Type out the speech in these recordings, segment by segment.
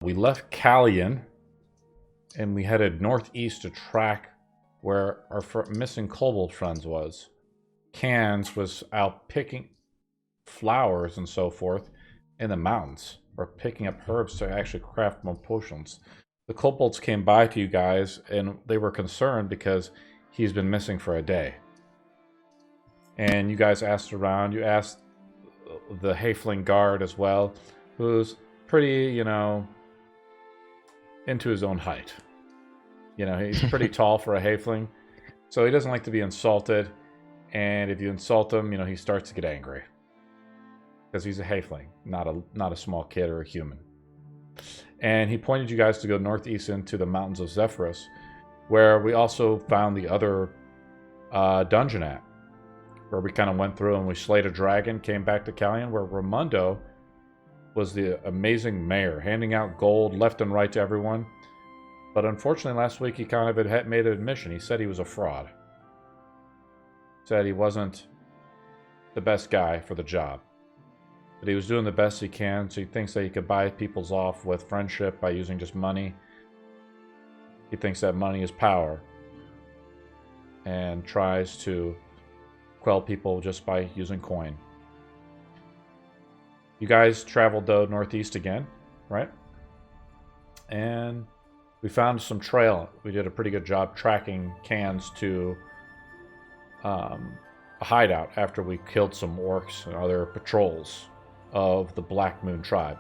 We left Callion, and we headed northeast to track where our missing kobold friends was. Cans was out picking flowers and so forth in the mountains, or picking up herbs to actually craft more potions. The kobolds came by to you guys, and they were concerned because he's been missing for a day. And you guys asked around. You asked the Halfling guard as well, who's pretty, into his own height. He's pretty tall for a Halfling, so he doesn't like to be insulted. And if you insult him, he starts to get angry. Because he's a Halfling, not a small kid or a human. And he pointed you guys to go northeast into the mountains of Zephyrus, where we also found the other dungeon at, where we kind of went through and we slayed a dragon, came back to Callion, where Raimundo was the amazing mayor, handing out gold left and right to everyone. But unfortunately, last week he kind of had made an admission. He said he was a fraud. Said he wasn't the best guy for the job. But he was doing the best he can, so he thinks that he could buy people's off with friendship by using just money. He thinks that money is power, and tries to quell people just by using coin. You guys traveled, though, northeast again, right? And we found some trail. We did a pretty good job tracking Cans to a hideout after we killed some orcs and other patrols of the Black Moon tribe.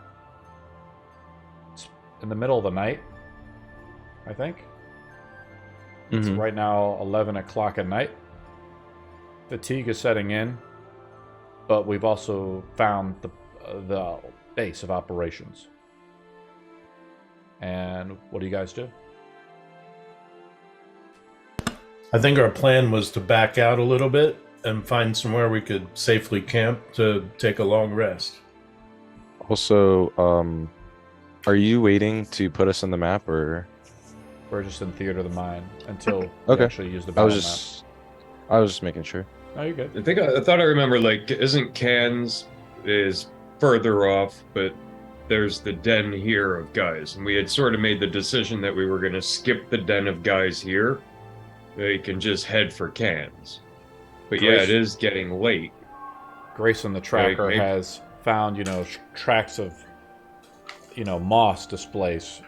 It's in the middle of the night, I think. It's right now 11 o'clock at night. Fatigue is setting in, but we've also found the base of operations. And what do you guys do? I think our plan was to back out a little bit and find somewhere we could safely camp to take a long rest. Also, are you waiting to put us on the map, or? We're just in Theater of the Mind until we Okay. actually use the battle map. I was just making sure. Oh, you're good. I thought I remember, isn't Cans is further off, but there's the den here of guys, and we had sort of made the decision that we were going to skip the den of guys here. They can just head for Cans. But yeah, it is getting late. Grayson the Tracker has found, tracks of, moss displays,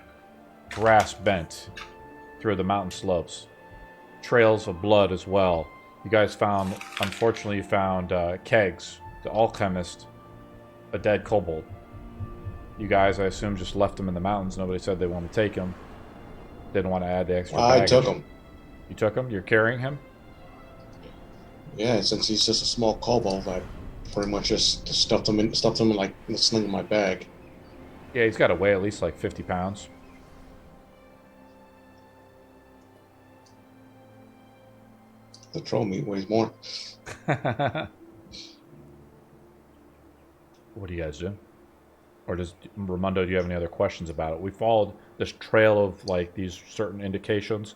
grass bent through the mountain slopes, trails of blood as well. You guys found, unfortunately, you found Kegs, the alchemist, a dead kobold. You guys, I assume, just left him in the mountains. Nobody said they wanted to take him. Didn't want to add the extra baggage. I took him. You took him? You're carrying him? Yeah, since he's just a small kobold, I pretty much just stuffed him in like in the sling of my bag. Yeah, he's got to weigh at least 50 pounds. The troll meat weighs more. What do you guys do? Or does Raimundo, do you have any other questions about it? We followed this trail of these certain indications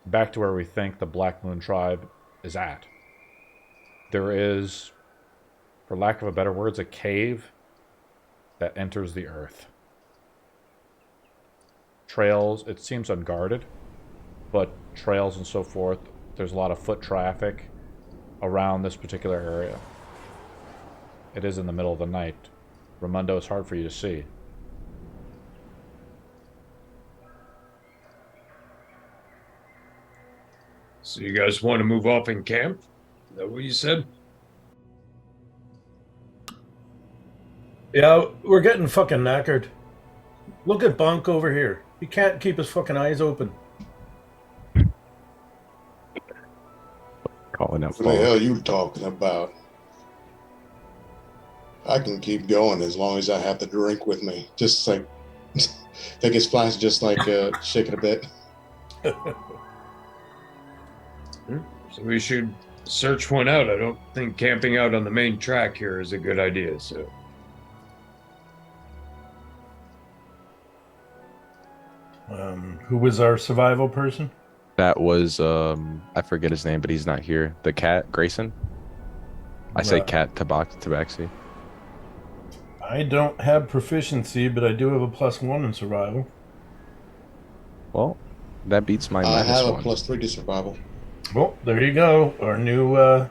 back to where we think the Black Moon tribe is at. There is, for lack of a better words, a cave that enters the earth. Trails, it seems unguarded, but trails and so forth, there's a lot of foot traffic around this particular area. It is in the middle of the night. Raimundo, it's hard for you to see. So you guys want to move off and camp? Is that what you said? Yeah, we're getting fucking knackered. Look at Bonk over here. He can't keep his fucking eyes open. Calling out What the Folly. hell are you talking about? I can keep going as long as I have the drink with me. Just think his flask just shaking a bit. So we should search one out. I don't think camping out on the main track here is a good idea, so. Who was our survival person? That was I forget his name, but he's not here. The cat, Grayson. I say cat Tabaxi. I don't have proficiency, but I do have a +1 in survival. Well, that beats my I have a -1. +3 to survival. Well, there you go. Our new. Are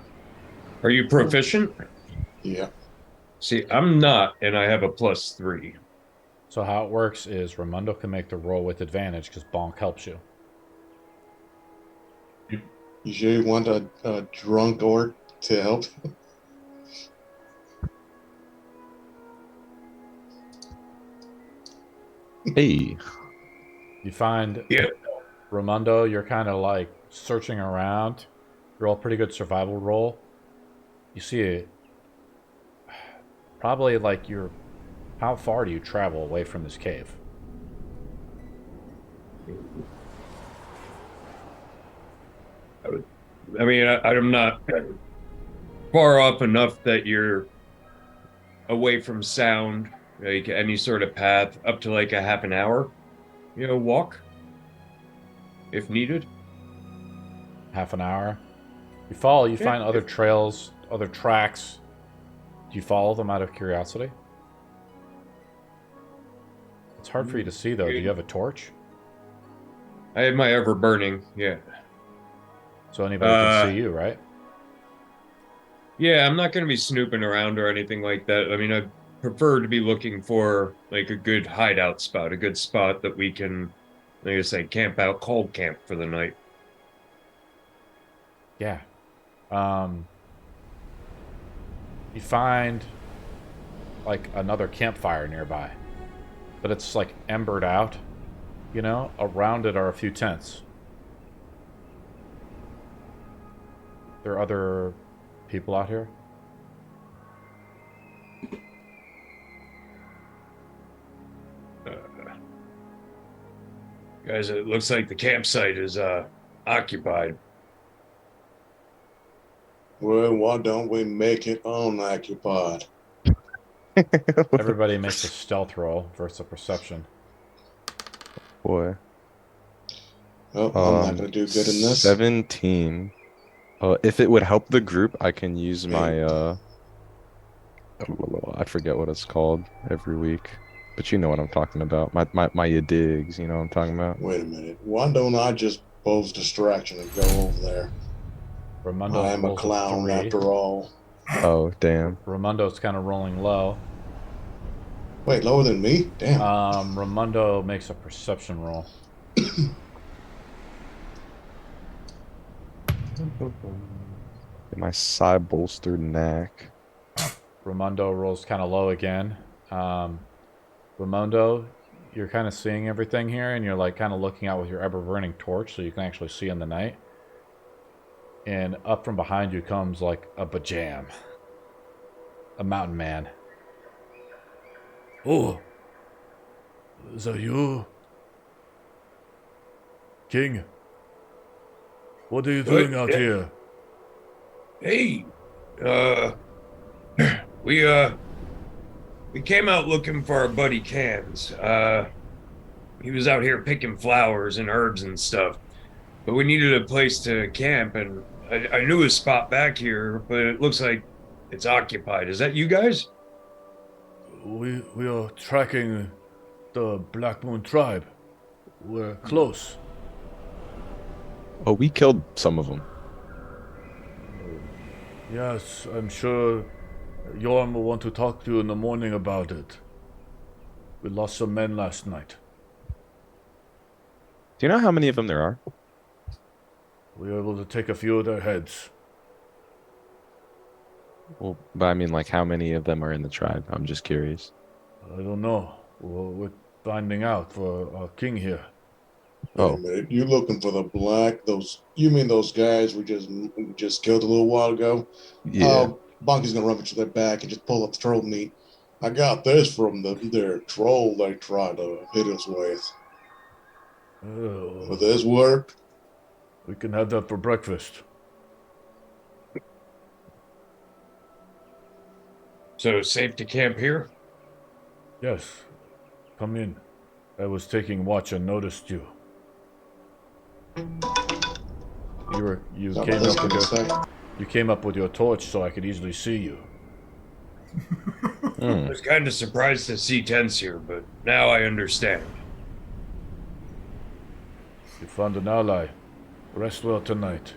you proficient? Yeah. See, I'm not, and I have a +3. So how it works is Raimondo can make the roll with advantage because Bonk helps you. You sure you want a drunk orc to help? Hey, You find Yeah. Raimondo, you're kind of like searching around. Roll a pretty good survival roll. You see it. Probably like you're. How far do you travel away from this cave? I mean, I'm not far off enough that you're away from sound, like any sort of path, up to like a half an hour, walk, if needed. Half an hour. You follow. You Yeah. find other trails, other tracks. Do you follow them out of curiosity? It's hard for you to see though. Do you have a torch? I have my ever burning, yeah. So anybody can see you, right? Yeah, I'm not going to be snooping around or anything like that. I mean, I prefer to be looking for like a good hideout spot, a good spot that we can, like I say, camp out, cold camp for the night. Yeah. You find like another campfire nearby, but it's like embered out. You know, around it are a few tents. There are other people out here. Guys, it looks like the campsite is occupied. Well, why don't we make it unoccupied? Everybody makes a stealth roll versus a perception. boy. Oh, I'm not going to do good in this. 17. If it would help the group, I can use my I forget what it's called every week, but you know what I'm talking about. My digs, you know what I'm talking about. Wait a minute. Why don't I just pose distraction and go over there? Raimondo I am a rolls clown 3. after all. Oh damn. Raimondo's kind of rolling low. Wait, lower than me? Damn. Raimondo makes a perception roll. My side bolstered neck. Raimondo rolls kind of low again. Raimondo, you're kind of seeing everything here, and you're like kind of looking out with your ever-burning torch so you can actually see in the night. And up from behind you comes like a bajam. A mountain man. Oh, is that you? King? What are you doing out here? Hey, we came out looking for our buddy Cans. He was out here picking flowers and herbs and stuff, but we needed a place to camp, and I knew a spot back here, but it looks like it's occupied. Is that you guys? We are tracking the Black Moon tribe. We're close. Oh, we killed some of them. Yes, I'm sure Yorm will want to talk to you in the morning about it. We lost some men last night. Do you know how many of them there are? We were able to take a few of their heads. Well, but I mean, like, how many of them are in the tribe? I'm just curious. I don't know. We're finding out for our king here. Wait Oh, a minute. You looking for the black? You mean those guys we just killed a little while ago? yeah. Bonky's gonna rummage through their back and just pull up the troll meat. I got this from their troll they tried to hit us with. Will this work? We can have that for breakfast. So safe to camp here? Yes. Come in. I was taking watch and noticed you. You Is that came what this up with gonna your say? you came up with your torch so I could easily see you. I was kind of surprised to see tents here, but now I understand. You found an ally. Rest well tonight.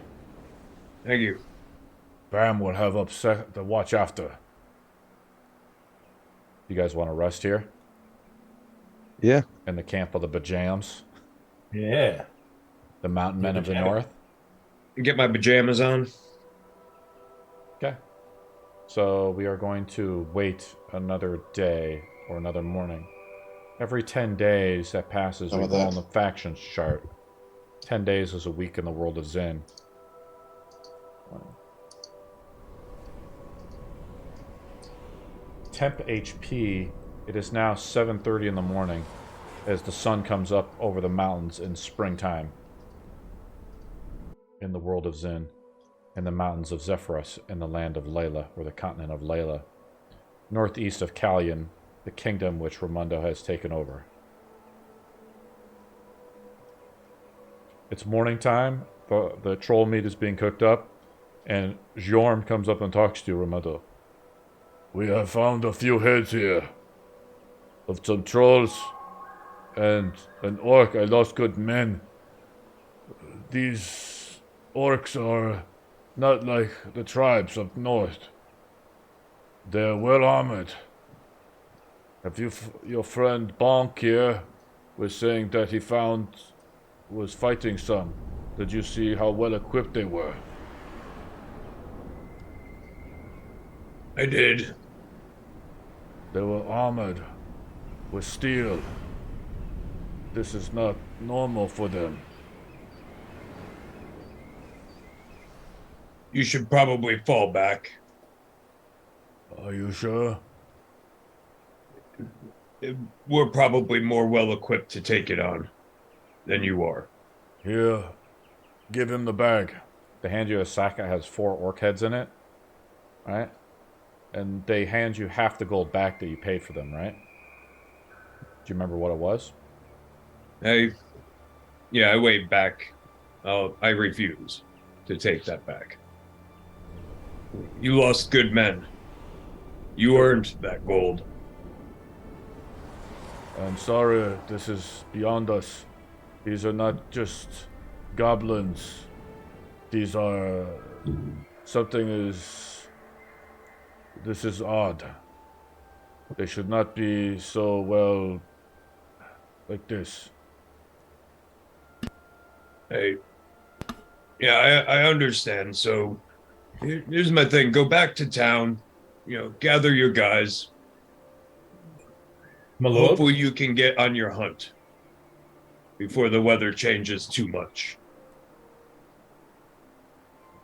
Thank you. Bam will have upset the watch after. You guys want to rest here? Yeah. In the camp of the Bajams? Yeah. The mountain men of the Bajam. north? Get my pajamas on. Okay. So we are going to wait another day or another morning. Every 10 days that passes, How we about roll that? on the factions chart. 10 days is a week in the world of Zen. Temp HP, it is now 7:30 in the morning as the sun comes up over the mountains in springtime. In the world of Zen, in the mountains of Zephyrus, in the land of Layla, or the continent of Layla, northeast of Callion, the kingdom which Ramundo has taken over. It's morning time, the troll meat is being cooked up, and Jorm comes up and talks to you, Ramundo. We have found a few heads here of some trolls and an orc. I lost good men. These orcs are not like the tribes up north. They're well armored. Have you, your friend Bonk here was saying that he was fighting some. Did you see how well equipped they were? I did. They were armored with steel. This is not normal for them. You should probably fall back. Are you sure? We're probably more well equipped to take it on than you are. Here, give him the bag. They hand you a sack that has 4 orc heads in it, right? And they hand you half the gold back that you paid for them, right? Do you remember what it was? I waved back. I refuse to take that back. You lost good men. You earned that gold. I'm sorry, this is beyond us. These are not just goblins. These are... This is odd. They should not be so well... like this. I understand. So here's my thing. Go back to town. Gather your guys. My lord? Hopefully you can get on your hunt before the weather changes too much.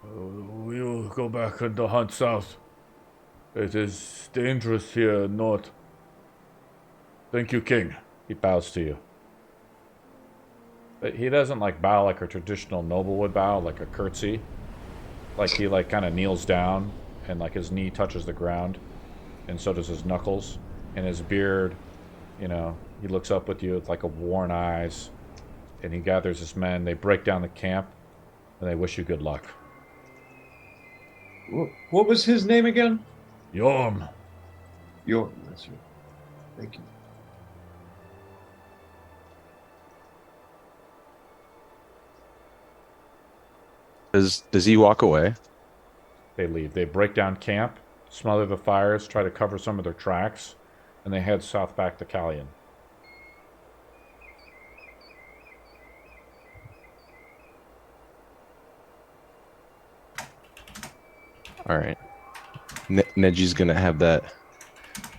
We will go back and hunt south. It is dangerous here north. Thank you, King. He bows to you. But he doesn't bow like a traditional noble would bow, like a curtsy. He kind of kneels down and his knee touches the ground, and so does his knuckles. And his beard, he looks up with you with a worn eyes, and he gathers his men. They break down the camp, and they wish you good luck. What was his name again? Yorm. That's right. Thank you. Does he walk away? They leave. They break down camp, smother the fires, try to cover some of their tracks, and they head south back to Callion. All right. Neji's gonna have that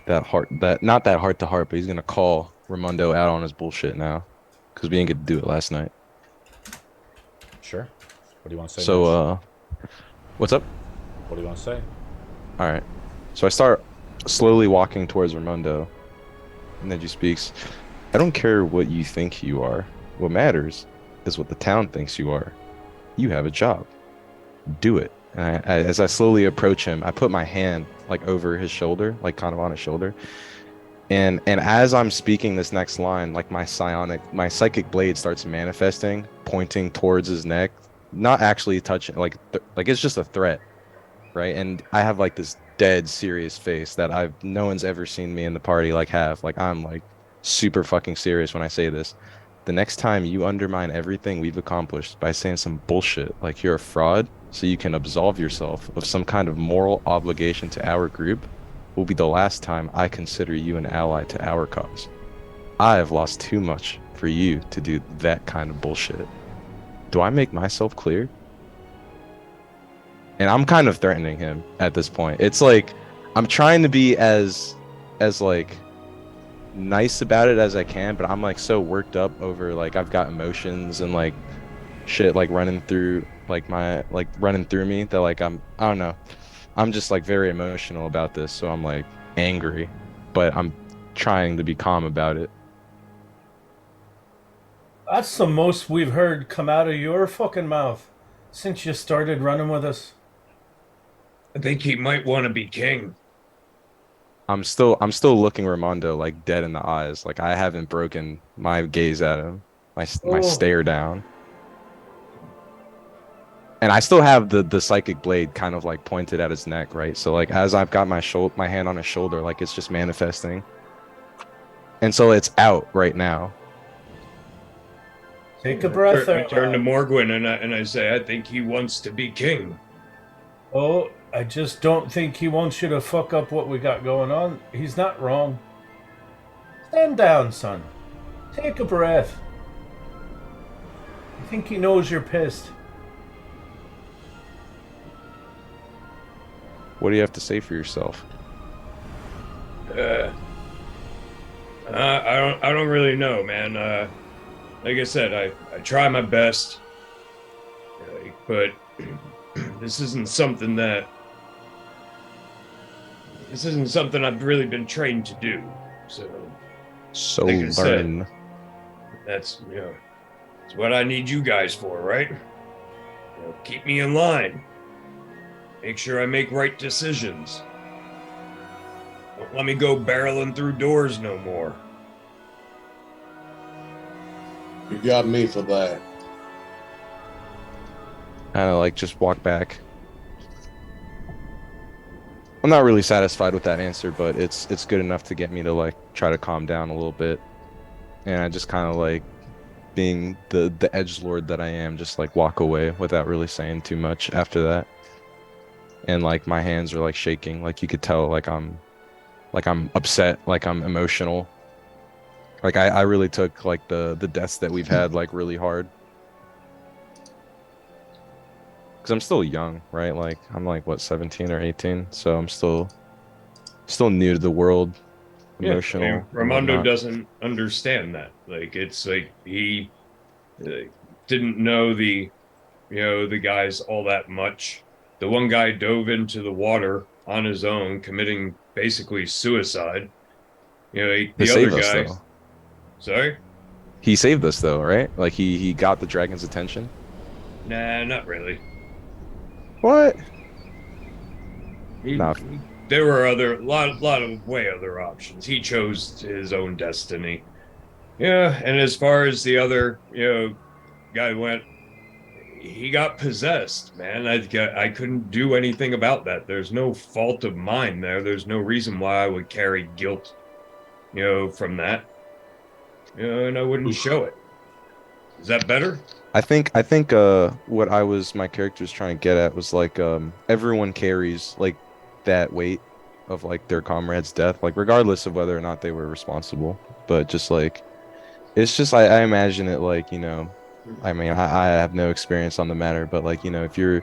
not that heart to heart, but he's gonna call Ramundo out on his bullshit now, because we didn't get to do it last night. Sure. What do you want to say? So, what's up? What do you want to say? All right. So I start slowly walking towards Ramundo, and Neji speaks. I don't care what you think you are. What matters is what the town thinks you are. You have a job. Do it. And as I slowly approach him, I put my hand over his shoulder, kind of on his shoulder. And as I'm speaking this next line, my psychic blade starts manifesting, pointing towards his neck, not actually touching, it's just a threat, right? And I have this dead serious face that no one's ever seen me in the party like have. Like I'm like super fucking serious when I say this. The next time you undermine everything we've accomplished by saying some bullshit like you're a fraud so you can absolve yourself of some kind of moral obligation to our group will be the last time I consider you an ally to our cause. I have lost too much for you to do that kind of bullshit. Do I make myself clear? And I'm kind of threatening him at this point. It's like I'm trying to be as like nice about it as I can, but I'm like so worked up over like I've got emotions and like shit like running through me that like I don't know. I'm just like very emotional about this, so I'm like angry, but I'm trying to be calm about it. That's the most we've heard come out of your fucking mouth since you started running with us. I think he might want to be king. I'm still looking Ramondo like dead in the eyes. Like I haven't broken my gaze at him. My stare down. And I still have the psychic blade kind of like pointed at his neck, right? So like as I've got my hand on his shoulder, like it's just manifesting. And so it's out right now. Take a breath. I turn to Morgwin and I say, I think he wants to be king. Oh, I just don't think he wants you to fuck up what we got going on. He's not wrong. Stand down, son. Take a breath. I think he knows you're pissed. What do you have to say for yourself? I don't really know, man. Like I said, I try my best, but this isn't something I've really been trained to do. So like I said, that's it's what I need you guys for, right? Keep me in line. Make sure I make right decisions. Don't let me go barreling through doors no more. You got me for that. Kind of like just walk back. I'm not really satisfied with that answer, but it's good enough to get me to like try to calm down a little bit. And I just kind of like being the edgelord that I am, just like walk away without really saying too much after that. And like my hands are like shaking, like you could tell like I'm upset, like I'm emotional. Like I really took like the deaths that we've had like really hard. Cuz I'm still young, right? Like I'm like what 17 or 18, so I'm still new to the world, emotional. Yeah, Ramondo doesn't understand that. Like it's like he didn't know the guys all that much. The one guy dove into the water on his own, committing basically suicide. The other guy. Though. Sorry? He saved us though, right? Like he got the dragon's attention. Nah, not really. What? There were a lot of way other options. He chose his own destiny. Yeah, and as far as the other guy went, he got possessed, man. I couldn't do anything about that. There's no fault of mine there. There's no reason why I would carry guilt, from that. And I wouldn't show it. Is that better? I think what my character's trying to get at was like everyone carries like that weight of like their comrade's death, like regardless of whether or not they were responsible. But just like it's just I imagine it like, I mean, I have no experience on the matter, but like, if you're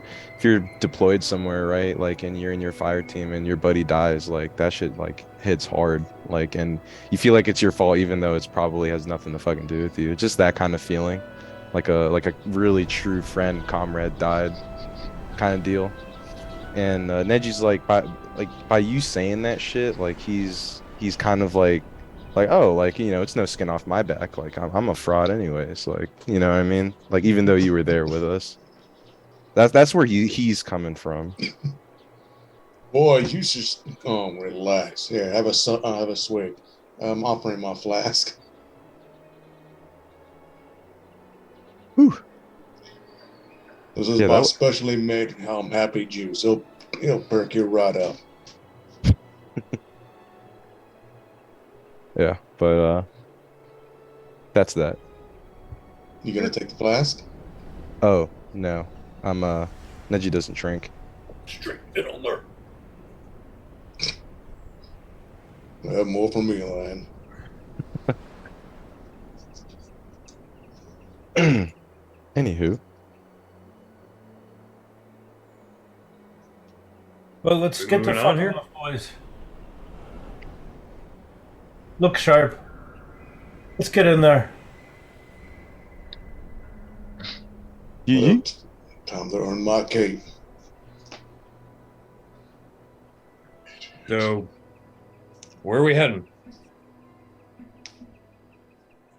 deployed somewhere, right, like, and you're in your fire team and your buddy dies, like that shit like hits hard, like, and you feel like it's your fault even though it's probably has nothing to fucking do with you. Just that kind of feeling, like a really true friend, comrade died, kind of deal. And Neji's like by you saying that shit, like he's kind of like oh, like it's no skin off my back, like I'm a fraud anyways, like what I mean, like even though you were there with us, that's where he's coming from. Boy, you should relax. Here, have a swig. I'm offering my flask. Whew. This is my specially made happy juice. It'll perk you right up. That's that. You gonna take the flask? Oh, no. Neji doesn't drink. Straight in alert. More from me, Lion. Anywho. Well, let's We get the moving fuck on here? off, boys. Look sharp. Let's get in there. You. Time to earn my cape. So, where are we heading?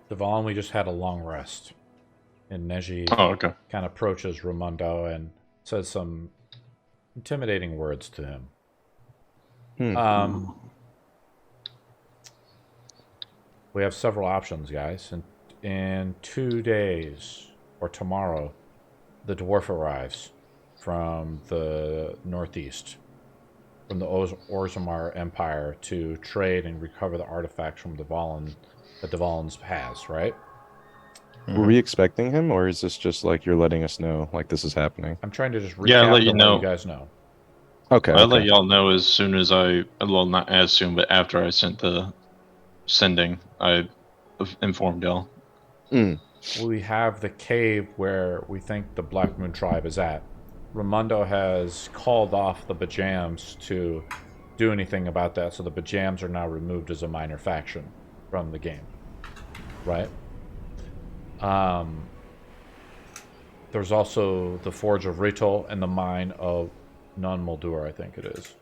Devon, we just had a long rest. And Neji Oh, okay. kind of approaches Raimundo and says some intimidating words to him. We have several options, guys. In 2 days, or tomorrow, the dwarf arrives from the northeast, from the Orzammar Empire, to trade and recover the artifacts from Dvalin that Dvalin's has, right? Were we expecting him, or is this just like you're letting us know like this is happening? I'm trying to just recap Yeah, I'll let you to know. let you guys know. Okay. I'll okay. let y'all know as soon as well, not as soon, but after I sent the sending, I informed y'all. We have the cave where we think the Black Moon tribe is at. Raimundo has called off the Bajams to do anything about that, so the Bajams are now removed as a minor faction from the game. Right? There's also the Forge of Rital and the mine of Nun Muldur, I think it is.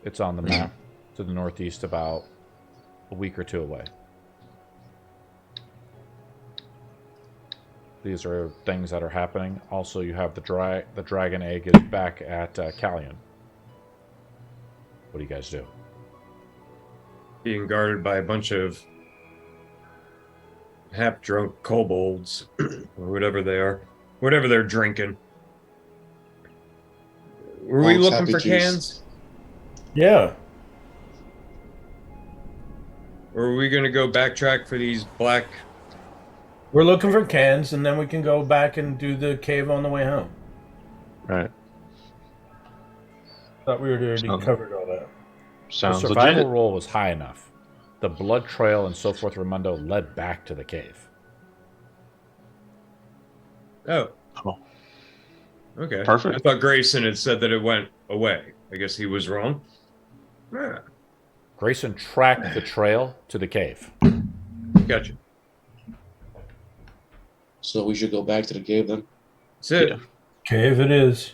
It's on the map to the northeast, about a week or two away. These are things that are happening. Also, you have the dragon egg is back at Callion. What do you guys do? Being guarded by a bunch of half-drunk kobolds, or whatever they are. Whatever they're drinking. Were we Monk's looking happy for juice. cans? Yeah. Or are we going to go backtrack for these black... We're looking for cans, and then we can go back and do the cave on the way home. Right. Thought we already Sounds- covered all that. The Sounds survival legit. roll was high enough. The blood trail and so forth, Raimundo, led back to the cave. Oh. Oh. Okay. Perfect. I thought Grayson had said that it went away. I guess he was wrong. Yeah. Grayson tracked the trail to the cave. Gotcha. So we should go back to the cave then. That's it. Yeah. Cave it is.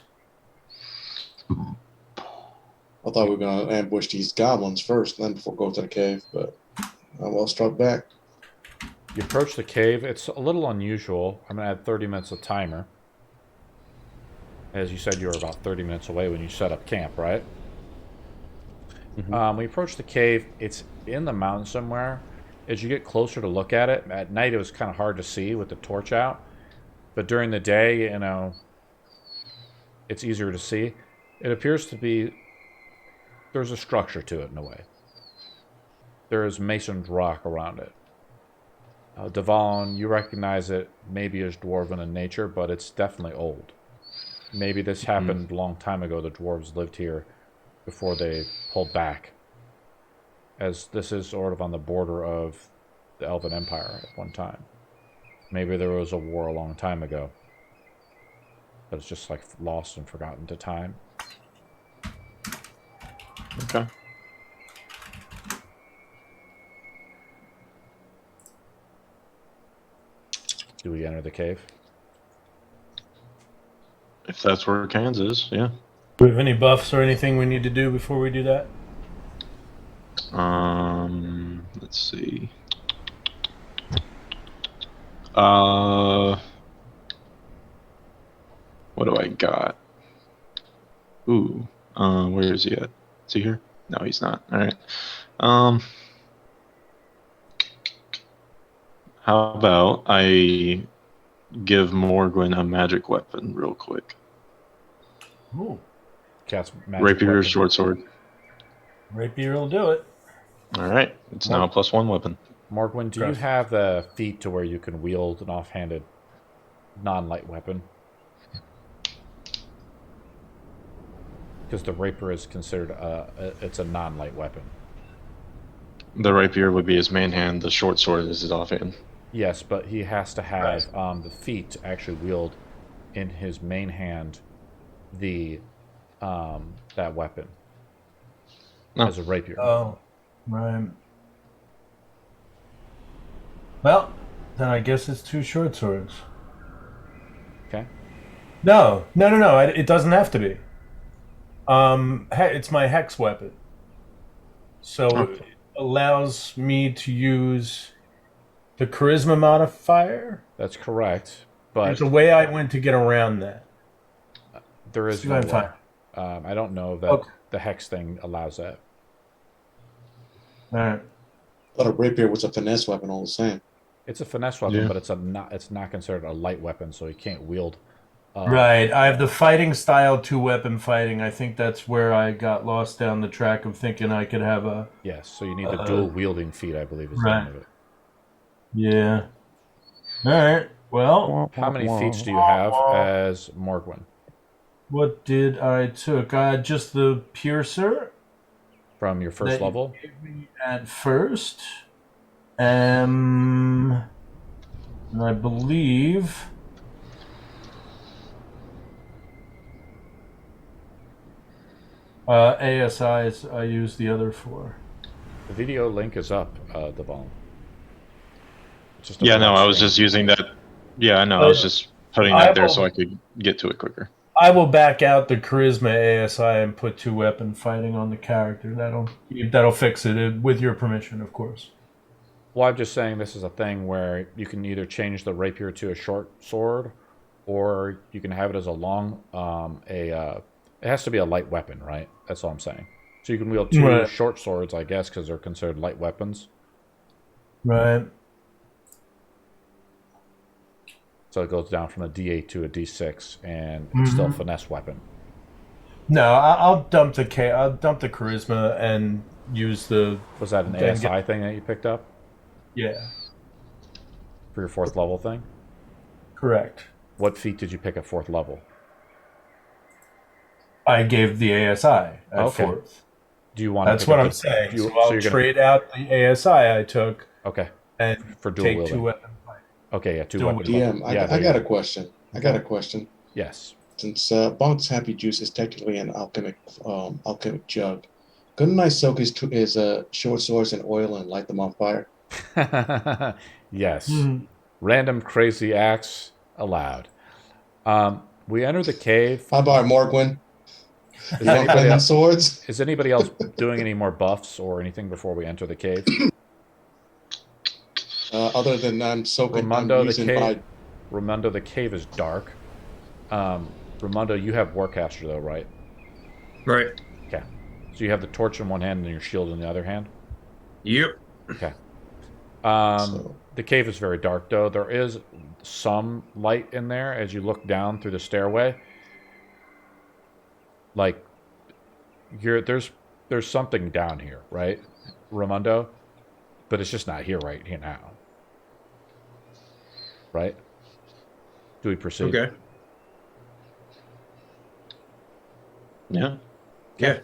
I thought we were gonna ambush these goblins first, then before going to the cave, but I well struck back. You approach the cave. It's a little unusual. I'm going to add 30 minutes of timer. As you said, you were about 30 minutes away when you set up camp, right? Mhm. We approach the cave. It's in the mountain somewhere. As you get closer to look at it, at night it was kind of hard to see with the torch out. But during the day, you know, it's easier to see. It appears to be... There's a structure to it in a way. There is masoned rock around it. Devon, you recognize it maybe as dwarven in nature, but it's definitely old. Maybe this happened a long time ago. The dwarves lived here before they pulled back. As this is sort of on the border of the Elven Empire at one time. Maybe there was a war a long time ago. But it's just like lost and forgotten to time. Okay. Do we enter the cave? If that's where Cans is, yeah. Do we have any buffs or anything we need to do before we do that? Let's see. What do I got? Ooh, where is he at? Is he here? No, he's not. All right. How about I give Morgwin a magic weapon real quick? Ooh. Cast magic Rapier, weapon. short sword. Rapier will do it. All right, it's now a +1 weapon. Morgwin, do you have the feat to where you can wield an offhanded non-light weapon? Because the rapier is considered it's a non-light weapon. The rapier would be his main hand. The short sword is his offhand. Yes, but he has to have the feat to actually wield in his main hand the that weapon as a rapier. Oh, right. Well, then I guess it's 2 short swords. Okay. No. It doesn't have to be. It's my hex weapon, so it allows me to use the charisma modifier. That's correct, but there's a way I went to get around that. There is no way. I don't know that the hex thing allows that. All right. I thought a rapier was a finesse weapon all the same. It's a finesse weapon, but it's not considered a light weapon, so you can't wield. Right. I have the fighting style 2-weapon fighting. I think that's where I got lost down the track of thinking I could have a. Yes. So you need the dual wielding feat, I believe, is the name of it. Yeah. All right. Well, how many feats do you have as Morgwin? What did I took? Just the piercer from your first level. You gave me at first, and I believe. ASIs I use the other for. The video link is up, the volume. I was just using that. Yeah, I know. I was just putting that there so I could get to it quicker. I will back out the charisma ASI and put 2-weapon fighting on the character. That'll fix it with your permission, of course. Well, I'm just saying this is a thing where you can either change the rapier to a short sword, or you can have it as a long. It has to be a light weapon, right? That's all I'm saying. So you can wield 2 short swords, I guess, because they're considered light weapons. Right. So it goes down from a D8 to a D6, and it's still a finesse weapon. No, I'll dump the charisma and use the. Was that an ASI thing that you picked up? Yeah. For your 4th level thing? Correct. What feat did you pick at 4th level? I gave the ASI at 4th. Do you want? That's what I'm saying. So I'll trade out the ASI I took. Okay. And for dual take wielding. 2-weapon fighting. Okay, yeah, 2-weapon. DM, I got a question. Yes. Since Bonk's Happy Juice is technically an alchemic jug, couldn't I soak his short swords in oil and light them on fire? Yes. Random crazy acts allowed. We enter the cave. How about Morgwin? Swords? Is anybody else doing any more buffs or anything before we enter the cave? Other than I'm soaking. Raimondo, the cave is dark. Raimondo, you have Warcaster though, right? Right. Okay. So you have the torch in one hand and your shield in the other hand? Yep. Okay. The cave is very dark though. There is some light in there as you look down through the stairway. Like there's something down here, right, Raimondo? But it's just not here right here now. Right? Do we proceed? Okay. Yeah. Yeah.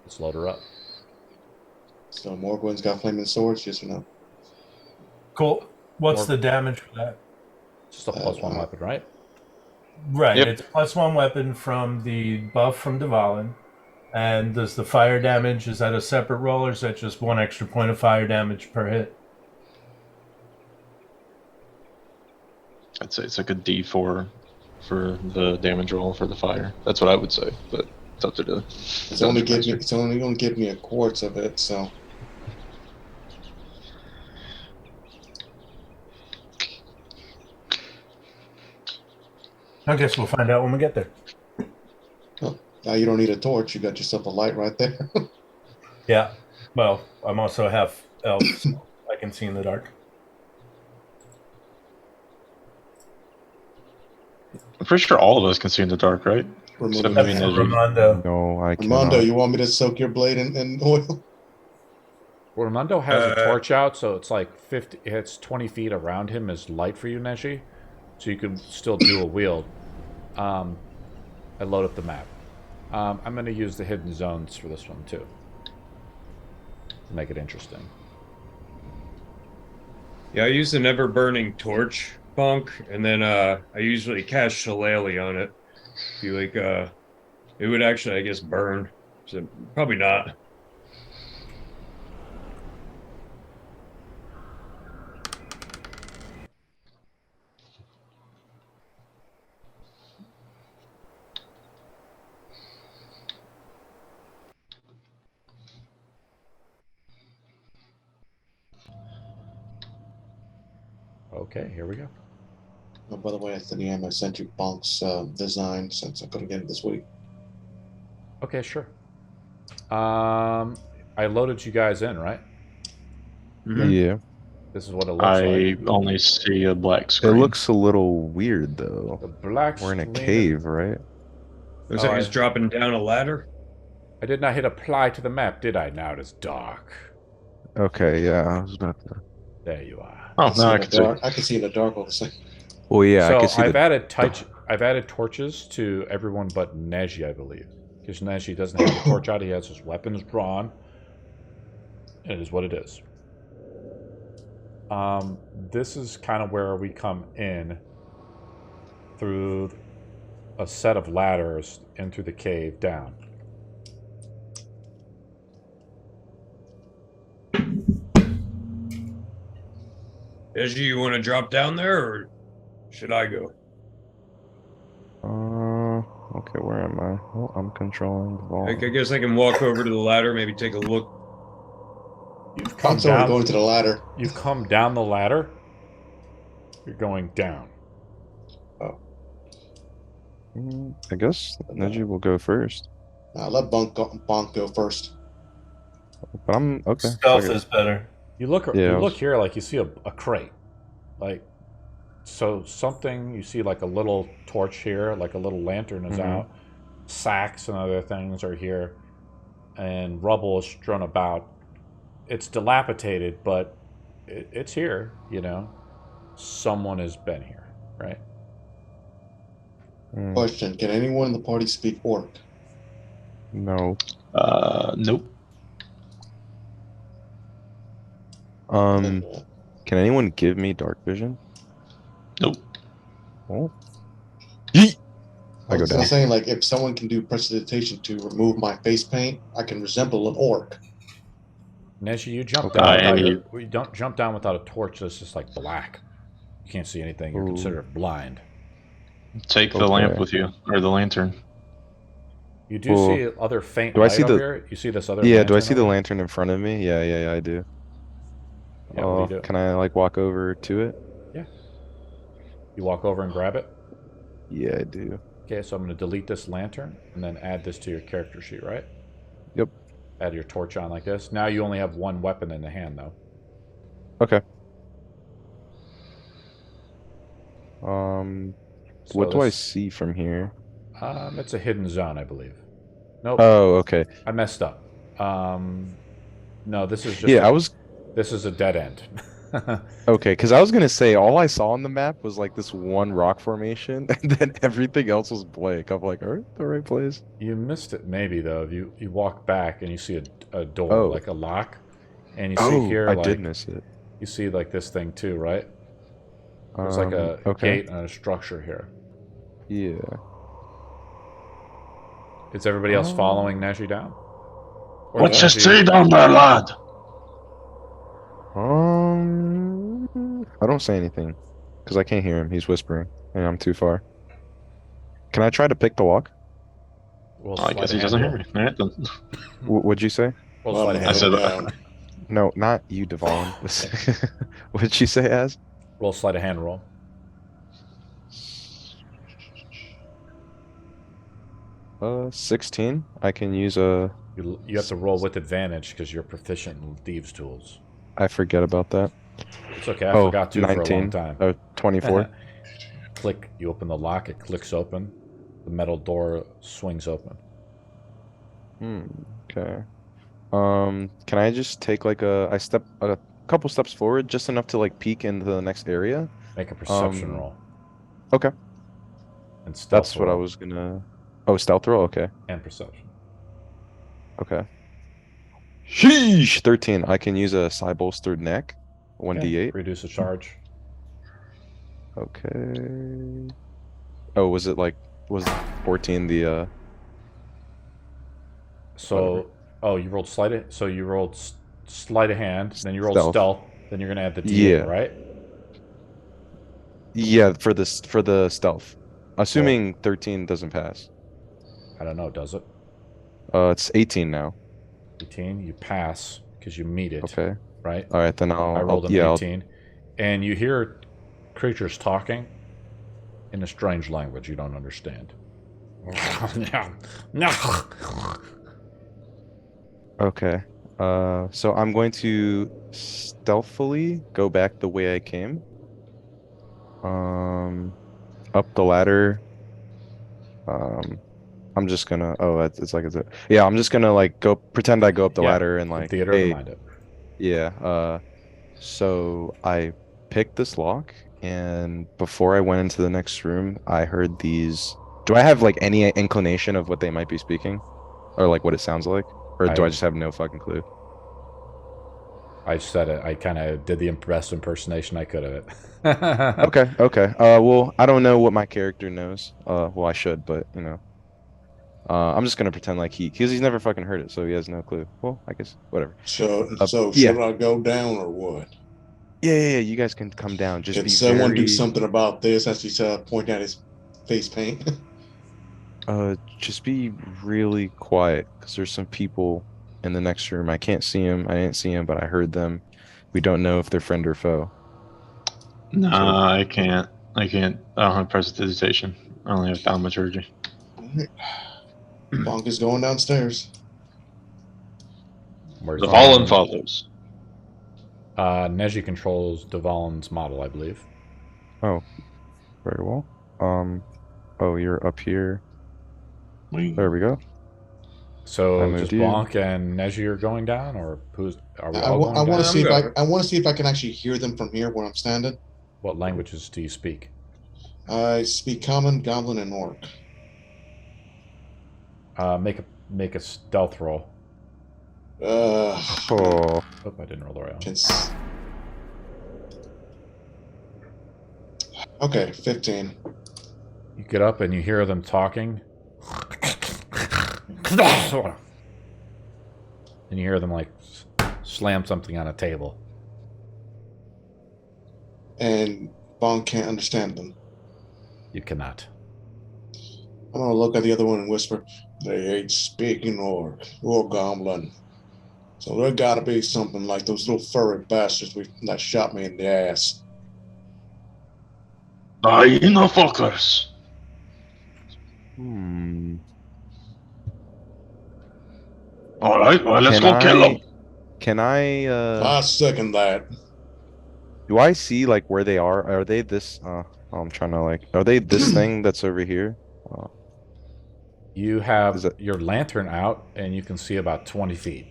Let's load her up. So Morgwin's got flaming swords, yes or no? Cool. What's the damage for that? Just a +1 weapon, right? Right. Yep. It's +1 weapon from the buff from Dvalin. And does the fire damage, is that a separate roll, or is that just 1 extra point of fire damage per hit? I'd say it's like a D4 for the damage roll for the fire. That's what I would say, but it's up to the. It's only going to give me a quartz of it, so. I guess we'll find out when we get there. Oh, now you don't need a torch. You got yourself a light right there. Yeah. Well, I'm also half elf, so I can see in the dark. I'm pretty sure all of us can see in the dark, right? Except maybe Ninja. Raimondo. No, I can't. Raimondo, you want me to soak your blade in oil? Raimondo has a torch out, so it's like 50. It's 20 feet around him is light for you, Neji, so you can still do a wield. I load up the map. I'm going to use the hidden zones for this one too, to make it interesting. Yeah, I use the never burning torch, Bonk, and then I usually cast Shillelagh on it. Be like, it would actually, I guess, burn. So probably not. Okay, here we go. Oh, by the way, I sent you Bonk's design since I couldn't get it this week. Okay, sure. I loaded you guys in, right? Yeah. This is what it looks like. I only see a black It screen. looks a little weird though. The black We're in a screen- cave, right? Looks like Oh, he's dropping down a ladder. I did not hit apply to the map, did I? Now it is dark. Okay, yeah, I was about to. There you are. Oh, now I can see. I can see in the dark all the same. Well, yeah, I can So see I've added torches to everyone but Neji, I believe. Because Neji doesn't have the torch out, he has his weapons drawn. And it is what it is. This is kind of where we come in through a set of ladders in through the cave down. Deji, you want to drop down there, or should I go? Okay, where am I? Oh, I'm controlling the ball. I guess I can walk over to the ladder, maybe take a look. You've come I'm sorry, down. going to the ladder. You've come down the ladder. You're going down. I guess Neji will go first. Let Bonk go first. But I'm okay. Stealth fuck it. is better. You look. Yeah, You look here like you see a crate, like so something. You see like a little torch here, like a little lantern is out. Sacks and other things are here, and rubble is strewn about. It's dilapidated, but it's here. You know, someone has been here, right? Question: can anyone in the party speak Orc? No. Nope. Can anyone give me dark vision? Nope. Oh. Yeet! I go I'm down. saying, like, if someone can do prestidigitation to remove my face paint, I can resemble an Orc. Neji, you jump Okay. down. You don't jump down without a torch. That's just like black. You can't see anything. You're Ooh. considered blind. Take the Okay. lamp with you, or the lantern. You do Well, see other faint do I light see over the- here. You see this other. Yeah, do I lantern see the over here? lantern in front of me? Yeah, I do. Yeah, what do you do? Can I like walk over to it? You walk over and grab it. Yeah, I do. Okay, so I'm going to delete this lantern and then add this to your character sheet, right? Yep. Add your torch on like this. Now you only have one weapon in the hand, though. Okay. So What do I this- see from here? It's a hidden zone, I believe. Nope, Oh, okay. I messed up. No, this is just. Yeah, This is a dead end. okay, because I was gonna say all I saw on the map was like this one rock formation, and then everything else was blank. I'm like, are the right place? You missed it, maybe though. You walk back and you see a door, Oh. like a lock, and you see here, I like did miss it. you see like this thing too, right? There's like a okay. gate and a structure here. Yeah. Is everybody else following Neji down? Or What's does your Neji- say down there, lad? I don't say anything because I can't hear him. He's whispering, and I'm too far. Can I try to pick the walk? Roll I sleight guess of he doesn't hand hear me. All right, then. What'd you say? roll. Roll Well, sleight of I'm hand I said roll. that. No, not you, Devon. What'd you say, Az? Roll sleight of hand roll. 16. I can use a. You have to roll with advantage because you're proficient in thieves' tools. I forget about that. It's okay. I Oh, forgot to for a long 19. time. 24. Click. You open the lock. It clicks open. The metal door swings open. Okay. Can I just take like I step a couple steps forward, just enough to like peek into the next area? Make a perception Um, roll. Okay. And stealth That's what I roll. was gonna. Oh, stealth roll. Okay. And perception. Okay. Sheesh. 13. I can use a side bolstered neck. Okay. 1d8. Reduce the charge. Okay. Oh, was 14 the So, you rolled sleight. So you rolled sleight of hand, then you rolled stealth. Then you're gonna add the D8, Yeah. right? Yeah, for the stealth. Assuming 13 doesn't pass. I don't know. Does it? It's 18 now. 18. You pass because you meet it. Okay. Right. All right, then I rolled an 18, and you hear creatures talking in a strange language you don't understand. Okay. So I'm going to stealthily go back the way I came. Up the ladder. I'm just gonna. Oh, it's like yeah. I'm just gonna like go pretend I go up the ladder and like. Theater Hey, of the mind it. yeah. So I picked this lock, and before I went into the next room, I heard these. Do I have like any inclination of what they might be speaking, or like what it sounds like, or do I just have no fucking clue? I said it. I kind of did the best impersonation I could of it. Okay. Well, I don't know what my character knows. Well, I should, but you know. I'm just gonna pretend like because he's never fucking heard it, so he has no clue. Well, I guess whatever. So yeah. should I go down or what? Yeah. You guys can come down. Just Can someone do something about this? As he's pointing at his face paint. Just be really quiet because there's some people in the next room. I can't see them. I didn't see them, but I heard them. We don't know if they're friend or foe. No, I can't. I don't have prestidigitation. I only have thaumaturgy. Bonk is going downstairs. Where's Dvalin follows. Neji controls Dvalin's model, I believe. Oh, very well. Oh, you're up here. There we go. So just Bonk and Neji are going down, or are we all going down? I want to see if I can actually hear them from here where I'm standing. What languages do you speak? I speak Common, Goblin, and Orc. Make a stealth roll. Oh, I didn't roll the right one. Okay, 15. You get up and you hear them talking. And you hear them like slam something on a table. And Bonk can't understand them. You cannot. I'm gonna look at the other one and whisper, "They ain't speaking Orc or Goblin. So there gotta be something like those little furry bastards that shot me in the ass." Hyena fuckers. All right, well, let's go kill them. Can I? I second that. Do I see like where they are? Are they this? I'm trying to like. Are they this thing that's over here? You have your lantern out, and you can see about 20 feet.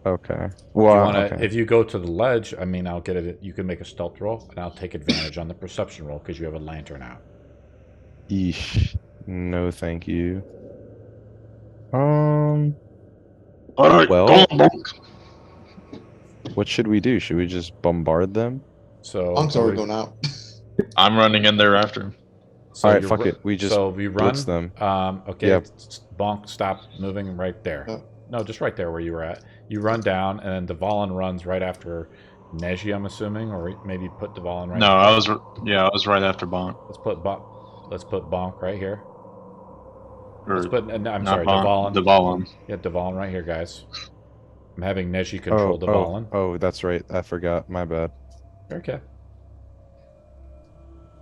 Okay. Well, if you go to the ledge, I mean, I'll get it. You can make a stealth roll, and I'll take advantage on the perception roll because you have a lantern out. Eesh. No, thank you. All right. Well, go on, Bonk. What should we do? Should we just bombard them? So Bonk's already going out. I'm running in there after him. So all right, fuck it. We just we run. blitz them. Okay. Yep. Bonk, stop moving right there. No, just right there where you were at. You run down, and then Dvalin runs right after Neji, I'm assuming, or maybe put Dvalin right. No, I was right after Bonk. Let's put Bonk right here. I'm sorry, Bonk, Dvalin. Dvalin. Yeah, Dvalin right here, guys. I'm having Neji control Dvalin. Oh, that's right. I forgot. My bad. Okay.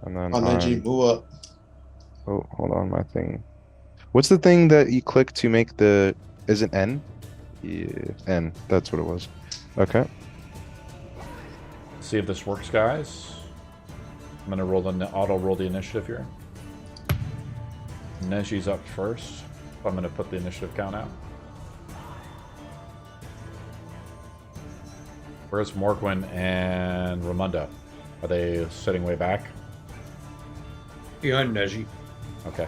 And then Neji, move up. Oh, hold on, my thing. What's the thing that you click to make the? Is it N? Yeah, N. That's what it was. Okay. See if this works, guys. I'm gonna auto roll the initiative here. Neji's up first. I'm gonna put the initiative count out. Where's Morquin and Ramundo? Are they sitting way back? Behind Neji. Okay.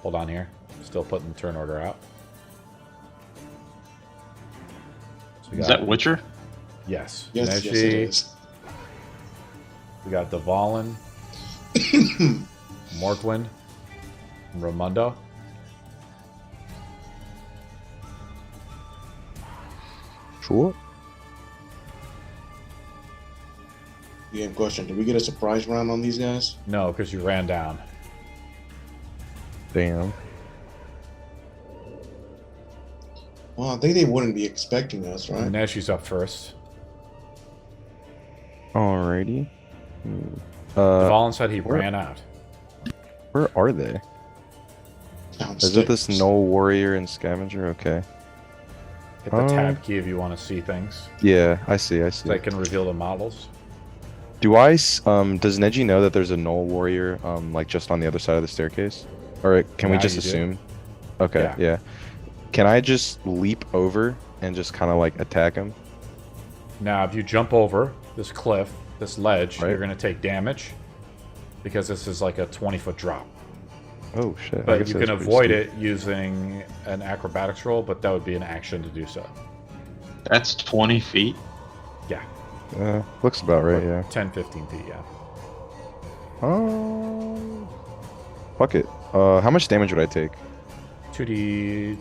Hold on here. Still putting the turn order out. So we Is got- that Witcher? Yes. Yes, yes, Neji, it is. we got Dvalin, Morquin, and Ramundo. Sure. Game question. Did we get a surprise round on these guys? No, because you ran down. Damn. Well, I think they wouldn't be expecting us, right? Neshi's up first. Alrighty. Dvalin said he where- ran out. Where are they? Is it this Null Warrior and Scavenger? Okay. Hit the tab key if you want to see things. Yeah, I see. I see. So I can reveal the models. Does Neji know that there's a Null Warrior, like just on the other side of the staircase? Or can we Yeah, just you do. assume? Okay, Yeah. yeah. Can I just leap over and just kind of like attack him? Now, if you jump over this cliff, this ledge, Right. you're going to take damage because this is like a 20-foot drop. Oh shit! I But guess you that's can pretty avoid steep. it using an acrobatics roll, but that would be an action to do so. That's 20 feet. Yeah. Looks about right. Yeah. 10, 15 feet, yeah. Oh. Fuck it. How much damage would I take? 2d6.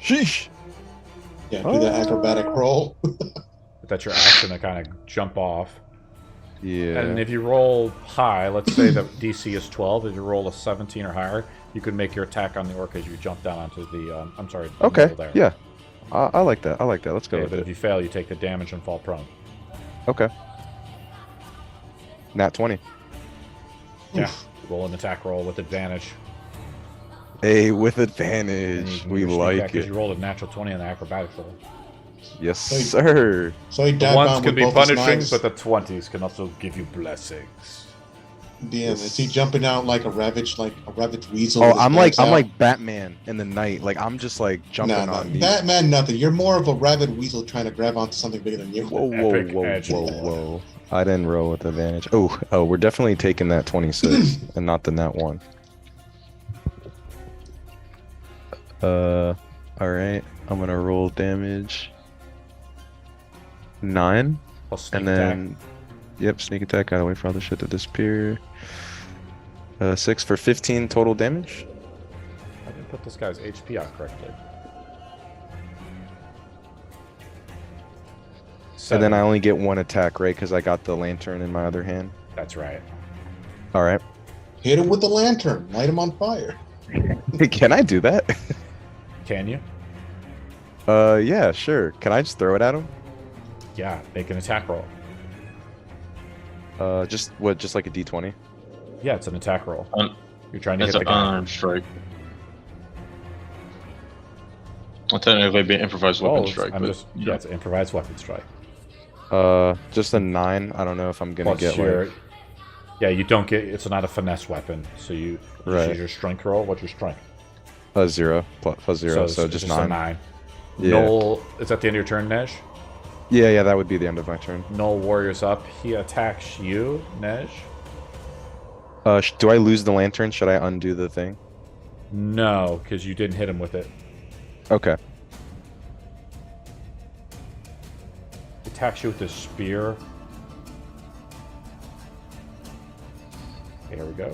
Sheesh. Yeah, do the acrobatic roll. But that's your action to kind of jump off. Yeah. And if you roll high, let's say the DC is 12, if you roll a 17 or higher, you can make your attack on the orc as you jump down onto the, the Okay. middle there. Yeah. I like that. I like that. Let's go Okay, with but if it. you fail, you take the damage and fall prone. Okay. Nat 20. Yeah. Roll an attack roll with advantage. Hey, with And advantage. you can We use sneak like attack 'cause it. you rolled a natural 20 on the acrobatics roll. Yes, sir. So he The dabbed ones on can with be both his punishing, knives. but the 20s can also give you blessings. Damn, is he jumping out like a ravaged weasel? Oh, with his I'm like legs out? Batman in the night. Like I'm just like jumping Nah, on these. Batman, nothing. You're more of a rabid weasel trying to grab onto something bigger than you. Whoa, whoa, Epic whoa, edge. whoa, whoa! I didn't roll with advantage. Oh, we're definitely taking that 26 and not the nat 1. All right. I'm gonna roll damage. 9, Plus sneak and then yep, sneak attack. Gotta wait for all the shit to disappear. 6 for 15 total damage. I didn't put this guy's HP out correctly. And then I 7. only get 1 attack, right? Because I got the lantern in my other hand. That's right. All right. Hit him with the lantern. Light him on fire. Can I do that? Can you? Yeah, sure. Can I just throw it at him? Yeah, make an attack roll. Just like a D20? Yeah, it's an attack roll. Un- You're trying to That's hit an the guy. unarmed strike. Well, technically, it'd be an improvised weapon strike. I'm but, just, you yeah, know. it's an improvised weapon strike. Just a 9. I don't know if I'm gonna Plus get your, like. yeah, you don't get. It's not a finesse weapon, so you just Right. use your strength roll. What's your strength? 0 plus 0, so it's just a 9. 9. Yeah. Noel, is that the end of your turn, Nej? Yeah, that would be the end of my turn. Noel Warrior's up. He attacks you, Nej. Do I lose the lantern? Should I undo the thing? No, because you didn't hit him with it. Okay. He attacks you with his spear. There we go.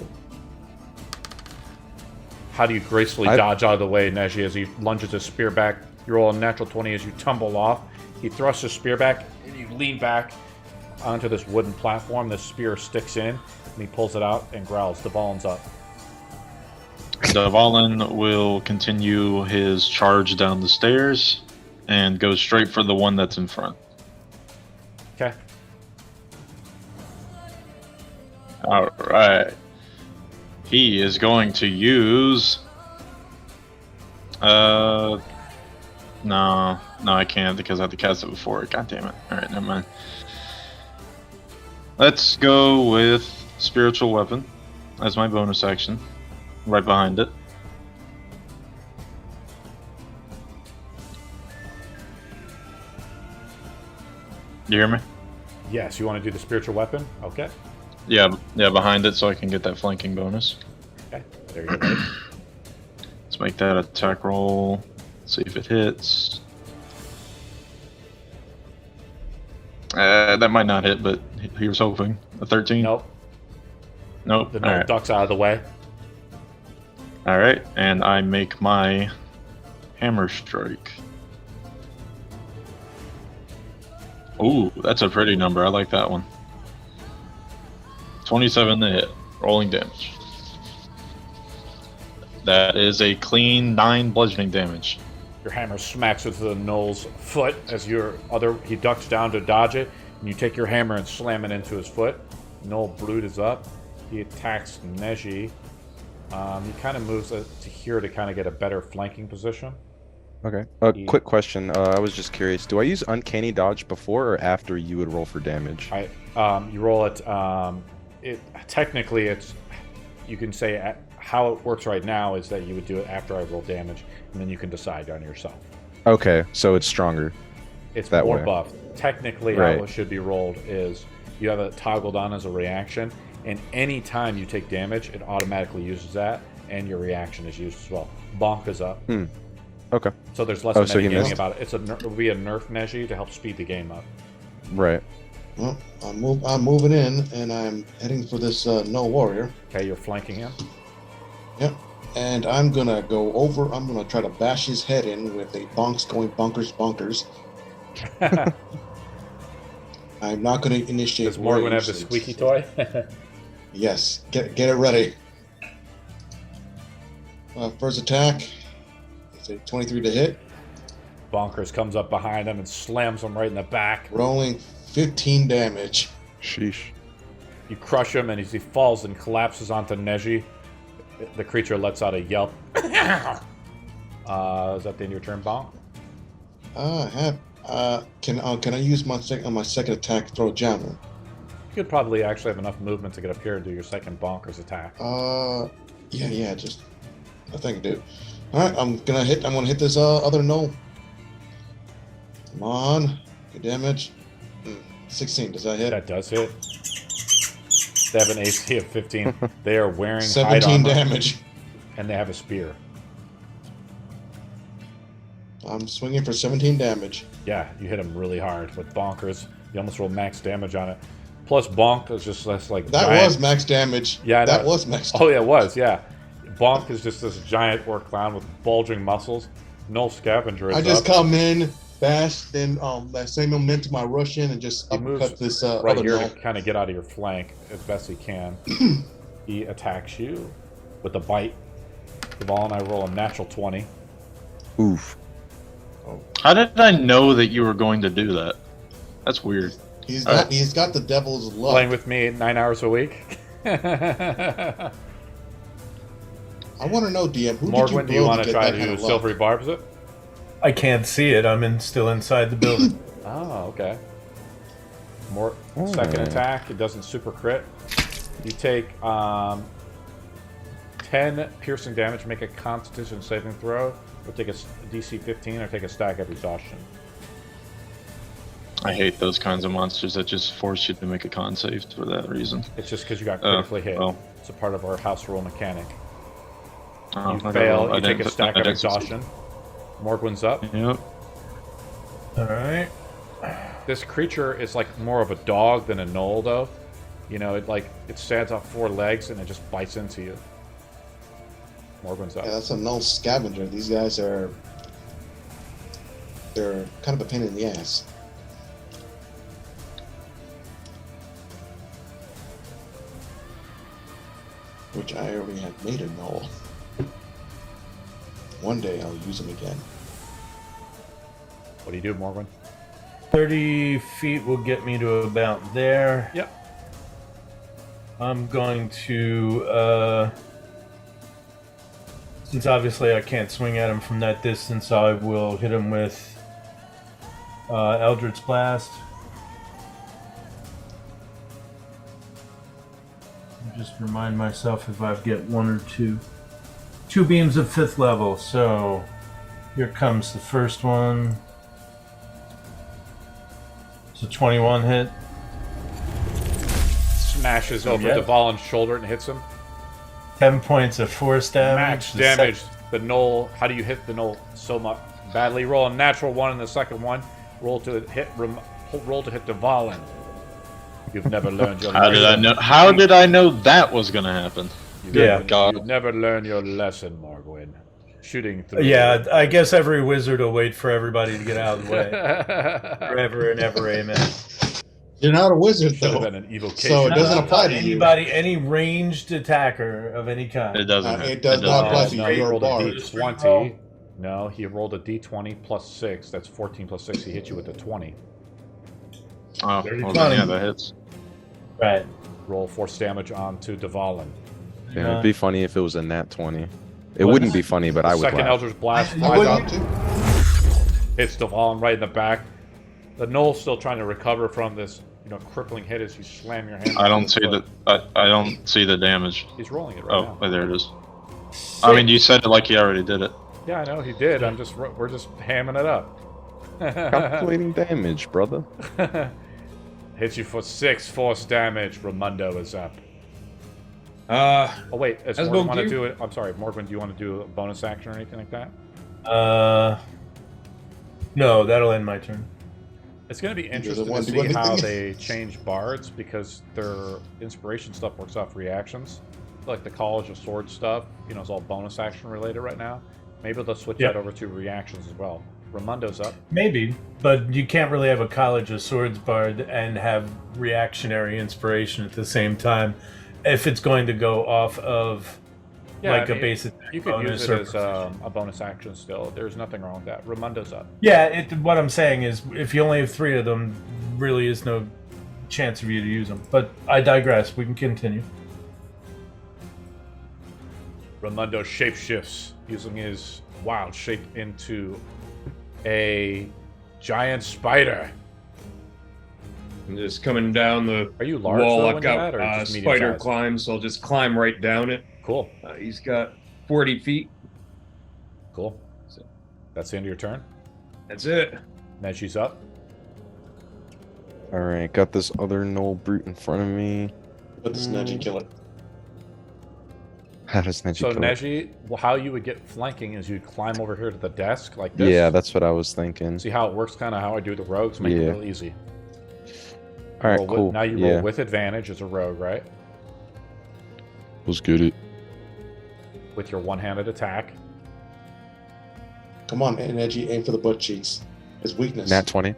How do you gracefully dodge out of the way, Neji, as he lunges his spear back? You roll a natural 20 as you tumble off. He thrusts his spear back, and you lean back onto this wooden platform. The spear sticks in, and he pulls it out and growls. Dvalin's up. Dvalin will continue his charge down the stairs and go straight for the one that's in front. Okay. All right. He is going to use. No, I can't because I have to cast it before. God damn it! All right, never mind. Let's go with spiritual weapon as my bonus action, right behind it. You hear me? Yes, you want to do the spiritual weapon? Okay. Yeah, behind it so I can get that flanking bonus. Okay, there you go. Let's make that attack roll. See if it hits. That might not hit, but he was hoping. A 13? Nope. Nope. The Alright. duck's out of the way. Alright, and I make my hammer strike. Ooh, that's a pretty number. I like that one. 27 to hit. Rolling damage. That is a clean 9 bludgeoning damage. Your hammer smacks into the gnoll's foot as he ducks down to dodge it, and you take your hammer and slam it into his foot. Gnoll Brood is up. He attacks Neji. He kind of moves to here to kind of get a better flanking position. Okay. Quick question. I was just curious. Do I use uncanny dodge before or after you would roll for damage? You roll it. Technically, it's. You can say how it works right now is that you would do it after I roll damage, and then you can decide on yourself. Okay, so it's stronger. It's that more way. buffed. Technically, Right. how it should be rolled is you have it toggled on as a reaction, and any time you take damage, it automatically uses that, and your reaction is used as well. Bonk is up. Okay. So there's less so he metagaming missed. about it. It will be a nerf Neji to help speed the game up. Right. Well, I'm moving in, and I'm heading for this no warrior. Okay, you're flanking him. Yep. And I'm gonna go over. I'm gonna try to bash his head in with a bonks going bonkers. I'm not gonna initiate. Does Morgan have the rage. squeaky toy? Yes. Get it ready. First attack. It's a 23 to hit. Bonkers comes up behind him and slams him right in the back. Rolling 15 damage. Sheesh. You crush him, and as he falls and collapses onto Neji, the creature lets out a yelp. Is that the end of your turn, Bonk? Can I use my second attack to throw a jammer? You could probably actually have enough movement to get up here and do your second Bonkers attack. Yeah, just I think I do. All right, I'm gonna hit this other gnoll. Come on, good damage. 16. Does that hit? That does hit. They have an AC of 15. They are wearing 17 hide armor, damage. and they have a spear. I'm swinging for 17 damage. Yeah, you hit him really hard with Bonkers. You almost rolled max damage on it. Plus, Bonk is just less like That giant. was max damage. Yeah, I know. that was max. Oh, yeah, it was. Yeah, Bonk is just this giant orc clown with bulging muscles. No scavenger is I just up. come in, bash, then that same momentum I rush in and just He moves uppercut this right other here gnoll. to kind of get out of your flank as best he can. He attacks you with a bite. The ball and I roll a natural 20. Oof. How did I know that you were going to do that? That's weird. He's got the devil's luck. Playing with me 9 hours a week. I want to know, DM, who Morgan, did do you blow want to to get try that to kind do of luck? Silvery Barbs it? I can't see it. I'm still inside the building. Oh, okay. More second attack. It doesn't super crit. You take 10 piercing damage. Make a Constitution saving throw, or take a DC 15, or take a stack of exhaustion. I hate those kinds of monsters that just force you to make a con save for that reason. It's just because you got critically hit. well. It's a part of our house rule mechanic. Oh, You I fail. don't- I You take a didn't- stack I of didn't succeed. exhaustion. Morgwin's up. Yep. All right. This creature is like more of a dog than a gnoll, though. You know, it stands on 4 legs and it just bites into you. Morgwin's up. Yeah, that's a null scavenger. These guys they're kind of a pain in the ass. Which I already have made a null. One day I'll use them again. What do you do, Morgwin? 30 feet will get me to about there. Yep. I'm going to, since obviously I can't swing at him from that distance, I will hit him with Eldritch Blast. Just remind myself if I get 1 or 2. 2 beams of 5th level, so here comes the first one. So 21 hit? Smashes over Yeah. Dvalin's shoulder and hits him. 10 points of force damage. Max The damage. The knoll. How do you hit the knoll so much badly? Roll a natural 1 in the second one. Roll to hit Dvalin. You've never learned your lesson. How did I know that was gonna happen? Yeah. God. You've never learned your lesson, Morgwin. Shooting through. Yeah, I guess every wizard will wait for everybody to get out of the way. Forever and ever, amen. You're not a wizard, Should have though. been an evocation. So it doesn't apply to you. anybody, any ranged attacker of any kind. It doesn't. It does not apply to No, you. he You're a rolled a bard. d20. No, he rolled a d20 plus 6. That's 14 plus 6. He hit you with a 20. Oh, Very well, funny. yeah, that hits. Right. Roll force damage onto Dvalin. Yeah, it'd be funny if it was a nat 20. It What? wouldn't be funny, but I would Second laugh. Eldritch Blast You flies wouldn't up, too. hits Dvalin right in the back. The Knoll's still trying to recover from this, crippling hit as you slam your hand. I on don't his see foot. the. I don't see the damage. He's rolling it right Oh, now. there it is. I mean, you said it like he already did it. Yeah, I know he did. We're just hamming it up. Calculating damage, brother. Hits you for 6 force damage. Ramundo is up. Uh, Oh wait, does As Morgan well want to do. do it? I'm sorry, Morgan. Do you want to do a bonus action or anything like that? No, that'll end my turn. It's going to be the interesting one to do see how anything. they change bards because their inspiration stuff works off reactions. Like the College of Swords stuff, is all bonus action related right now. Maybe they'll switch Yep. that over to reactions as well. Ramundo's up. Maybe, but you can't really have a College of Swords bard and have reactionary inspiration at the same time if it's going to go off of a base attack You could bonus use it or as a bonus action still. There's nothing wrong with that. Ramundo's up. Yeah, what I'm saying is if you only have 3 of them, really is no chance of you to use them. But I digress. We can continue. Ramundo shapeshifts using his wild shape into a giant spider. I'm just coming down the Are you large wall. though I've when you're that, or got just medium spider size? climb, so I'll just climb right down it. Cool, He's got 40 feet. cool. That's the end of your turn. That's it. Neji's up. Alright, got this other Knoll brute in front of me. Let this Neji kill it. How does Neji So kill it? Neji, how you would get flanking is you'd climb over here to the desk like this. Yeah, that's what I was thinking. See how it works, kind of how I do the rogues, make it Yeah. real easy. Alright, Roll with- cool. now you yeah, roll with advantage as a rogue, right? let's get it. With your one-handed attack. Come on, Neji, aim for the butt cheeks. His weakness. Nat 20.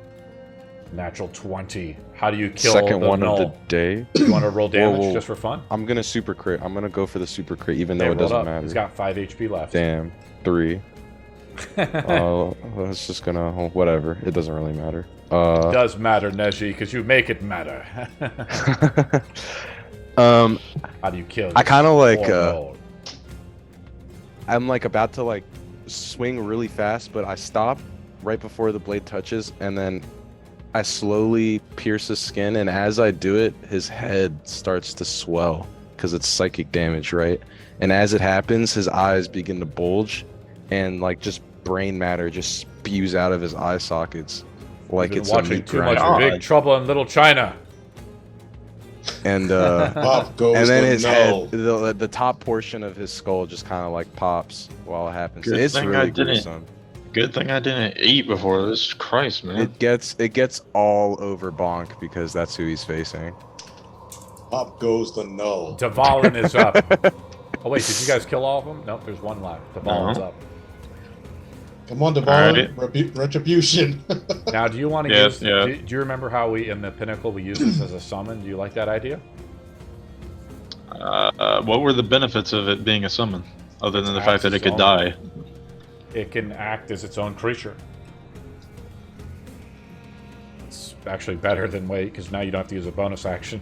Natural 20. How do you kill Second the one null? of the day. You want to roll damage whoa. just for fun? I'm gonna super crit. I'm gonna go for the super crit, even Okay, though it roll doesn't up. matter. He's got 5 HP left. Damn. 3. It's just gonna whatever. It doesn't really matter. It does matter, Neji, because you make it matter. How do you kill? I kind of like. poor null? I'm like about to like swing really fast, but I stop right before the blade touches, and then I slowly pierce his skin. And as I do it, his head starts to swell because it's psychic damage, right? And as it happens, his eyes begin to bulge, and like just brain matter just spews out of his eye sockets, like You've it's been a watching meat too much grinder. Big Trouble in Little China. And Pop goes and then the his null. head, the top portion of his skull just kind of like pops while it happens. Good It's thing I really didn't. gruesome. Good thing I didn't eat before this. Christ, man. It gets all over Bonk because that's who he's facing. Pop goes the null. Dvalin is up. Oh wait, did you guys kill all of them? Nope, there's one left. Dvalin's No. up. Come on, Devon. Alright. Retribution. Now, do you want to Yeah, use? yeah. Do you remember how we in the Pinnacle we used this as a summon? Do you like that idea? What were the benefits of it being a summon, other than the It's fact that it could its die? It can act as its own creature. It's actually better than wait because now you don't have to use a bonus action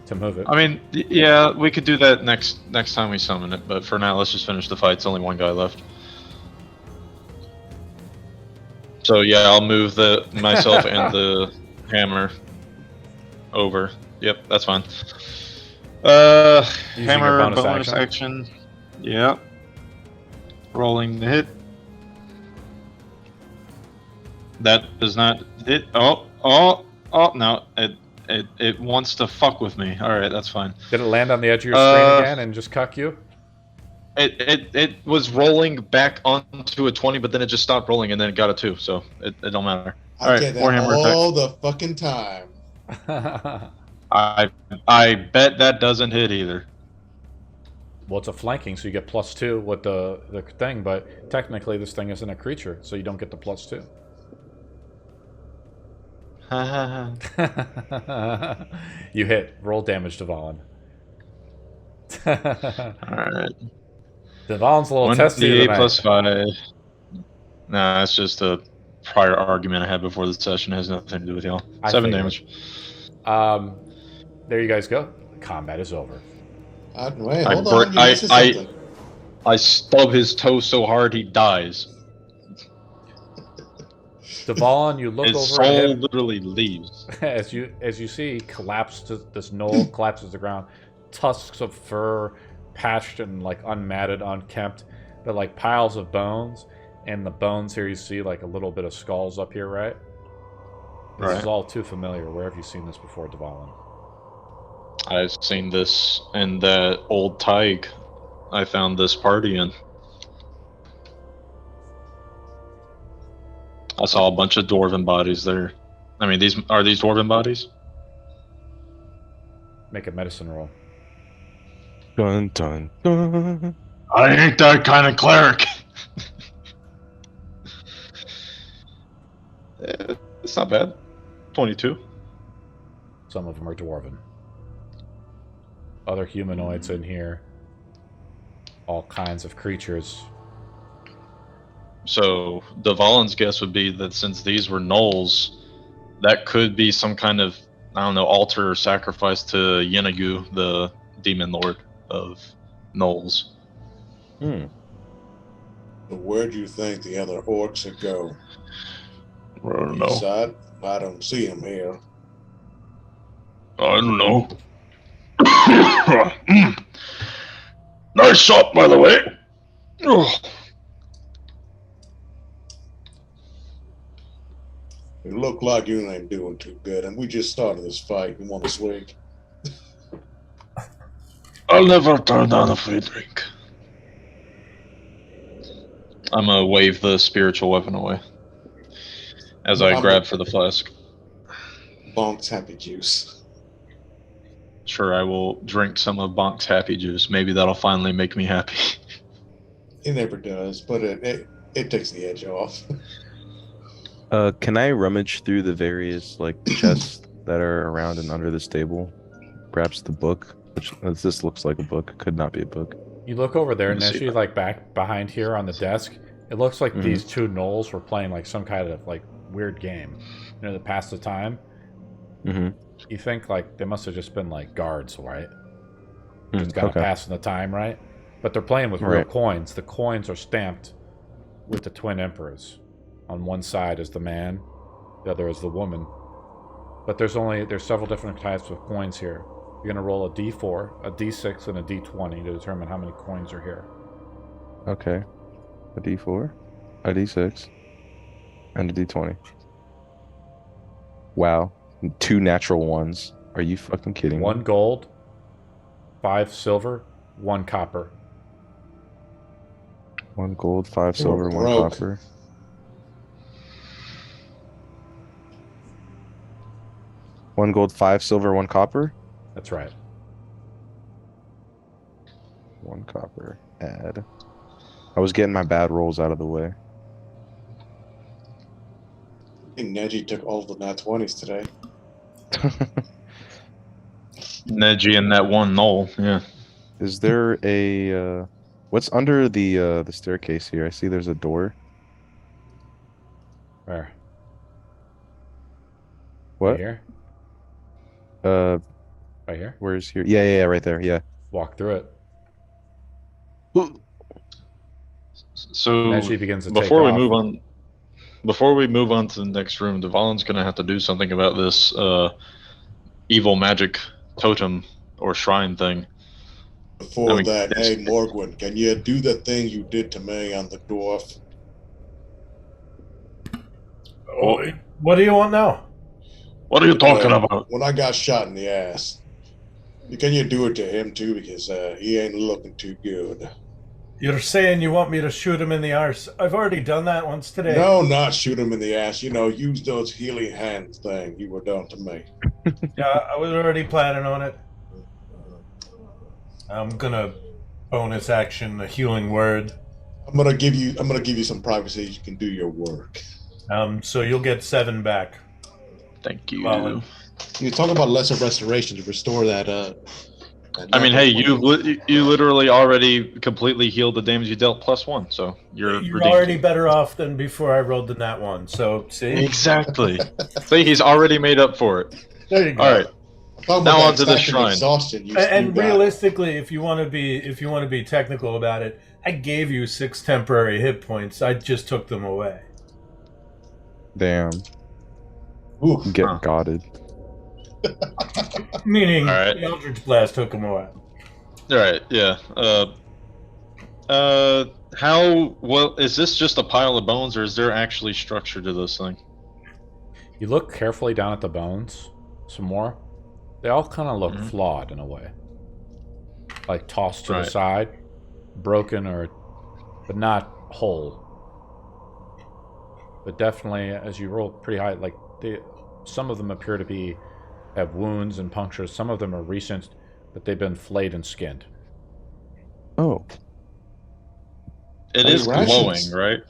to move it. I mean, yeah, we could do that next time we summon it. But for now, let's just finish the fight. It's only one guy left. So yeah, I'll move myself and the hammer over. Yep, that's fine. Using your Hammer bonus bonus action. action. Yeah. Rolling the hit. That does not hit. Oh, Oh no! It wants to fuck with me. All right, that's fine. Did it land on the edge of your screen again and just cuck you? It was rolling back onto a 20, but then it just stopped rolling and then it got a 2. So it don't matter. All I right, get that Warhammer attack. all the fucking time. I bet that doesn't hit either. Well, it's a flanking, so you get +2 with the thing, but technically this thing isn't a creature, so you don't get the +2. You hit. Roll damage to Valen. Alright. Valen's a little testy tonight. +5. Nah, that's just a prior argument I had before the session. It has nothing to do with y'all. 7 damage. There you guys go. Combat is over. Wait, hold on. You missed something. I stub his toe so hard he dies. Devalin, you look His over at soul him. literally leaves. As you see, this knoll collapses to the ground. Tusks of fur, patched and like unmatted, unkempt, but like piles of bones. And the bones here, you see like a little bit of skulls up here, right? This is all too familiar. Where have you seen this before, Devalin? I've seen this in that old Tig I found this party in. I saw a bunch of dwarven bodies there. I mean, these dwarven bodies? Make a medicine roll. Dun dun dun. I ain't that kind of cleric. It's not bad. 22. Some of them are dwarven. Other humanoids in here. All kinds of creatures. So Devalin's guess would be that since these were gnolls, that could be some kind of, I don't know, altar or sacrifice to Yenagu, the demon lord of gnolls. Where do you think the other orcs would go? I don't know. Inside? I don't see them here. I don't know. Nice shot, by the way. It look like you ain't doing too good, and we just started this fight. You want to swig? I'll never turn down a free drink. I'm gonna wave the spiritual weapon away as I grab for the flask. Bonk's happy juice. Sure, I will drink some of Bonk's happy juice. Maybe that'll finally make me happy. It never does, but it takes the edge off. Can I rummage through the various like chests that are around and under this table? Perhaps the book, which this looks like a book, could not be a book. You look over there, and actually, like back behind here on the desk, it looks like these two gnolls were playing like some kind of like weird game, to pass the time. You think like they must have just been like guards, right? Just kind of passing the time, right? But they're playing with real coins. The coins are stamped with the twin emperors. On one side is the man, the other is the woman. But there's several different types of coins here. You're gonna roll a D4, a D6, and a D20 to determine how many coins are here. Okay. A D4, a D6, and a D20. Wow. 2 natural ones. Are you fucking kidding me? 1 gold, 5 silver, 1 copper. 1 gold, 5 silver, 1 broke. copper. One gold, 5 silver, 1 copper. That's right. 1 copper. Add. I was getting my bad rolls out of the way. I think Neji took all the nat 20s today. Neji and that one knoll, yeah. Is there a what's under the staircase here? I see there's a door. Where? What? Right here? Right here? Where's here? Yeah, right there. Yeah. Walk through it. So Neji begins to before take we off. before we move on to the next room, Devalin's gonna have to do something about this evil magic totem or shrine thing. Before that, hey Morgwin, can you do the thing you did to me on the dwarf? Oh, what do you want now? What are you talking about? When I got shot in the ass, can you do it to him too? Because he ain't looking too good. You're saying you want me to shoot him in the arse? I've already done that once today. No, not shoot him in the ass. Use those healing hands thing you were done to me. Yeah, I was already planning on it. I'm gonna bonus action the healing word. I'm gonna give you some privacy. You can do your work. So you'll get 7 back. Thank you. Well, You talk about lesser restoration to restore that. I mean, hey, you literally already completely healed the damage you dealt +1, so you're already better off than before I rolled the nat 1. So see, exactly. See, he's already made up for it. there you go. All right, now onto the shrine. Exhaustion, And realistically, if you want to be technical about it, I gave you 6 temporary hit points. I just took them away. Damn. Oof. Get godded. Meaning, All right. the Eldritch Blast took them away. All right, yeah. How well is this? Just a pile of bones, or is there actually structure to this thing? You look carefully down at the bones, some more. They all kind of look flawed in a way, like tossed to the side, broken but not whole. But definitely, as you roll pretty high, like some of them appear to have wounds and punctures. Some of them are recent, but they've been flayed and skinned. Oh. It is rations. glowing, right?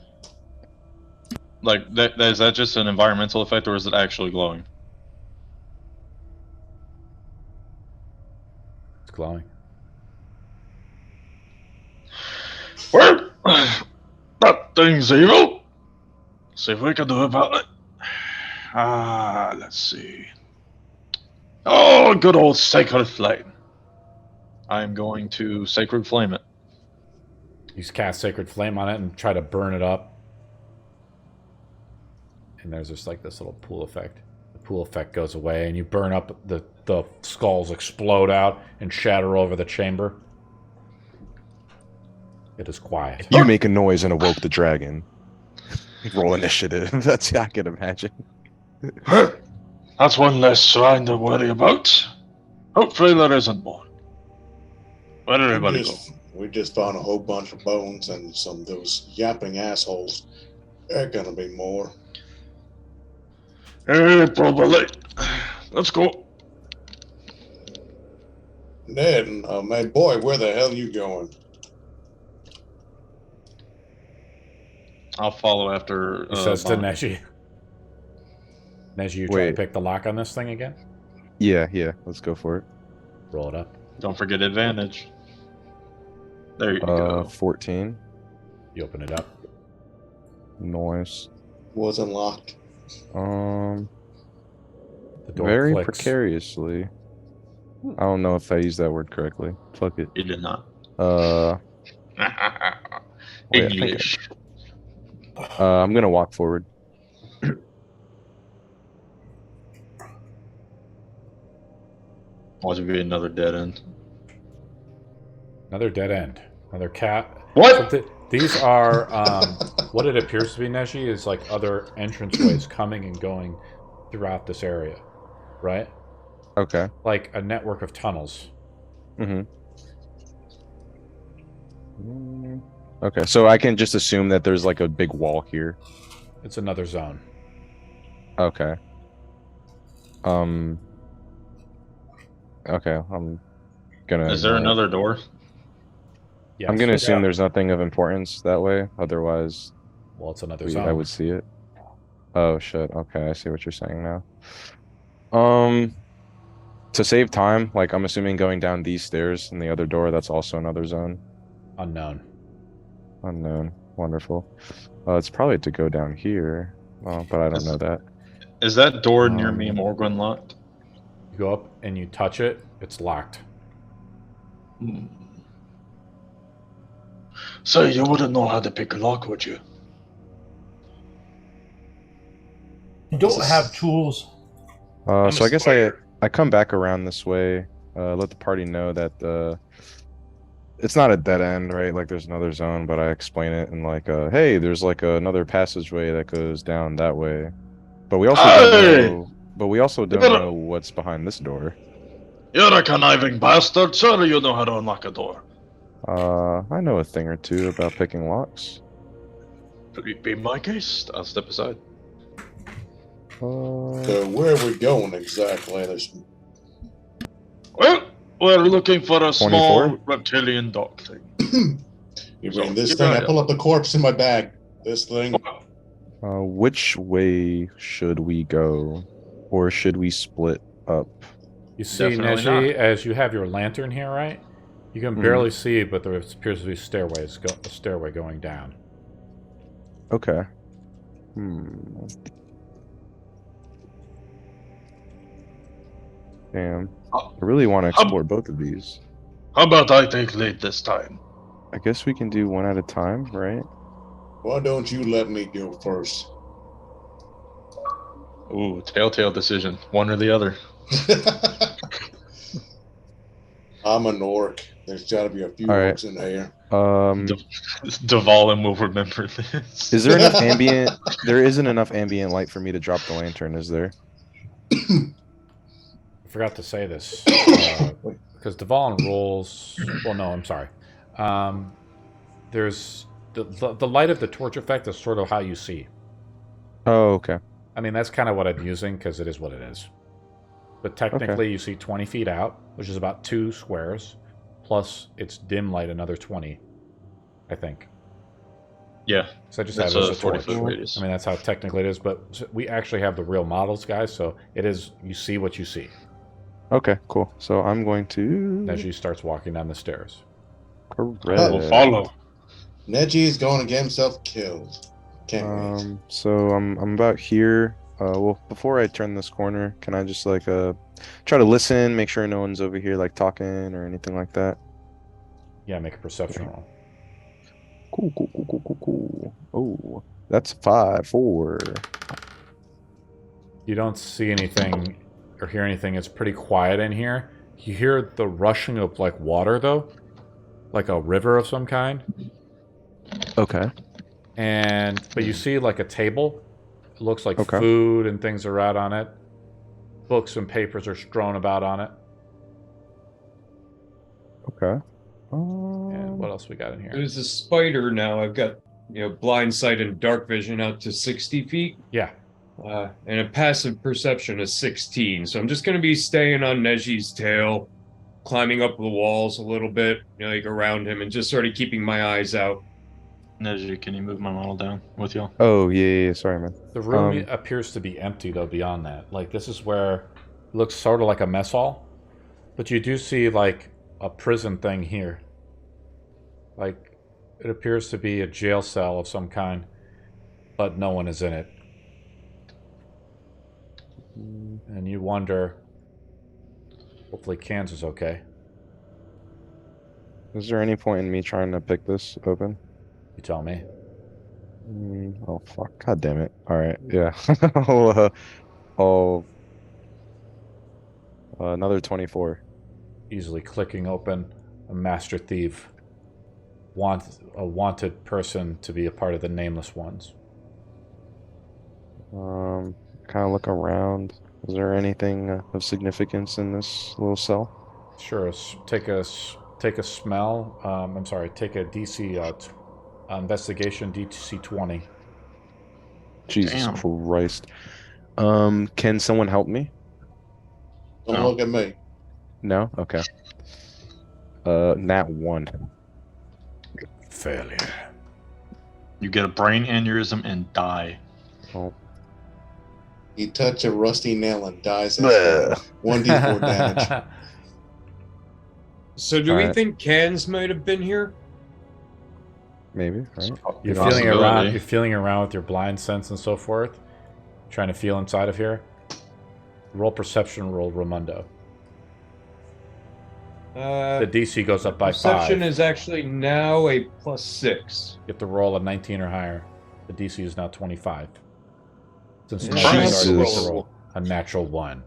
Like, is that just an environmental effect, or is it actually glowing? It's glowing. Well, that thing's evil. See if we can do about it. Let's see. Oh, good old Sacred Flame. I'm going to Sacred Flame it. You cast Sacred Flame on it and try to burn it up. And there's just like this little pool effect. The pool effect goes away and you burn up, the skulls explode out and shatter over the chamber. It is quiet. You make a noise and awoke the dragon. Roll initiative. That's I can imagine. That's one less shrine to worry about. Hopefully there isn't more. Where'd everybody go? We just found a whole bunch of bones and some of those yapping assholes. There are gonna be more. Probably. Let's go. Ned, man, boy, where the hell you going? I'll follow after. He says to Bond. Neji. Neji, you try to Wait. pick the lock on this thing again? Yeah, let's go for it. Roll it up. Don't forget advantage. There you go. 14. You open it up. Noise. Wasn't locked. The door Very clicks. precariously. I don't know if I used that word correctly. Fuck it. You did not. Wait, I think English. I'm gonna walk forward. Watch it be another dead end. Another dead end. Another cat. What? So these are what it appears to be, Neji, is like other entranceways coming and going throughout this area, right? Okay. Like a network of tunnels. Mm-hmm. Okay, so I can just assume that there's like a big wall here. It's another zone. Okay. Okay, I'm gonna. Is there another door? Yes. I'm gonna assume there's nothing of importance that way. Otherwise, Well, it's another zone. I would see it. Oh shit. Okay, I see what you're saying now. To save time, like I'm assuming going down these stairs and the other door, that's also another zone. Unknown. Unknown. Wonderful. It's probably to go down here, but I don't know that. Is that door near me, Morgan, locked? You go up and you touch it. It's locked. So you wouldn't know how to pick a lock, would you? You don't have tools. So I guess I come back around this way, let the party know that it's not a dead end, right? Like there's another zone, but I explain it and like, hey, there's like another passageway that goes down that way. But we also don't know But we also don't know what's behind this door. You're a conniving bastard. Surely you know how to unlock a door. I know a thing or two about picking locks. Be my guest. I'll step aside. So where are we going exactly? Well, we're looking for a 24? small reptilian dog thing. You So, mean this keep thing? an eye I pull up the corpse in my bag. This thing. Which way should we go? Or should we split up? You see, Definitely Neji, not. as you have your lantern here, right? You can barely see, but there appears to be a stairway going down. Okay. Damn. I really want to explore both of these. How about I take lead this time? I guess we can do one at a time, right? Why don't you let me go first? Ooh, telltale decision. One or the other. I'm an orc. There's got to be a few All right. orcs in here. Dvalin will remember this. Is there enough ambient? There isn't enough ambient light for me to drop the lantern, is there? I forgot to say this because Dvalin rolls. Well, no, I'm sorry. There's the light of the torch effect is sort of how you see. Oh, okay. I mean, that's kind of what I'm using because it is what it is. But technically, you see 20 feet out, which is about 2 squares, plus it's dim light another 20, I think. Yeah, So I just that's have it a as a torch. 40-foot radius. I mean, that's how technically it is, but we actually have the real models, guys, so it is, you see what you see. Okay, cool. So I'm going to... As she starts walking down the stairs. Correct. We'll follow. Neji's going to get himself killed. Can't wait. So I'm about here. Well, before I turn this corner, can I just like try to listen, make sure no one's over here like talking or anything like that? Yeah, make a perception roll. Cool. Oh, that's 4. You don't see anything or hear anything. It's pretty quiet in here. You hear the rushing of like water though, like a river of some kind. Okay. But you see like a table. It looks like Okay. food and things are out on it. Books and papers are strewn about on it. Okay. And what else we got in here? There's a spider now. I've got, blind sight and dark vision out to 60 feet. Yeah. And a passive perception of 16. So I'm just going to be staying on Neji's tail, climbing up the walls a little bit, like around him, and just sort of keeping my eyes out. Neji, can you move my model down with y'all? Oh, yeah. Sorry, man. The room appears to be empty, though, beyond that. Like, this is where it looks sort of like a mess hall. But you do see, like, a prison thing here. Like, it appears to be a jail cell of some kind. But no one is in it. And you wonder... Hopefully Cans is okay. Is there any point in me trying to pick this open? You tell me. Oh, fuck. God damn it. All right. Yeah. Another 24. Easily clicking open a master thief. A wanted person to be a part of the Nameless Ones. Kind of look around. Is there anything of significance in this little cell? Sure. Take a smell. I'm sorry. Take a DC investigation DC 20. Jesus Damn. Christ. Can someone help me? Don't look at me. No? Okay. Nat 1. Failure. You get a brain aneurysm and die. Oh. You touch a rusty nail and dies. Bleh. 1d4 damage. So do we Alright. think Cans might have been here? Maybe, right? You're Possibility. feeling around. You're feeling around with your blind sense and so forth, trying to feel inside of here. Roll perception. Roll Ramundo. The DC goes up by Perception 5. is actually now a +6. You have to roll a 19 or higher. The DC is now 25. Since Yeah, Neji Jesus. started with the roll, a natural 1.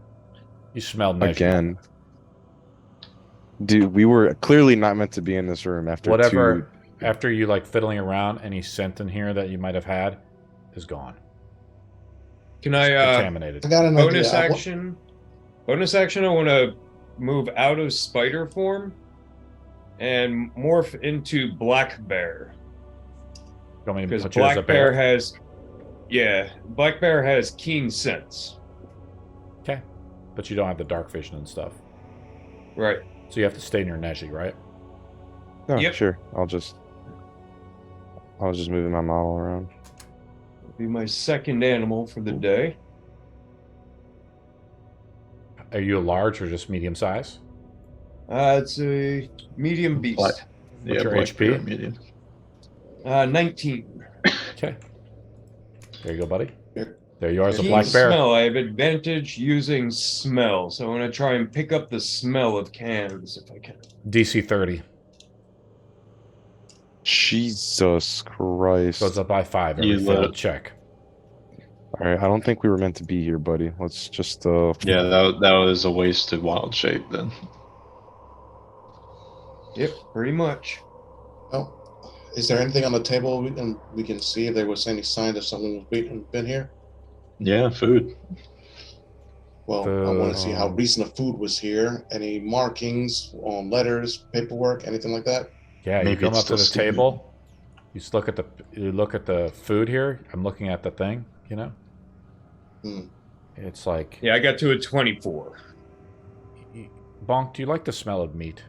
You smelled Neji. Again. Dude, we were clearly not meant to be in this room after Whatever. After you like fiddling around, any scent in here that you might have had is gone. Can I Contaminated. I got an bonus idea. action? Bonus action. I want to move out of spider form and morph into black bear. You want me to Because put you as a black bear bear? has, black bear has keen sense. Okay. But you don't have the dark vision and stuff. Right. So you have to stay in your Neji, right? No, Yep. sure. I was just moving my model around. Be my second animal for the day. Are you a large or just medium size? It's a medium beast. Black. What's your black HP? bear medium. 19. Okay. There you go, buddy. Yeah. There you are as a Keen black bear. smell. I have advantage using smell, so I'm going to try and pick up the smell of cans if I can. DC 30. Jesus Christ. Goes up by 5 every You failed lit. check. All right, I don't think we were meant to be here, buddy. Let's just Yeah, that was a wasted wild shape then. Yep, pretty much. Oh, is there anything on the table we can see if there was any sign that someone was been here? Yeah, food. Well, I want to see how recent the food was here. Any markings on letters, paperwork, anything like that? Yeah, you Maybe come it's up to the still steaming. table. You just look at the food here. I'm looking at the thing, you know? Hmm. It's like, Yeah, I got to a 24. Bonk, do you like the smell of meat?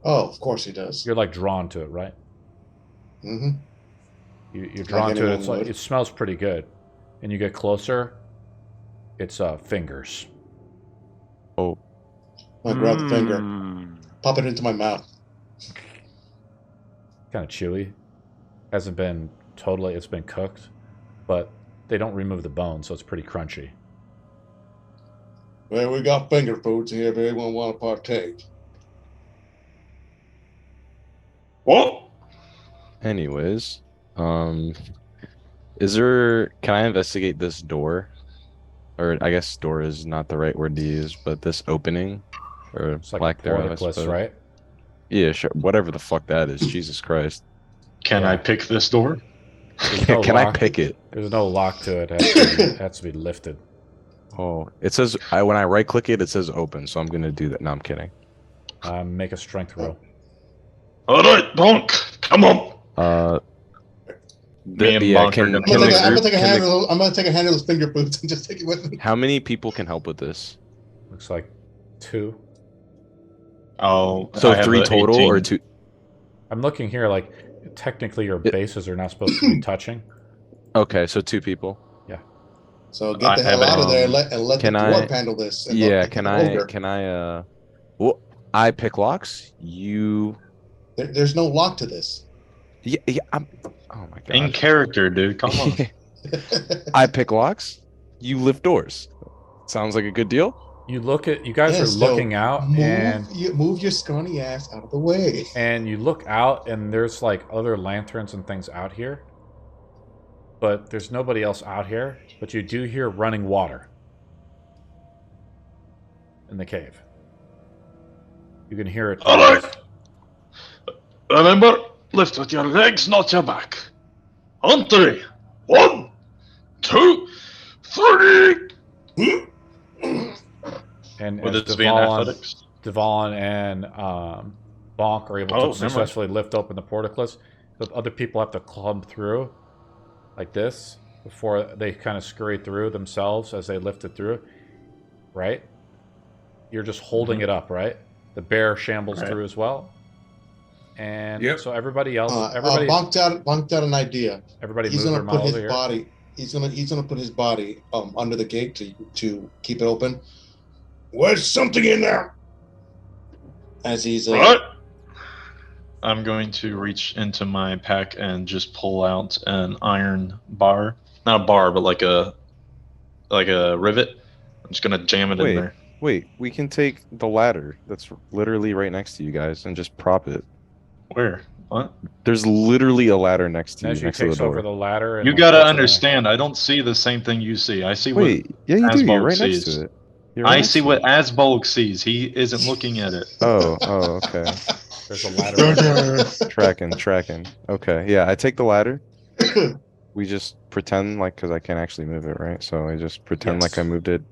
Oh, of course he does. You're like drawn to it, right? Mm-hmm. You're drawn to it. anyone It's like, would. it smells pretty good. And you get closer, it's fingers. oh, I grab the finger, Mm. pop it into my mouth. Kind of chewy. Hasn't been totally, it's been cooked, but they don't remove the bone, so it's pretty crunchy. Well, we got finger foods here if anyone want to partake. What? anyways, can I investigate this door? Or I guess door is not the right word to use, but this opening or It's like lack a thereof, I portcullis, suppose. right? Yeah, sure. Whatever the fuck that is. Jesus Christ. Can Yeah. I pick this door? There's no Can I lock. pick it? There's no lock to it. It has to be lifted. Oh, it says when I right click it, it says open. So I'm gonna do that. No, I'm kidding. Make a strength roll. All right, Bonk, come on. Me and yeah, Bonk are can, gonna I'm gonna, can take, the I'm gonna group, take a can hand. the- I'm gonna take a hand of those finger foods and just take it with me. how many people can help with this? Looks like 2. Oh, So I have 3 a total 18. or 2? I'm looking here, like, technically your bases are not supposed to be touching. Okay, so 2 people. So get the I hell have out of there it. and let Can the I- dwarf handle this. And Yeah, let can the I ogre. well, I pick locks. You There's no lock to this. yeah, I'm oh my In god. character, dude. Come on. I pick locks. You lift doors. Sounds like a good deal. You guys Yeah, are so looking out and move your scrawny ass out of the way. you look out and there's like other lanterns and things out here. But there's nobody else out here, but you do hear running water in the cave. You can hear it. All right. Remember, lift with your legs, not your back. On 3. 1, 2, 3. And Would as this be in Devon athletics? and Bonk are able Oh, to never successfully lift open the portcullis. The other people have to clumb through like this before they kind of scurry through themselves as they lift it through. Right? You're just holding it up, right? The bear shambles Right. through as well. And Yep. so everybody else, everybody Bonked out an idea. moves He's their gonna put model his over here. body. He's gonna put his body under the gate to keep it open. There's something in there. As he's Right. I'm going to reach into my pack and just pull out an iron bar. Not a bar, but like a rivet. I'm just gonna jam it in there. Wait, we can take the ladder that's literally right next to you guys and just prop it. Where? What? There's literally a ladder next to you, As you next to the takes over door. the ladder. And You like, gotta puts it in. understand, I don't see the same thing you see. I see Wait, yeah, you do. You're Asbolg right next sees. to it. You're right I next see to what it. Asbolg sees. He isn't looking at it. Oh, okay. There's a ladder. Tracking. Okay, yeah, I take the ladder. we just pretend like, because I can't actually move it, right? So I just pretend like I Yes. moved it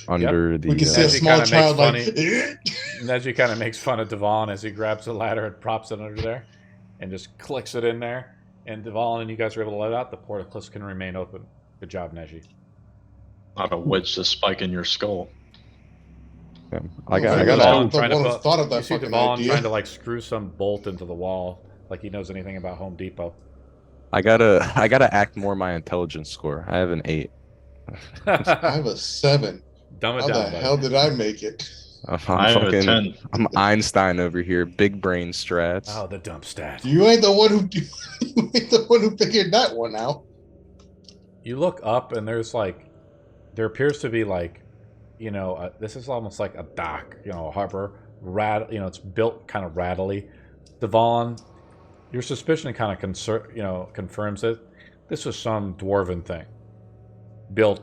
under the. We can see a Neji small kinda child like. makes Neji kind of makes fun of Devon as he grabs the ladder and props it under there and just clicks it in there. And Devon and you guys are able to let out. The portcullis can remain open. Good job, Neji. Not a wedge the spike in your skull. Yeah. I got Devon a, trying to put- thought of you that see fucking Devon idea. trying to like screw some bolt into the wall, like he knows anything about Home Depot. I gotta act more my intelligence score. I have an 8. I have a 7. Dumb it How down, the buddy. hell did I make it? I have a 10. I'm Einstein over here. Big brain strats. Oh, the dump stat. You ain't the one who you ain't the one who figured that one out. You look up and there appears to be this is almost like a dock, a harbor. It's built kind of rattly. Devon, your suspicion kind of confirms it. This is some dwarven thing built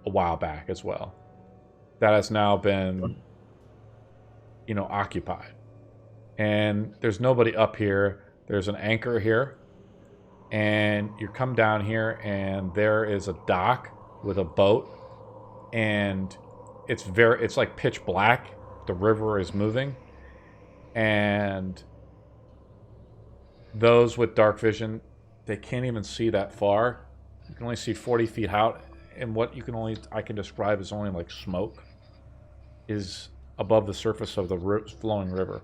a while back as well that has now been occupied. And there's nobody up here. There's an anchor here. And you come down here and there is a dock with a boat, and it's like pitch black. The river is moving, and those with dark vision, they can't even see that far. You can only see 40 feet out, and what I can describe as only like smoke is above the surface of the flowing river.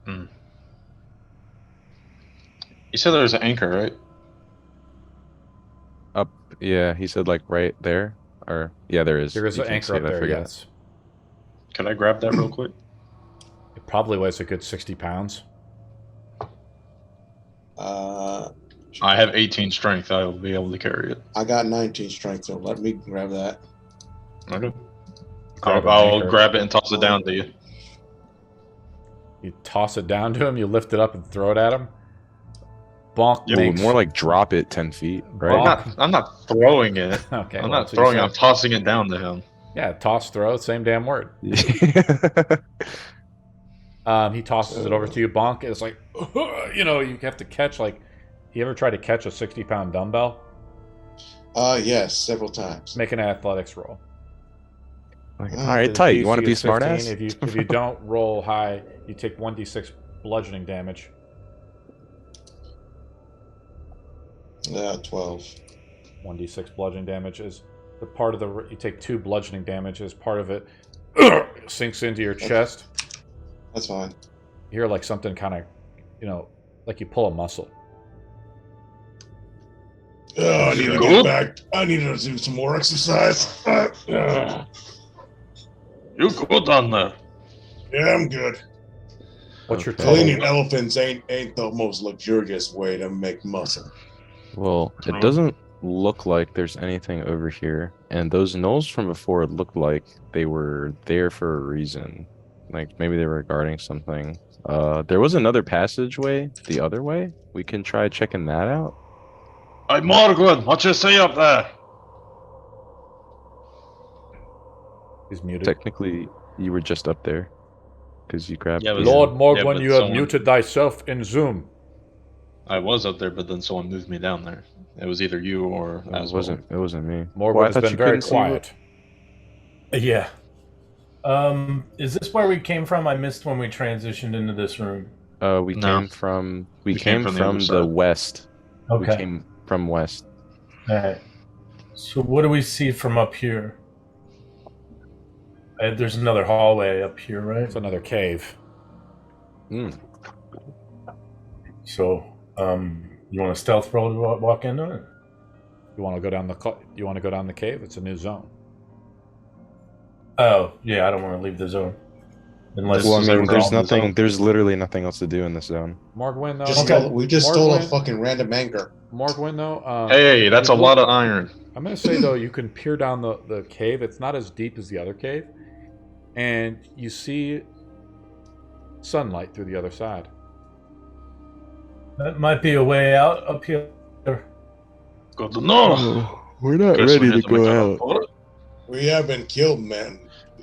Hmm. You said there's an anchor, right? Up, yeah. He said like right there, or yeah, there is. There is You an can't anchor see up it, I there, forget. yes. Can I grab that real quick? It probably weighs a good 60 pounds. Uh, I have 18 strength. I will be able to carry it. I got 19 strength, so let me grab that. Okay. Grab an I'll anchor. grab it and toss it down to you. You toss it down to him, you lift it up and throw it at him. Bonk Yeah, Ooh, makes... more like drop it 10 feet, right? I'm not throwing it. Okay, I'm well, not that's what you throwing it. said. I'm tossing it down to him. Yeah, toss, throw, same damn word. He tosses it over to you. Bonk is like, you have to catch, like, you ever try to catch a 60-pound dumbbell? Yes, several times. Make an athletics roll. Like, all right, tight. You want to be DC is smart 15. ass? If you don't roll high, you take 1d6 bludgeoning damage. 12. 1d6 bludgeoning damage is the part of the... You take 2 bludgeoning damage as part of it sinks into your chest. That's fine. You hear like something kind of, like you pull a muscle. I need to get back. I need to do some more exercise. You good on there? Yeah, I'm good. What's your Okay. total? Cleaning elephants ain't the most luxurious way to make muscle. Well, it doesn't look like there's anything over here. And those gnolls from before looked like they were there for a reason. Like maybe they were guarding something. There was another passageway the other way. We can try checking that out. Hey, Morgan, what you say up there? He's muted. Technically, you were just up there. Because you grabbed Yeah, the- but- Lord Morgwin, but you have someone- muted thyself in Zoom. I was up there, but then someone moved me down there. It was either you or It wasn't me. Morgwin Well, I has thought been you very couldn't see what- quiet. Yeah. Is this where we came from? I missed when we transitioned into this room. We No. came from We came from the other the side. west. We Okay. came from west. All right. So what do we see from up here? There's another hallway up here, right? It's another cave. So, you want a stealth roll to walk into it? You want to go down the cave? It's a new zone. Oh, yeah, I don't want to leave the zone. Unless Well, I is mean, over there's all the nothing. zone. There's literally nothing else to do in this zone. Morgwin, though. We just stole a Morgwin- fucking random anchor. Morgwin, though. Hey, that's a you lot look- of iron. I'm going to say, though, you can peer down the cave. It's not as deep as the other cave. And you see sunlight through the other side. that might be a way out up here. Good to know. We're not Guess we ready need to make go that out. report. We haven't killed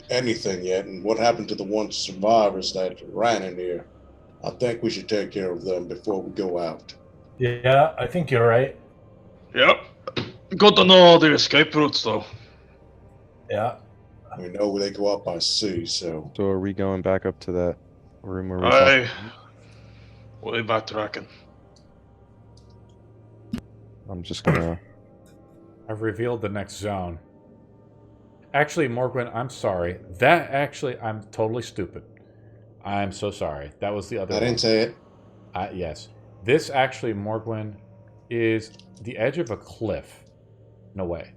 anything yet, and what happened to the one survivors that ran in here? I think we should take care of them before we go out. Yeah, I think you're right. Yep. Good to know all the escape routes, though. Yeah. We know they go up by sea, so So are we going back up to that room where we saw? Aye. Way backtracking. I'm just gonna. I've revealed the next zone. Actually, Morgwin, I'm sorry. I'm totally stupid. I'm so sorry. That was the other I one. didn't say it. Yes. This actually, Morgwin, is the edge of a cliff. No way.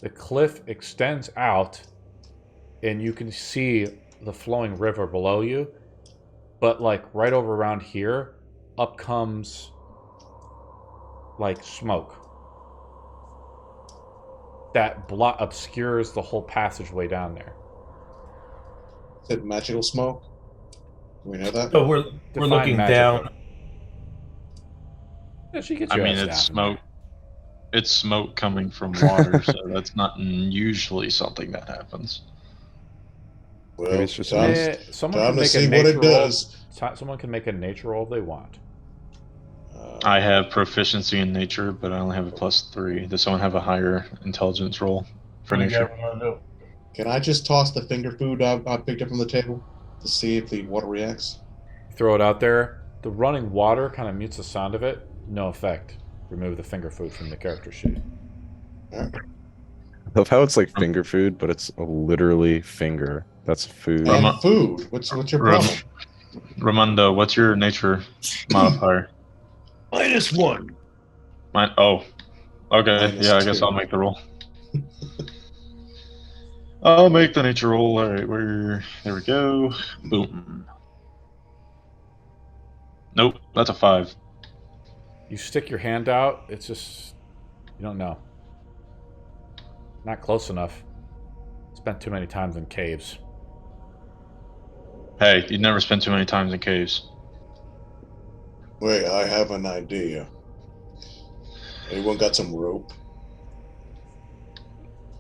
The cliff extends out, and you can see the flowing river below you. But, like, right over around here, up comes, like, smoke. That obscures the whole passageway down there. Is it magical smoke? Do we know that? So we're Define looking magical. down. Yeah, she gets I your mean, ass it's down in smoke. It's smoke coming from water, so that's not usually something that happens. Well, Maybe it's just there. mist. Someone time can to make see a what nature it does. roll. Someone can make a nature roll if they want. I have proficiency in nature, but I only have a +3. Does someone have a higher intelligence roll for We nature? got Ramondo. Can I just toss the finger food I picked up from the table to see if the water reacts? Throw it out there. The running water kind of mutes the sound of it. No effect. Remove the finger food from the character sheet. All right. I love how it's like finger food, but it's literally finger. That's food. Rama- And food. What's your Ram- problem? Ramondo, what's your nature modifier? -1. Mine. Oh, okay. Yeah, I guess -2. I'll make the roll. I'll make the nature roll. All right, there we go. Boom. Nope, that's a 5. You stick your hand out. It's just you don't know. Not close enough. Spent too many times in caves. Hey, you never spend too many times in caves. Wait, I have an idea. Anyone got some rope?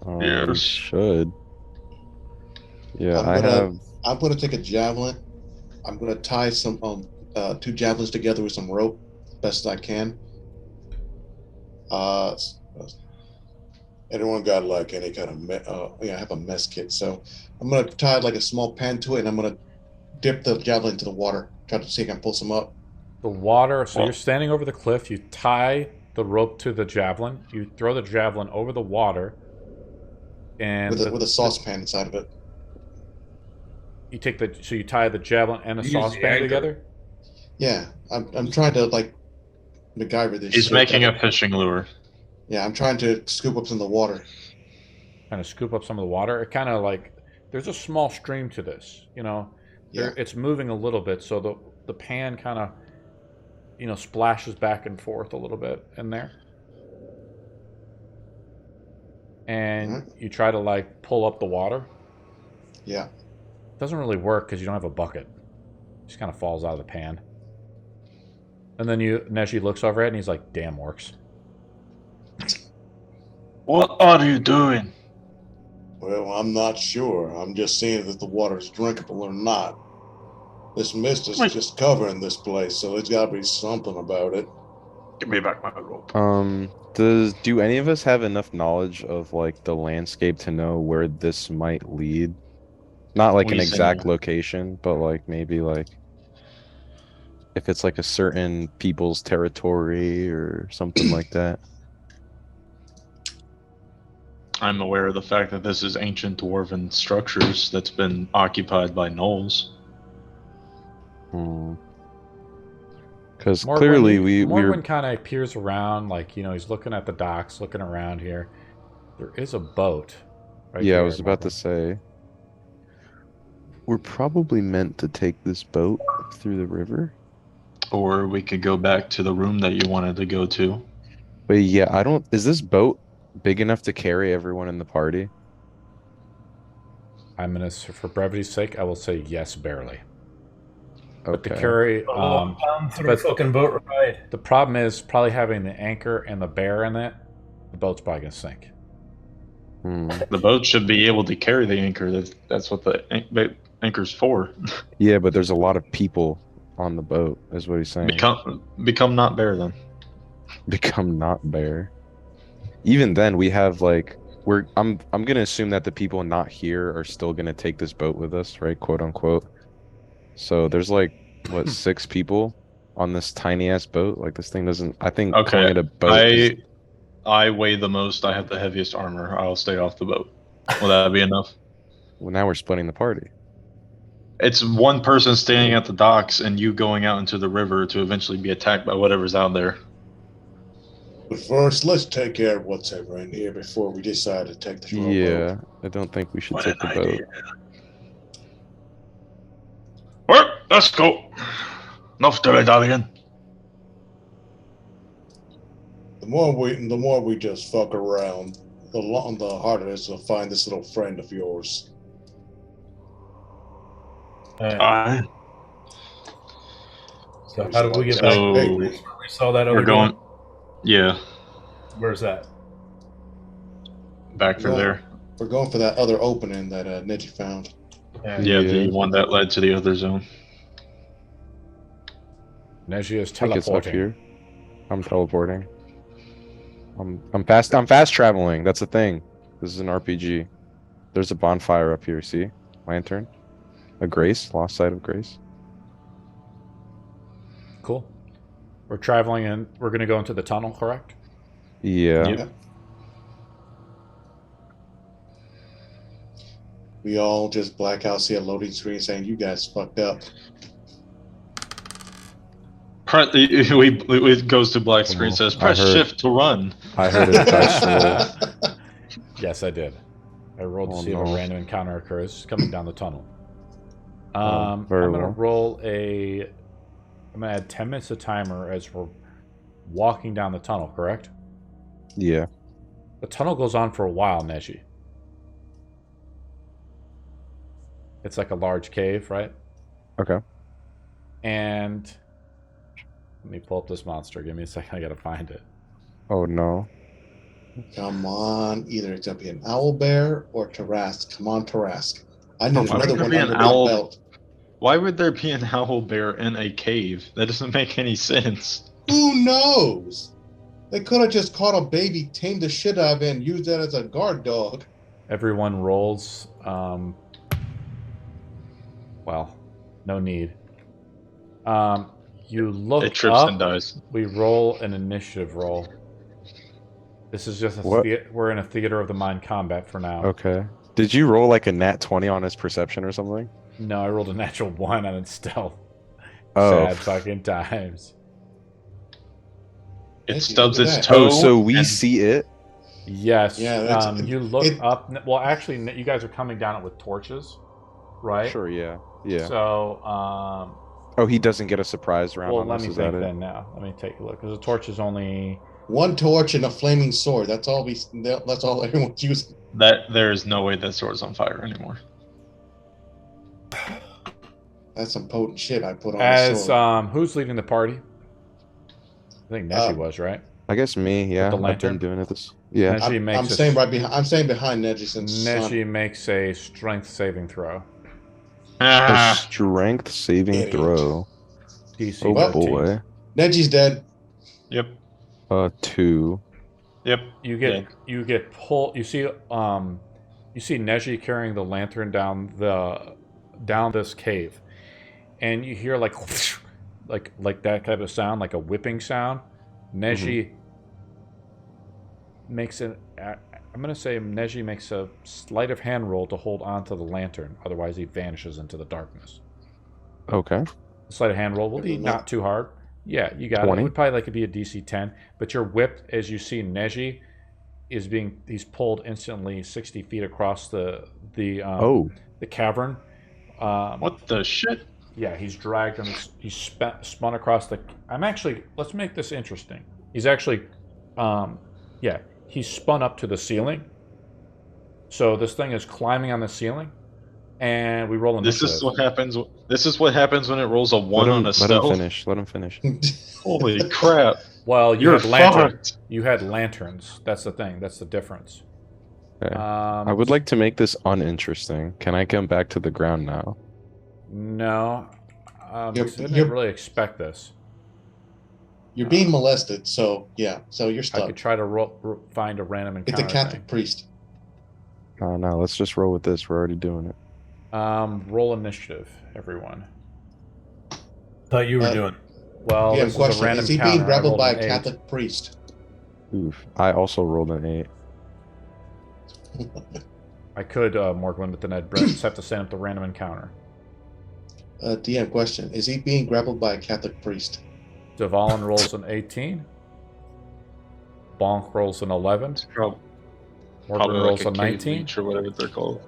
We Yes. should. Yeah, I'm gonna take a javelin. I'm gonna tie some 2 javelins together with some rope, best I can. Anyone got like any kind of I have a mess kit, so I'm gonna tie like a small pan to it, and I'm gonna dip the javelin into the water, try to see if I can pull some up. The water. So you're standing over the cliff. You tie the rope to the javelin. You throw the javelin over the water, and With a saucepan inside of it. you take so you tie the javelin and a Use the saucepan anchor. together. Yeah, I'm trying to like MacGyver this. He's shit. making a fishing lure. Yeah, I'm trying to scoop up some of the water. Kind of scoop up some of the water. It kind of like there's a small stream to this. You know, Yeah. it's moving a little bit, so the pan kind of splashes back and forth a little bit in there. And you try to like pull up the water. Yeah. It doesn't really work because you don't have a bucket. It just kind of falls out of the pan. And then Neji looks over it and he's like, "Damn, works." What are you doing? Well, I'm not sure. I'm just seeing if the water is drinkable or not. This mist is Wait. just covering this place, so there's got to be something about it. Give me back my rope. Do any of us have enough knowledge of like the landscape to know where this might lead? Not like an We exact say- location, but like maybe like if it's like a certain people's territory or something like that. I'm aware of the fact that this is ancient dwarven structures that's been occupied by gnolls. Because clearly Morgan kind of peers around, like he's looking at the docks, looking around here. There is a boat. Right yeah, I there, was about to say we're probably meant to take this boat through the river. Or we could go back to the room that you wanted to go to. But yeah, is this boat big enough to carry everyone in the party? For brevity's sake, I will say yes, barely. But to Okay. carry, Down through a but fucking boat ride. the problem is probably having the anchor and the bear in it. The boat's probably gonna sink. The boat should be able to carry the anchor. That's what the anchor's for. Yeah, but there's a lot of people on the boat, is what he's saying. Become not bear then. Become not bear. even then we have like I'm gonna assume that the people not here are still gonna take this boat with us, right? Quote unquote. So there's like what 6 people on this tiny ass boat. Like this thing doesn't. I think calling Okay, it a boat. Is, I weigh the most. I have the heaviest armor. I'll stay off the boat. Will that be enough? well, now we're splitting the party. It's one person standing at the docks and you going out into the river to eventually be attacked by whatever's out there. But first, let's take care of what's ever in here before we decide to take the rowboat. Yeah, I don't think we should What take the an boat. idea. Alright, let's go. Enough dilly-dallying. The more we just fuck around, the harder it is to find this little friend of yours. Alright. So how do we get So- back? We saw that other We're going. door. Yeah, Where's that? back through there. We're going for that other opening that Neji found. Yeah, the one that led to the other zone. Neji is I think it's up teleporting. here. I'm teleporting. I'm fast traveling. That's the thing. This is an RPG. There's a bonfire up here. See, lantern, a grace, lost sight of grace. Cool. We're traveling in. We're going to go into the tunnel, correct? Yeah. Yep. We all just black out, see a loading screen saying, "You guys fucked up." It goes to black screen, Well, says I press heard- shift to run. I heard a dice roll. Yes, I did. I rolled to Oh, see if no. a random encounter occurs coming down the tunnel. Oh, I'm very going to well. roll a... I'm going to add 10 minutes of timer as we're walking down the tunnel, correct? Yeah. The tunnel goes on for a while, Neji. It's like a large cave, right? Okay. And... Let me pull up this monster. Give me a second. I got to find it. Oh no. Come on, either it's gonna be an owl bear or Tarask. Come on, Tarask. I need Why would another there one be an under my owl? belt. Why would there be an owl bear in a cave? That doesn't make any sense. Who knows? They could have just caught a baby, tamed the shit out of it, and used that as a guard dog. Everyone rolls. Well, no need. You look It trips up. and dies. We roll an initiative roll. This is just a What? we're in a theater of the mind combat for now. Okay. Did you roll like a nat 20 on his perception or something? No, I rolled a natural 1 on its stealth. Oh. Sad fucking times. It Thank you, stubs look at its that. toe. Oh, so we and- see it? Yes. Yeah, that's- you look it- up. Well, actually, you guys are coming down it with torches, right? Sure, yeah. Yeah. So, Oh, he doesn't get a surprise round well, on let this, me is that think it? then now. Let me take a look. Because the torch is only... One torch and a flaming sword. That's all that's all everyone's using. That there is no way that sword's on fire anymore. That's some potent shit I put on the As, sword. who's leading the party? I think Neji was, right? I guess me, yeah. the I've lantern? been doing it this. Yeah. Neji makes I'm a staying right behind. I'm staying behind Neji since Neji makes a strength saving throw. A Ah, strength saving Idiot. throw. DC Oh Well, 13. boy. Neji's dead. yep, 2. yep. You get pulled. You see Neji carrying the lantern down this cave, and you hear like that type of sound, like a whipping sound. Neji makes it. I'm gonna say Neji makes a sleight of hand roll to hold on to the lantern. Otherwise, he vanishes into the darkness. Okay. The sleight of hand roll will be not too hard. Yeah, you got it. 20. It would probably like to be a DC 10, but you're whipped as you see Neji he's pulled instantly 60 feet across the cavern. What the shit? Yeah, he's dragged and he's spun across the. Let's make this interesting. He's actually, he's spun up to the ceiling. So this thing is climbing on the ceiling, and we roll initiative. This is what happens. This is what happens when it rolls a 1 on a Let him stealth. finish. Let him finish. Holy crap! Well, You're fucked. You had lanterns. That's the thing. That's the difference. Okay. I would like to make this uninteresting. Can I come back to the ground now? No, I Yep, didn't yep. really expect this. You're being molested, so yeah. So you're I stuck. could try to find a random It's encounter a Catholic thing. priest. No, let's just roll with this. We're already doing it. Roll initiative, everyone. Thought you were doing. Well, Yeah, this is a question. random Is he encounter. being I rebelled rolled by an a 8. Catholic priest? Oof. I also rolled an 8. I could, Morgwin, but then I'd just have to send up the random encounter. DM question. Is he being grappled by a Catholic priest? Devalin rolls an 18. Bonk rolls an 11. Probably Morgan rolls like a 19. leech or whatever they're called.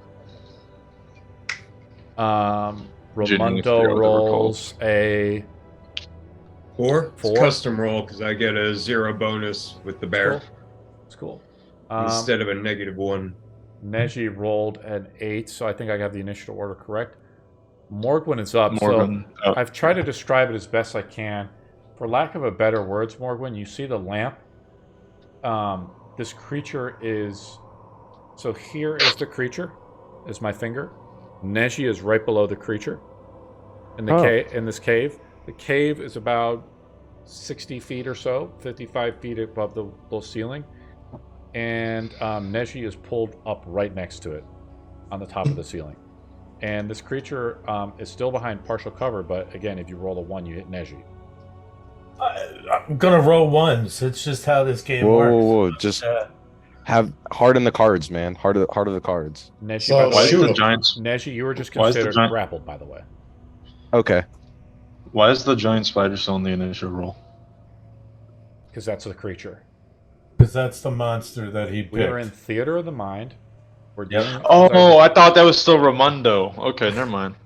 Ramundo if they're rolls a 4? It's 4. custom roll because I get a 0 bonus with the bear It's cool. instead of a -1. Neji rolled an 8, so I think I got the initial order correct. Morgwin is up. Morgan. So I've tried to describe it as best I can. For lack of a better words, Morgwin, you see the lamp. This creature is... So here is the creature, is my finger. Neji is right below the creature in the in this cave. The cave is about 60 feet or so, 55 feet above the low ceiling. And Neji is pulled up right next to it on the top of the ceiling. And this creature is still behind partial cover, but again, if you roll a 1, you hit Neji. I'm gonna roll ones. It's just how this game works. Whoa. Just have hard in the cards, man. Heart of the cards. Neji, So by the Why way, is shoot the him. giants? Neji, you were just Why is the considered giant- grappled, by the way. Okay. Why is the giant spider still in the initial roll? Because that's the creature. Because that's the monster that he picked. We are in Theater of the Mind. We're dealing with Oh, I thought that was still Ramundo. Okay, never mind.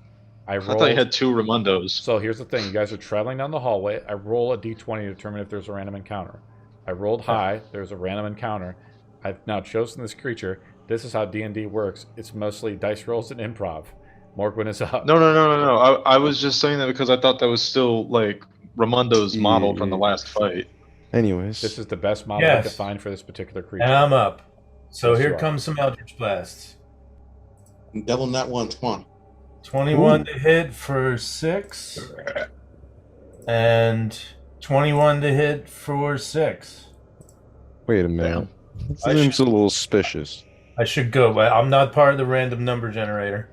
I I rolled. thought you had 2 Ramundos. So here's the thing: you guys are traveling down the hallway. I roll a d20 to determine if there's a random encounter. I rolled high. There's a random encounter. I've now chosen this creature. This is how D&D works. It's mostly dice rolls and improv. Morgwin is up. No. I was just saying that because I thought that was still like Ramundo's model from the last fight. Anyways. This is the best model I could find for this particular creature. And I'm up. So Yes, here you are. comes some Eldritch Blasts. Double that one. Come on. 21 to hit for 6. And 21 to hit for 6. Wait a minute. Seems a little suspicious. I should go. I'm not part of the random number generator.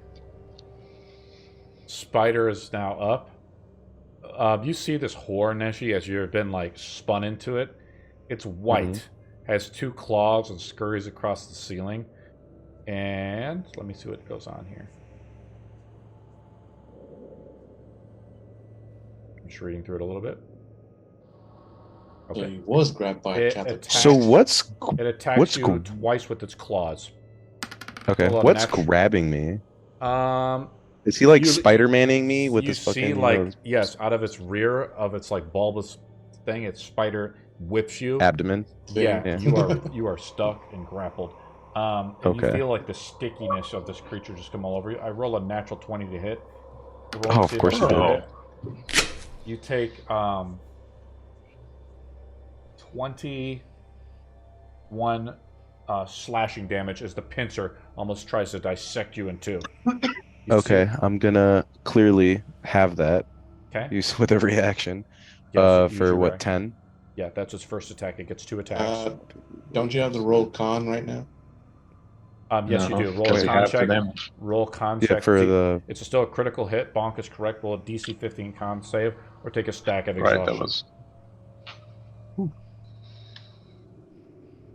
Spider is now up. You see this whore, Neshi, as you've been like spun into it. It's white, has 2 claws, and scurries across the ceiling. And let me see what goes on here. I'm just reading through it a little bit. So Okay. he was grabbed by a It Catholic. attacks, So what's it attacks what's you twice with its claws. okay? Roll a What's natural- grabbing me? Is Is he like you- Spider-Maning me with you this see, fucking like, yes, out of its rear of its like bulbous thing, its spider whips you. abdomen? Yeah, Yeah. you are stuck and grappled. And you Okay. feel like the stickiness of this creature just come all over you. I roll a natural 20 to hit. Roll Oh, to of see if course I you can do. hit. You take 21 slashing damage as the pincer almost tries to dissect you in 2. You Okay, see- I'm gonna clearly have that Okay. use with every action. Yes, use For your what, action. 10? Yeah, that's its first attack. It gets 2 attacks. Don't you have the roll con right now? Yes, you do. Roll Because a you con have to check. damage. Roll con Yeah, check. for See- the It's still a critical hit. Bonk is correct. Roll a DC 15 con save, or take a stack of Right, exhaustion. that was.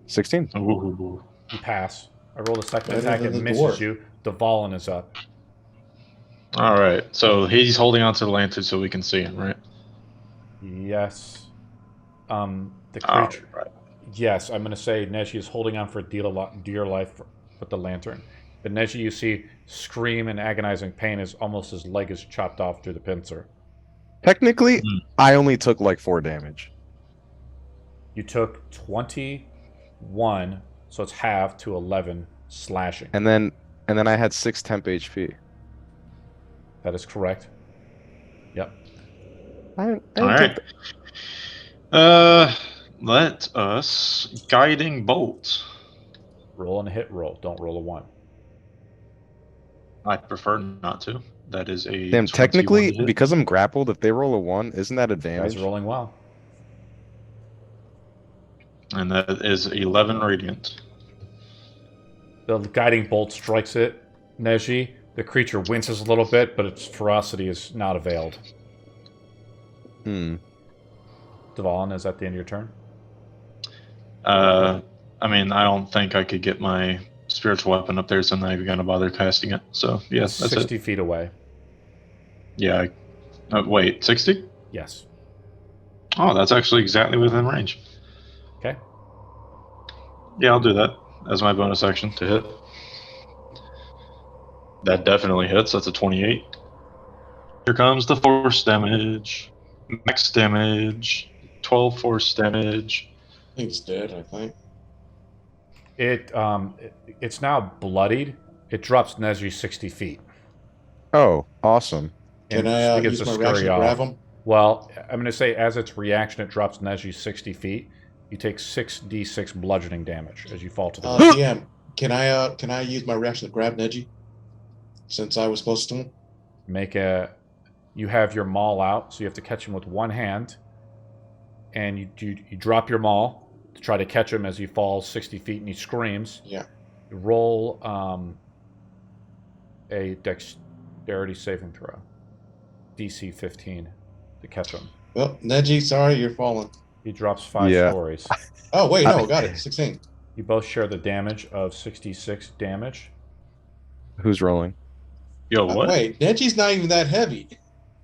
16. Ooh. You pass. I rolled a second Better attack. than It the misses dwarf. you. Devalin is up. All right, so he's holding onto the lantern so we can see him, right? Yes. The All creature. right. Yes, I'm going to say Neji is holding on for dear life with the lantern. But Neji, you see, scream in agonizing pain as almost his leg is chopped off through the pincer. Technically, I only took like 4 damage. You took 21, so it's half to 11 slashing. And then I had 6 temp HP. That is correct. Yep. I All didn't right. take that. Let us guiding bolt. Roll and a hit roll. Don't roll a 1. I prefer not to. That is a Damn, 21 technically, to hit. because I'm grappled, if they roll a 1, isn't that Guys advantage? are rolling well. And that is 11 radiant. The guiding bolt strikes it, Neji. The creature winces a little bit, but its ferocity is not availed. Dvalin, is that the end of your turn? I mean, I don't think I could get my spiritual weapon up there, so I'm not even going to bother casting it. So, yeah, It's that's 60 it. feet away. Yeah. Wait, 60? Yes. Oh, that's actually exactly within range. Okay. Yeah, I'll do that as my bonus action to hit. That definitely hits. That's a 28. Here comes the force damage. Max damage. 12 force damage. He's dead, I think. It's now bloodied. It drops Neji 60 feet. Oh, awesome. Can And I begins use to my reaction scurry to off. grab him? Well, I'm going to say as its reaction, it drops Neji 60 feet. You take 6d6 bludgeoning damage as you fall to the ground. DM, can I use my reaction to grab Neji? Since I was close to him? You have your maul out, so you have to catch him with one hand. And you drop your maul to try to catch him as he falls 60 feet and he screams. Yeah. Roll a dexterity saving throw. DC 15 to catch him. Well, Neji, sorry, you're falling. He drops 5 Yeah. stories. Oh, wait, no, got it. 16. You both share the damage of 66 damage. Who's rolling? Yo, what? Wait, Neji's not even that heavy.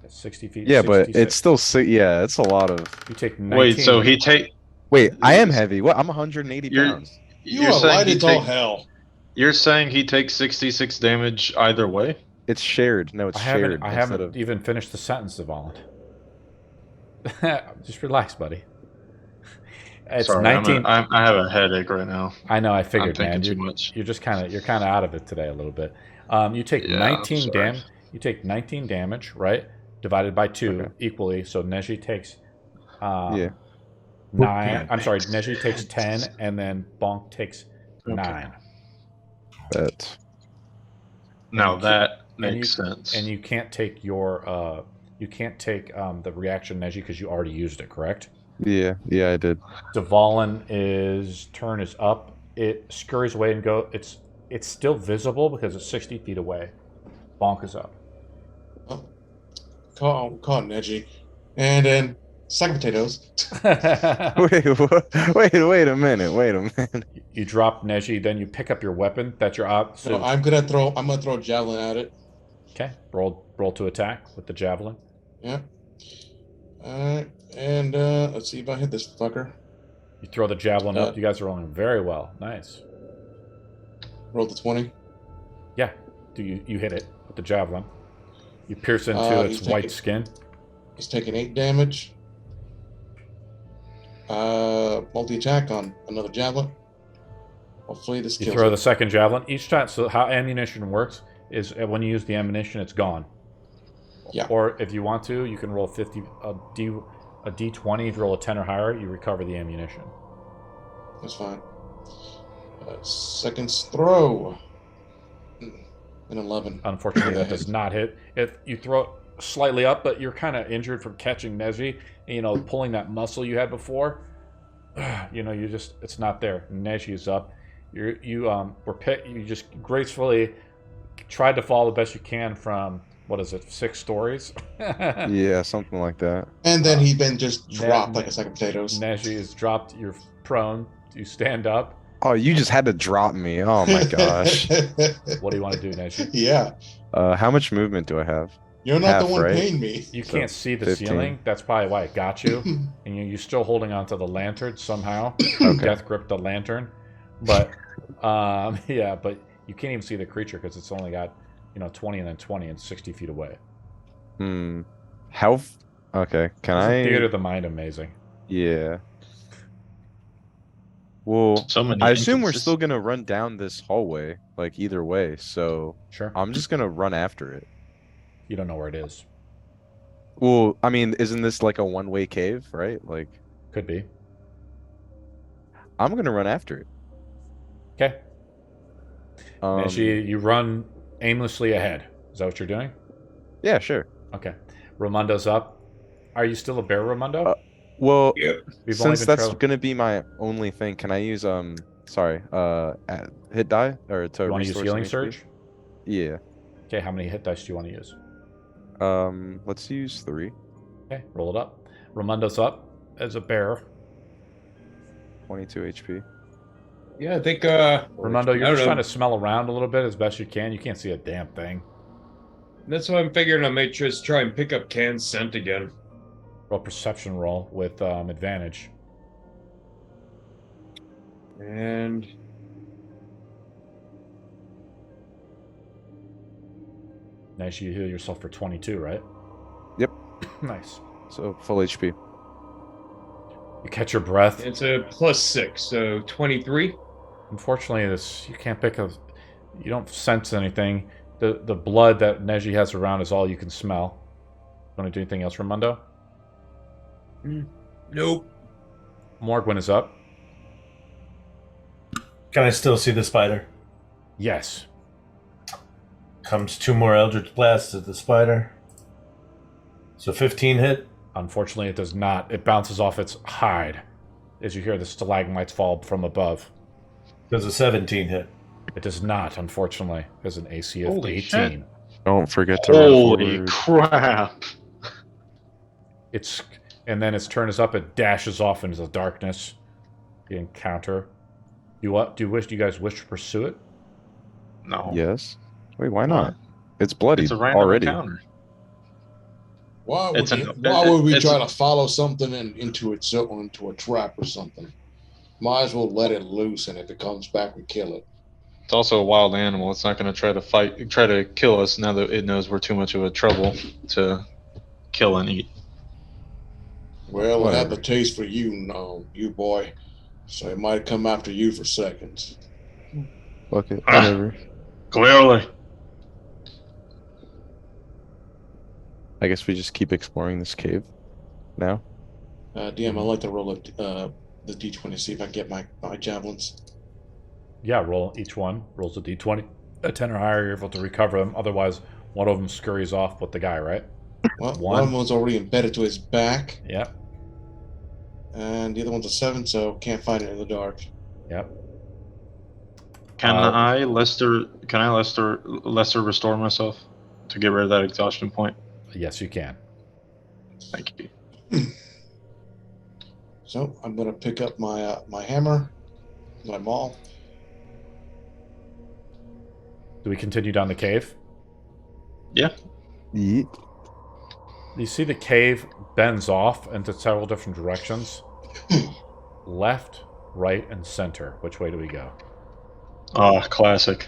That's 60 feet. Yeah, but 66. it's still yeah, it's a lot of. You take 19. Wait, so he take... Wait, I am heavy. What? I'm 180 You're- pounds. You You're are saying light he as all take- hell. You're saying he takes 66 damage either way? It's shared. No, it's I shared. haven't instead of... even finished the sentence, Devon. Just relax, buddy. It's Sorry, 19. I have a headache right now. I know. I I'm figured, thinking man. too You're, much. you're just kind of out of it today a little bit. You take Yeah, 19 sorry. damage. You take 19 damage, right? Divided by 2 Okay. equally. So Neji takes Yeah. 9. I'm sorry. Neji takes 10, and then Bonk takes 9. That. Now you that and makes sense. And you can't take your the reaction Neji because you already used it, correct? Yeah, I did. Dvalin turn is up. It scurries away and it's still visible because it's 60 feet away. Bonk is up. Oh. Call Neji. And then sack of potatoes. Wait a minute. You drop Neji, then you pick up your weapon that you're up. So I'm gonna throw a javelin at it. Okay. Roll to attack with the javelin. Yeah. Alright. And let's see if I hit this fucker. You throw the javelin up. You guys are rolling very well. Nice. Roll the 20. Yeah. You hit it with the javelin. You pierce into its he's white taking- skin. He's taking 8 damage. Multi-attack on another javelin. Hopefully this You kills throw it. the second javelin. Each time, so how ammunition works is when you use the ammunition, it's gone. Yeah. Or if you want to, you can roll a D20. If you roll a 10 or higher, you recover the ammunition. That's fine. Second throw. An 11. Unfortunately, that does not hit. If you throw it slightly up, but you're kind of injured from catching Neji, pulling that muscle you had before. It's not there. Neji is up. You just gracefully tried to fall the best you can from, what is it, 6 stories? Yeah, something like that. And then he been just dropped Ne- like a sack of potatoes. Neji is dropped. You're prone. You stand up. Oh, you just had to drop me. Oh my gosh. What do you want to do, Neji? Yeah. How much movement do I have? You're not the Half, one right? paying me. You So, can't see the 15. ceiling. That's probably why it got you. And you're still holding onto the lantern somehow. Okay. Death gripped the lantern. But, yeah, but you can't even see the creature because it's only got, 20 and then 20 and 60 feet away. Okay. Can Isn't I? Theater of the mind amazing? Yeah. Well, So many I assume we're instances. still gonna run down this hallway, like either way. So Sure. I'm just gonna run after it. You don't know where it is. Well, I mean, isn't this like a one-way cave, right? Like, Could be. I'm gonna run after it. Okay. Um, Neji, you run aimlessly ahead. Is that what you're doing? Yeah, sure. Okay. Ramundo's up. Are you still a bear, Ramundo? Well, Yep. We've only since been that's trailing. gonna be my only thing, can I use hit die or to You want to use restore healing some HP? surge? Yeah. Okay, how many hit dice do you want to use? Let's use 3. Okay, roll it up. Raimundo's up as a bear. 22 HP. Yeah, I think. Raimundo, I you're don't just know. trying to smell around a little bit as best you can. You can't see a damn thing. That's why I'm figuring I might just try and pick up Can's scent again. Roll perception roll with advantage. And Nice, you heal yourself for 22, right? Yep. Nice. So full HP. You catch your breath. it's a +6, so 23. Unfortunately, this you can't pick up. You don't sense anything. The blood that Neji has around is all you can smell. Want to do anything else, Raimundo? Nope. Morgwin is up. Can I still see the spider? Yes. Comes 2 more Eldritch Blasts at the spider. So 15 hit. Unfortunately, it does not. It bounces off its hide as you hear the stalagmites fall from above. Does a 17 hit. It does not, unfortunately. There's an AC of Holy 18. shit. Don't forget to run Holy forward. crap! And then its turn is up. It dashes off into the darkness. The encounter. Do you guys wish to pursue it? No. Yes. Wait, why not? It's bloody It's a random already. encounter. Why would, It's an- why would we it's try a- to follow something into a trap or something? Might as well let it loose, and if it comes back, we kill it. It's also a wild animal. It's not going to try to kill us now that it knows we're too much of a trouble to kill and eat. Well, it had Whatever. the taste for you boy. So it might come after you for seconds. Fuck it. Ah. Whatever. Clearly. I guess we just keep exploring this cave now. DM, I'd like to roll the D20, see if I can get my javelins. Yeah, roll each one. Rolls a d20. A 10 or higher, you're able to recover them. Otherwise, one of them scurries off with the guy, right? Well, One. one was already embedded to his back, Yep. and the other one's a 7, so can't find it in the dark. Yep. Can I lesser restore myself to get rid of that exhaustion point? Yes, you can. Thank you. So I'm gonna pick up my hammer, my maul. Do we continue down the cave? Yeah. Yeet. You see the cave bends off into several different directions. Left, right, and center. Which way do we go? Classic.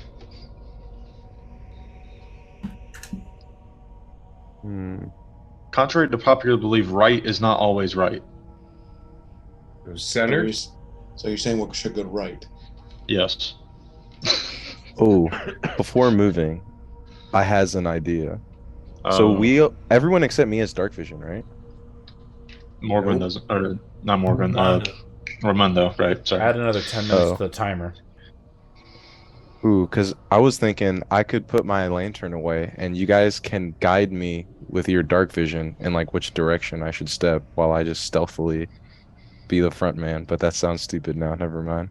Contrary to popular belief, right is not always right. Centered. So you're saying we should go right? Yes. Oh, before moving, I has an idea. So everyone except me has dark vision, right? Morgan doesn't, or not Morgan. Raimundo, right? Sorry. Add another 10 minutes to the timer. Ooh, because I was thinking I could put my lantern away, and you guys can guide me with your dark vision and like which direction I should step, while I just stealthily be the front man. But that sounds stupid now. Never mind.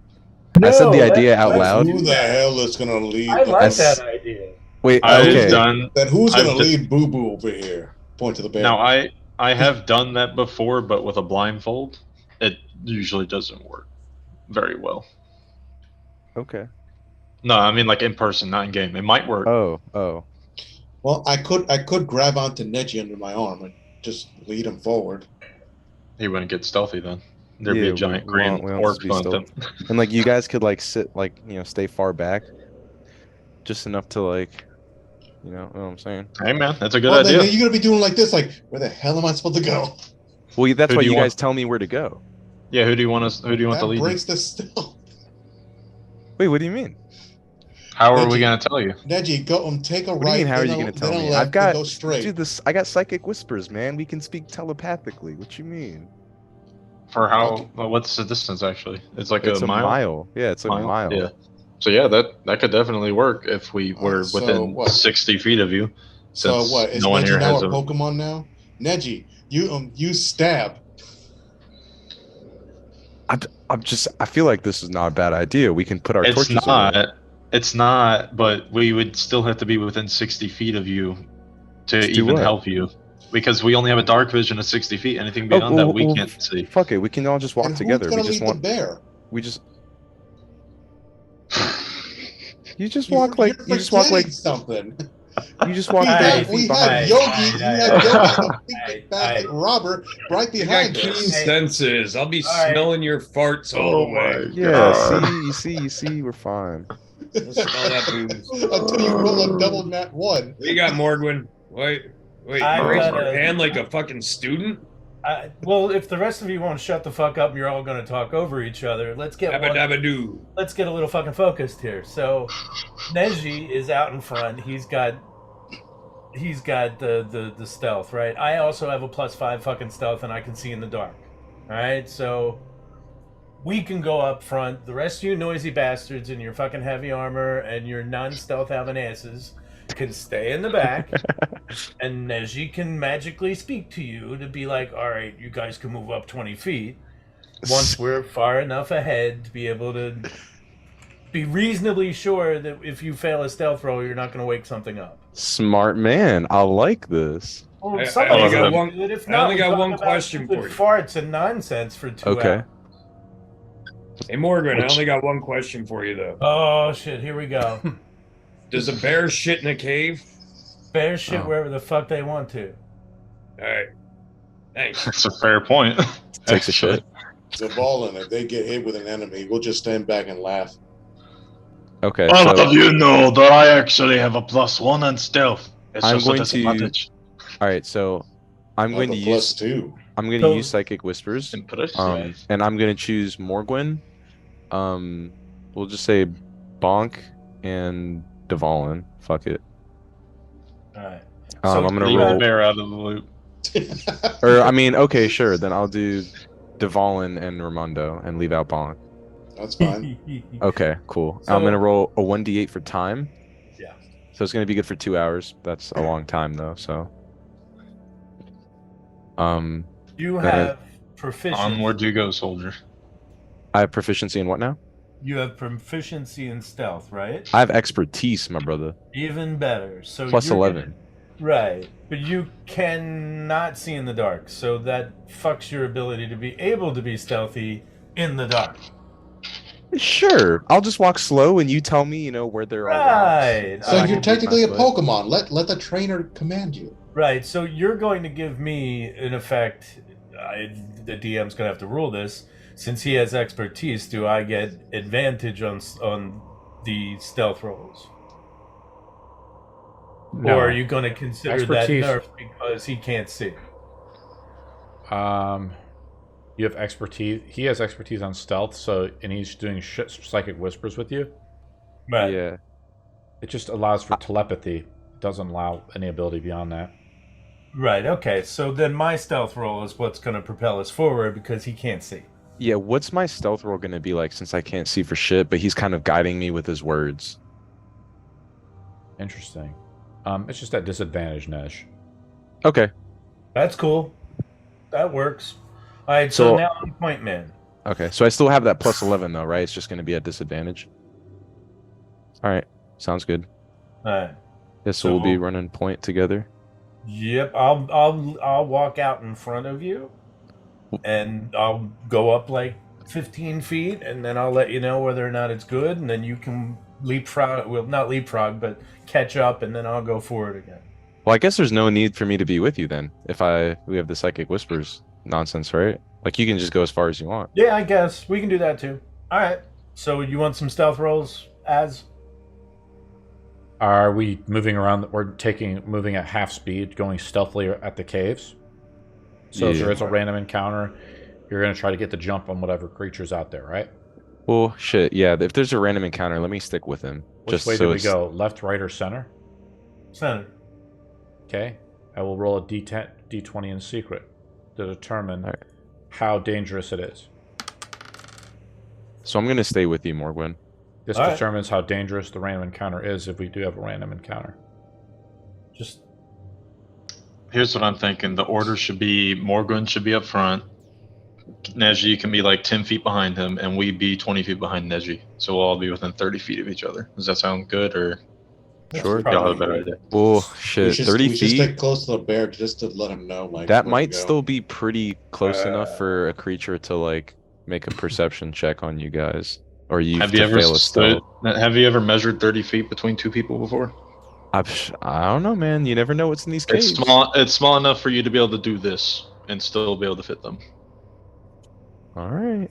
I said the idea out loud. Who the hell is gonna lead? I like That's- that idea. Wait, I've okay. done. Then who's I've gonna d- lead Boo Boo over here? Point to the bear. Now I have done that before, but with a blindfold, it usually doesn't work very well. Okay. No, I mean like in person, not in game. It might work. Oh. Well, I could grab onto Neji under my arm and just lead him forward. He wouldn't get stealthy then. There'd be Yeah, a giant we green won't orc be on them. And like you guys could like sit like stay far back, just enough to like, you know what I'm saying? Hey man, that's a good Well, idea. then you're gonna be doing like this, like where the hell am I supposed to go? Well, that's Who why do you you guys want? tell me where to go. Yeah, who do you want to That lead? breaks the stealth. Wait, what do you mean? How are Neji. we gonna tell you? Neji, go take a What right. do you mean? How are you then gonna a- tell then a me? left, I've got then go straight. dude. I got psychic whispers, man. We can speak telepathically. What you mean? For how? Well, what's the distance actually? It's like It's a mile. Yeah, it's like a mile. Yeah. So yeah, that could definitely work if we were So within what? 60 feet of you. So Since what? Is no one Neji here now has a a. Pokemon now? Neji, you stab. I feel like this is not a bad idea. We can put our It's torches not. away. It's not. But we would still have to be within 60 feet of you to To do even what? help you, because we only have a dark vision of 60 feet. Anything beyond that, we can't see. Fuck it. We can all just walk And together. who's We gonna just lead want. the bear? We just. You just You're- walk like. you're You just walk like. forgetting something. You just walk We Alright, thirty have, feet we behind. have Hey, Yogi. hey, We hey, have Yogi, the hey, big fat hey. robber, right You got behind keen us. senses. I'll be Alright. smelling your farts all the way. Yeah. You see. We're fine. I'll smell that booze. Until you roll a double nat 1. What you got, Morgwin? Wait, I you raise got your a- hand like a fucking student? Well, if the rest of you won't shut the fuck up, and you're all going to talk over each other. Let's get Dabba one, dabba doo. let's get a little fucking focused here. So, Neji is out in front. He's got the stealth, right? I also have a +5 fucking stealth, and I can see in the dark. All right, so we can go up front. The rest of you noisy bastards in your fucking heavy armor and your non-stealth having asses can stay in the back, and Neji can magically speak to you to be like, all right, you guys can move up 20 feet once we're far enough ahead to be able to be reasonably sure that if you fail a stealth roll, you're not going to wake something up. Smart man. I like this. Well, I somebody's only got gonna one- do it. If I not, only we got talk one about question stupid for you. farts and nonsense for 2 Okay. hours. Hey, Morgan, I Which- only got one question for you, though. Oh shit! Here we go. Does a bear shit in a cave? Bears shit Oh. wherever the fuck they want to. All right. Thanks. That's a fair point. Takes a shit. Zavala, if they get hit with an enemy, we'll just stand back and laugh. Okay. All So of you know that I actually have a +1 on stealth. It's I'm just going a to- disadvantage. all right. So I'm I going have to a use. +2. I'm going So- to use psychic whispers. Impressive. And I'm gonna choose Morgwin. We'll just say Bonk and Devalin. Fuck it. All right. I'm gonna Leave the roll. bear out of the loop. Or I mean, okay, sure. Then I'll do Devalin and Ramondo and leave out Bonk. That's fine. Okay, cool. So- I'm gonna roll a 1d8 for time. Yeah. So it's gonna be good for 2 hours. That's a long time though. So. You Uh, have proficiency. Onward you go, soldier. I have proficiency in what now? You have proficiency in stealth, right? I have expertise, my brother. Even better. So Plus you're 11. gonna- right, but you cannot see in the dark, so that fucks your ability to be able to be stealthy in the dark. Sure. I'll just walk slow and you tell me, where there are Right. rocks. So I you're can beat technically a my foot. Pokemon. Let the trainer command you. Right, so you're going to give me, in effect, the DM's going to have to rule this. Since he has expertise, do I get advantage on the stealth rolls? No. Or are you going to consider Expertise- that nerf because he can't see? You have expertise. He has expertise on stealth, and he's doing psychic whispers with you. Right. Yeah. It just allows for telepathy. It doesn't allow any ability beyond that. Right, okay. So then my stealth roll is what's going to propel us forward because he can't see. Yeah, what's my stealth roll gonna be like since I can't see for shit, but he's kind of guiding me with his words? Interesting. It's just at disadvantage, Nesh. Okay. That's cool. That works. All right, so So- now I'm point man. Okay. So I still have that plus 11 though, right? It's just gonna be at disadvantage. Alright. Sounds good. All right. Yeah, so we'll be So- running point together. Yep, I'll walk out in front of you, and I'll go up like 15 feet, and then I'll let you know whether or not it's good, and then you can leapfrog. Well, not leapfrog, but catch up, and then I'll go forward again. Well, I guess there's no need for me to be with you then if we have the psychic whispers nonsense, right? Like you can just go as far as you want. Yeah, I guess we can do that too. All right. So you want some stealth rolls, as? Are we moving around? We're moving at half speed, going stealthily at the caves. So if Yeah. there is a random encounter, you're going to try to get the jump on whatever creature's out there, right? Well, shit, yeah. If there's a random encounter, let me stick with him. Which way do we go? Left, right, or center? Center. Okay. I will roll a D10, D20 in secret to determine Alright. how dangerous it is. So I'm gonna stay with you, Morgwin. This Alright. determines how dangerous the random encounter is if we do have a random encounter. Just Here's what I'm thinking. The order should be Morgan should be up front. Neji can be like 10 feet behind him, and we be 20 feet behind Neji. So we'll all be within 30 feet of each other. Does that sound good, or Sure. y'all have a Probably better good. idea? Oh We shit, should, 30 we should stay feet. close to the bear just to let him know, like, That where to might go. still be pretty close enough for a creature to like make a perception check on you guys, or you Have to you ever fail a stood? stealth. Have you ever measured 30 feet between two people before? I don't know, man. You never know what's in these It's caves. small. It's small enough for you to be able to do this and still be able to fit them. All right.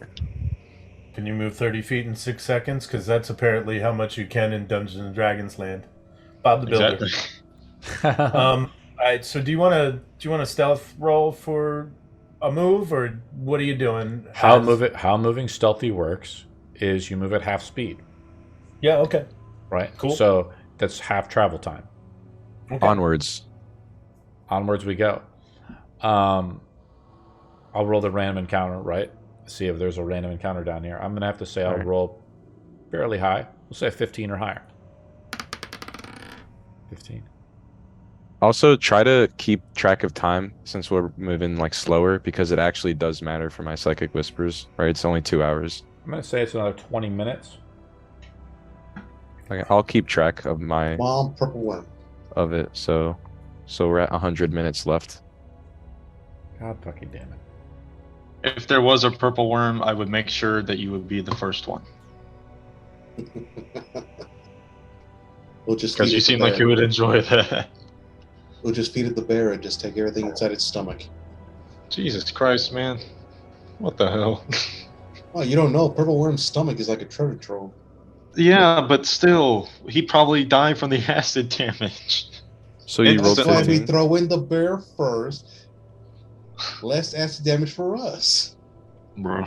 Can you move 30 feet in 6 seconds? Because that's apparently how much you can in Dungeons and Dragons land. Bob the Builder. Exactly. All right. So do you want to stealth roll for a move, or what are you doing? How moving stealthy works is you move at half speed, Yeah. Okay. right? Cool. So that's half travel time. Okay. Onwards. Onwards we go. I'll roll the random encounter, right? See if there's a random encounter down here. I'm gonna have to say I'll Alright. roll fairly high. We'll say 15 or higher. 15. Also, try to keep track of time since we're moving like slower, because it actually does matter for my psychic whispers, right? It's only 2 hours. I'm gonna say it's another 20 minutes. Okay, I'll keep track of my Mom, purple worm. of it. So we're at 100 minutes left. God fucking damn it. If there was a purple worm, I would make sure that you would be the first one, We'll just because feed you it the seem like bear. you would enjoy that. We'll just feed it the bear and just take everything inside its stomach. Jesus Christ, man! What the hell? Oh, you don't know. Purple worm's stomach is like a treasure trove. Yeah, but still, he probably died from the acid damage. So you rolled That's why we 15. throw in the bear first. Less acid damage for us. Bro.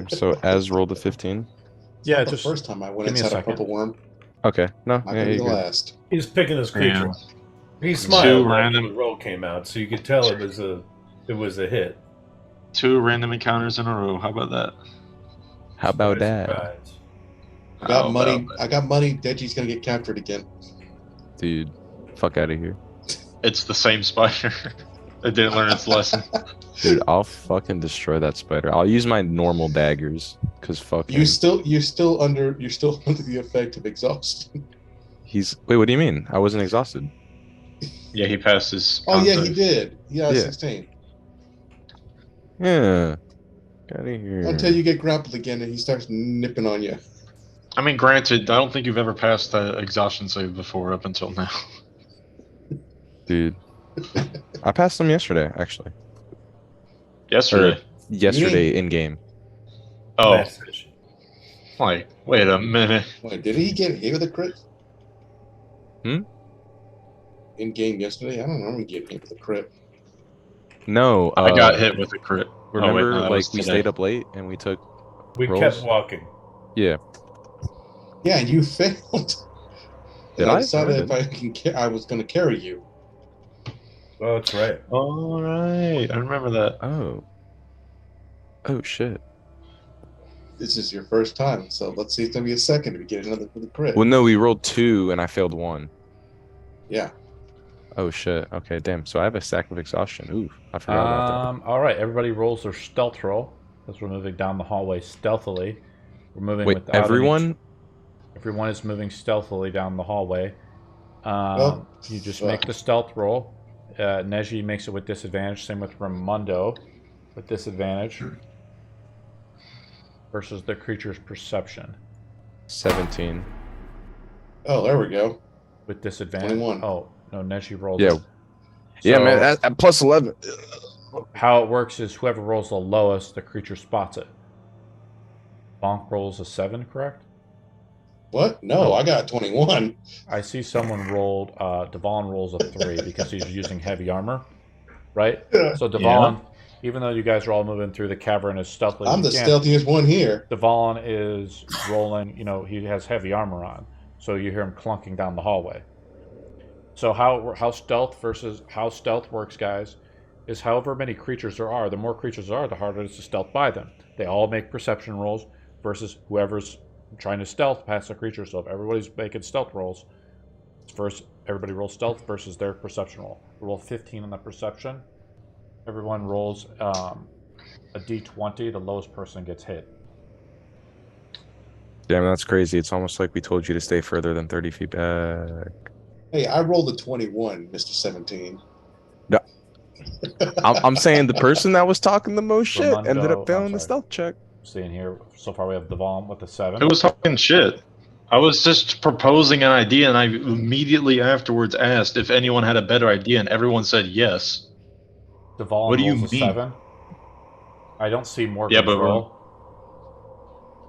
So as rolled a 15. Yeah, Not the just first time I went give me a inside a second. purple worm. Okay. No. Not Yeah, gonna be you're the good. last. He's picking his creature. Yeah. He smiled when random- the roll came out, so you could tell it was a hit. 2 random encounters in a row. How about that? How about Surprise, that, surprise. I got How money. about that? I got money. Deji's gonna get captured again. dude? Fuck out of here, It's the same spider. It didn't learn its lesson. dude. I'll fucking destroy that spider. I'll use my normal daggers, cause fucking. You're still under the effect of exhaustion. Wait. What do you mean? I wasn't exhausted. Yeah, he passed his. Oh yeah, he con did. Yeah, Yeah. 16. Yeah. Get out of here. Until you get grappled again and he starts nipping on you. I mean, granted, I don't think you've ever passed the exhaustion save before up until now. Dude. I passed them yesterday, actually. Yesterday. Yesterday in game. Oh, Message. like, wait a minute. Wait, did he get hit with a crit? Hmm? In game yesterday? I don't remember getting hit with a crit. No. I got hit with a crit. Remember, oh, wait, no, that was like we today. stayed up late and we took. We rolls? kept walking. Yeah. Yeah, and you failed. Did And I? I decided No, I if I was going to carry you. Oh, that's right. All right, I remember that. Oh. Oh shit. This is your first time, so let's see if it's going to be a second if you get another with a crit. Well, no, we rolled 2 and I failed 1. Yeah. Oh shit. Okay, damn. So I have a stack of exhaustion. Ooh, I forgot about All right, everybody rolls their stealth roll as we're moving down the hallway stealthily. We're moving that. Wait, without any- everyone? Everyone is moving stealthily down the hallway. Oh, You just fuck. make the stealth roll. Neji makes it with disadvantage. Same with Ramundo with disadvantage versus the creature's perception 17. Oh, there we go. with disadvantage. 21. Oh no, Neji rolled. Yeah. it. Yeah, So man. At plus 11. how it works is whoever rolls the lowest, the creature spots it. Bonk rolls a 7, correct? What? No, I got 21. I see someone rolled. Devon rolls a 3 because he's using heavy armor, right? Yeah. So Devon, even though you guys are all moving through the cavern as stealthily as I'm you the can, stealthiest one here. Devon is rolling. You know, he has heavy armor on, so you hear him clunking down the hallway. So how stealth works, guys, is however many creatures there are. The more creatures there are, the harder it is to stealth by them. They all make perception rolls versus whoever's trying to stealth past the creature. So if everybody's making stealth rolls, first everybody rolls stealth versus their perception roll. Roll 15 on the perception. Everyone rolls a D20, the lowest person gets hit. Damn, that's crazy. It's almost like we told you to stay further than 30 feet back. Hey, I rolled a 21, Mr. 17. No. I'm saying the person that was talking the most shit Ramondo, ended up failing I'm the sorry. stealth check. Seeing here, so far we have Devon with the 7. Who was talking shit? I was just proposing an idea, and I immediately afterwards asked if anyone had a better idea, and everyone said yes. Devon What do you rolls a mean? 7. I don't see Morgan Yeah, but roll.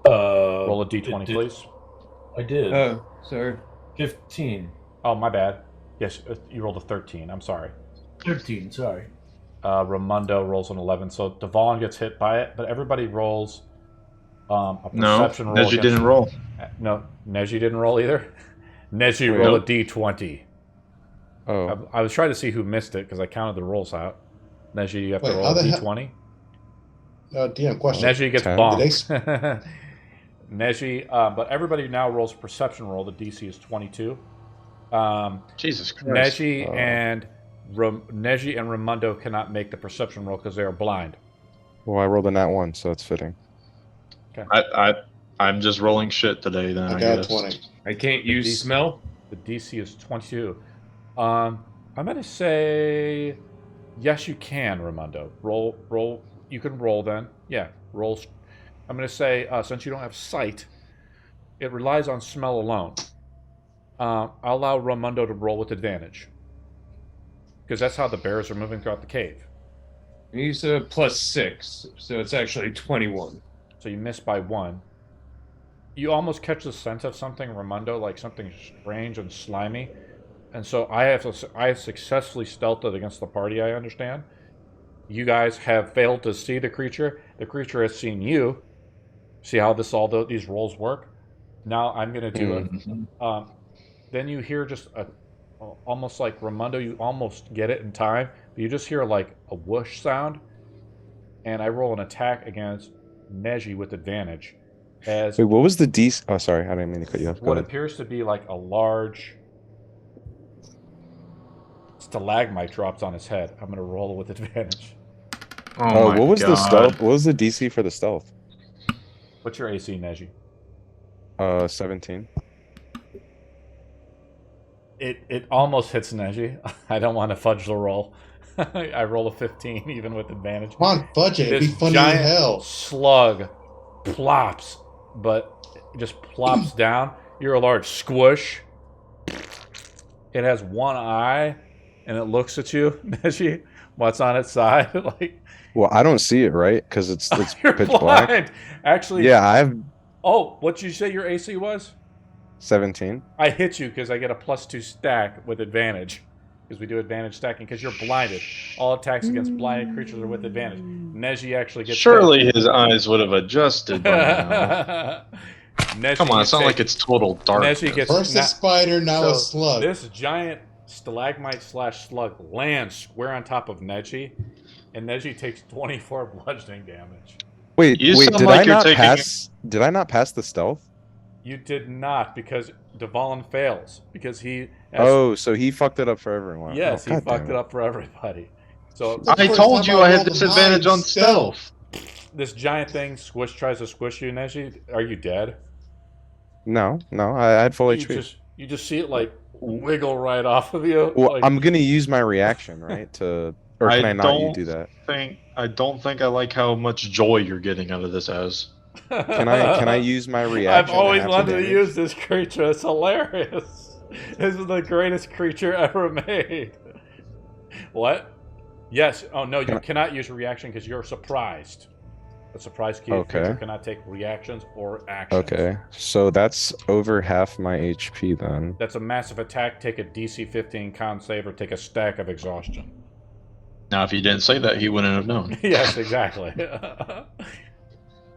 Roll a D20, please. I did. Oh, sorry. 15. Oh, my bad. Yes, you rolled a 13. I'm sorry. 13, sorry. Ramundo rolls an 11, so Devon gets hit by it, but everybody rolls a No, perception roll. Neji didn't roll. No, Neji didn't roll either. Neji Wait, rolled nope. a D20. Oh, I was trying to see who missed it because I counted the rolls out. Neji, you have to Wait, roll how a the hell- D20. DM question. Neji gets 10. bombed. Neji, but everybody now rolls a perception roll. The DC is 22. Jesus Christ. Neji and Neji and Ramundo cannot make the perception roll because they are blind. well, I rolled a nat 1, so it's fitting. I'm just rolling shit today then, I I got guess. 20. I can't use DC smell. The DC is 22. I'm gonna say yes, you can, Ramundo. Roll. You can roll then. Yeah, roll. I'm gonna say since you don't have sight, it relies on smell alone. I'll allow Ramundo to roll with advantage because that's how the bears are moving throughout the cave. He's a +6, so it's actually 21. So you miss by 1. You almost catch the scent of something, Ramundo, like something strange and slimy. And so I have successfully stealthed against the party, I understand. You guys have failed to see the creature. The creature has seen you. See how these rolls work? Now I'm going to do it. Then you hear just almost like Ramundo, you almost get it in time. But you just hear like a whoosh sound. And I roll an attack against Neji with advantage. As Wait, what was the DC? Oh, sorry, I didn't mean to cut you off. Go what ahead. appears to be like a large stalagmite drops on his head. I'm going to roll it with advantage. Oh, my what was the God. stealth? What was the DC for the stealth? What's your AC, Neji? 17. It almost hits Neji. I don't want to fudge the roll. I roll a 15 even with advantage. Come on, fudge it. It'd be This funny as giant hell. slug plops, but it just plops down. You're a large squish. It has one eye, and it looks at you, Neji. What's on its side? Like, Well, I don't see it, right? Because it's you're pitch blind. black. Actually, Yeah, I have Oh, what'd you say your AC was? 17. I hit you because I get a +2 stack with advantage. Because we do advantage stacking because you're blinded. All attacks against blinded creatures are with advantage. Neji actually gets Surely his eyes would have adjusted by now. Neji Come on, gets it's not hit. like it's total darkness. Neji gets First a spider, now a so slug. This giant stalagmite/slug lands square on top of Neji, and Neji takes 24 bludgeoning damage. Wait, You wait, sound did like I you're not taking- pass? Did I not pass the stealth? You did not because Devon fails because he. Oh, so he fucked it up for everyone. Yes, Oh, he God damn fucked it up for everybody. So The I first told time you I had rolled a disadvantage nine on stealth. this giant thing tries to squish you, Neji. Are you dead? No, I had full you HP. you just see it like wiggle right off of you. Well, like, I'm gonna use my reaction, right? To or can I not don't do that? I don't think I like how much joy you're getting out of this as. Can I use my reaction? I've always to wanted to damage? use this creature. It's hilarious. This is the greatest creature ever made. What? Yes. Oh no, you cannot use your reaction because you're surprised. A surprise creature cannot take reactions or actions. Okay, so that's over half my HP then. That's a massive attack. Take a DC 15 con save or take a stack of exhaustion. Now, if he didn't say that, he wouldn't have known. Yes, exactly.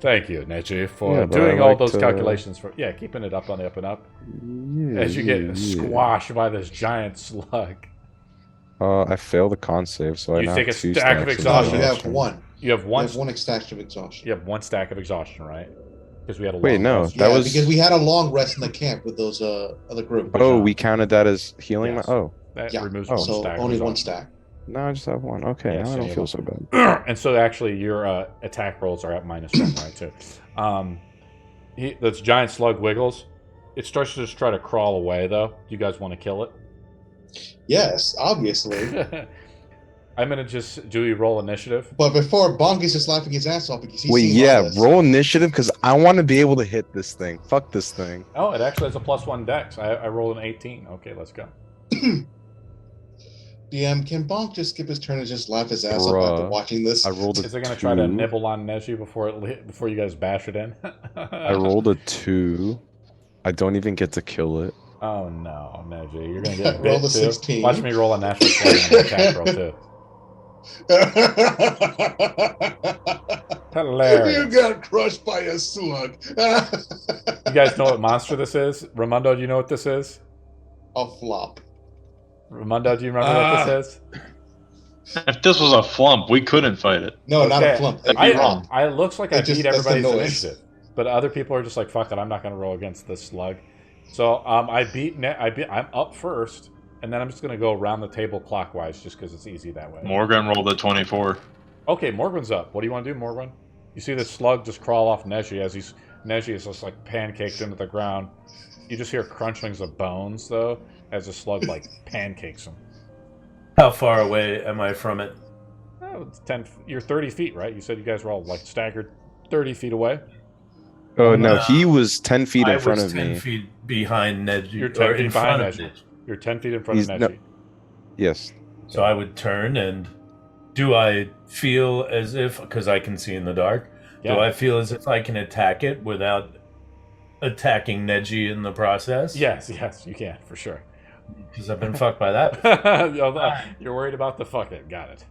Thank you, Neji, for Yeah, but doing I all like those to- calculations. Keeping it up on the up and up. Yeah, As you get squashed by this giant slug. I fail the con save, so I You now take have a 2 stack of stacks exhaustion. You have one. You have You one. have one extraction of exhaustion. You have one stack of exhaustion, right? Because we had a Wait, long no, rest. that Yeah, was. because we had a long rest in the camp with those other group. Oh, we counted that as healing. Yes. Oh, That Yeah. removes Oh. one So stack. of only one exhaustion. stack. No, I just have one. Okay, Yeah, now so I don't you feel have so bad. And so actually your attack rolls are at -1, right, too. This giant slug wiggles. It starts to just try to crawl away, though. Do you guys want to kill it? Yes, obviously. I'm going to just... Do we roll initiative? But before, Bonk is just laughing his ass off because he's Wait, seen yeah, all this. roll initiative because I want to be able to hit this thing. Fuck this thing. Oh, it actually has a +1 dex. I rolled an 18. Okay, let's go. DM, can Bonk just skip his turn and just laugh his ass off after watching this? I rolled a Is it going to 2. try to nibble on Neji before you guys bash it in? I rolled a 2. I don't even get to kill it. Oh no, Neji, you're gonna get Roll bit the too. 16. Watch me roll a natural 20 on the attack roll too. Hilarious. You got crushed by a slug. You guys know what monster this is? Ramundo, do you know what this is? A flop. Ramundo, do you remember what this is? If this was a flump, we couldn't fight it. No, not a Okay. flump. That'd be wrong. It looks like I It just- beat that's the everybody's noise. initiative, but other people are just like, "Fuck it, I'm not gonna roll against this slug." So I'm up first, and then I'm just gonna go around the table clockwise, just because it's easy that way. Morgan rolled a 24. Okay, Morgan's up. What do you want to do, Morgan? You see the slug just crawl off Neji as Neji is just like pancaked into the ground. You just hear crunchings of bones though, as the slug like pancakes him. How far away am I from it? Oh, it's 10. You're 30 feet, right? You said you guys were all like staggered 30 feet away. Oh, no, No. he was 10 feet in front I was of 10 me. feet behind Neji. You're 10 or feet in behind front of Neji. Neji. You're 10 feet in front He's of no- Neji. Yes. So I would turn and do I feel as if, because I can see in the dark, Yeah. do I feel as if I can attack it without attacking Neji in the process? Yes, you can for sure. Because I've been fucked by that. You're worried about the fuck it. Got it.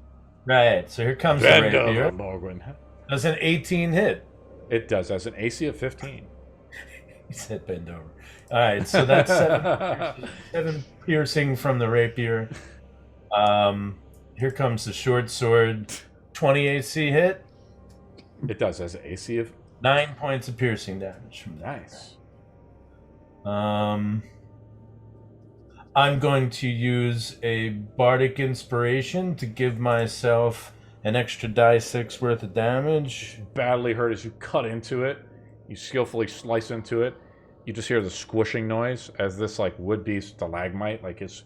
Right, so here comes Bend the over, rapier. Morgan. Does an 18 hit? It does. As an AC of 15. He said bend over. Alright, so that's 7 piercing from the rapier. Here comes the short sword. 20 AC hit. It does. As an AC of 9 points of piercing damage from that. nice. I'm going to use a bardic inspiration to give myself an extra die 6 worth of damage. Badly hurt as you cut into it. You skillfully slice into it. You just hear the squishing noise as this like would-be stalagmite like is,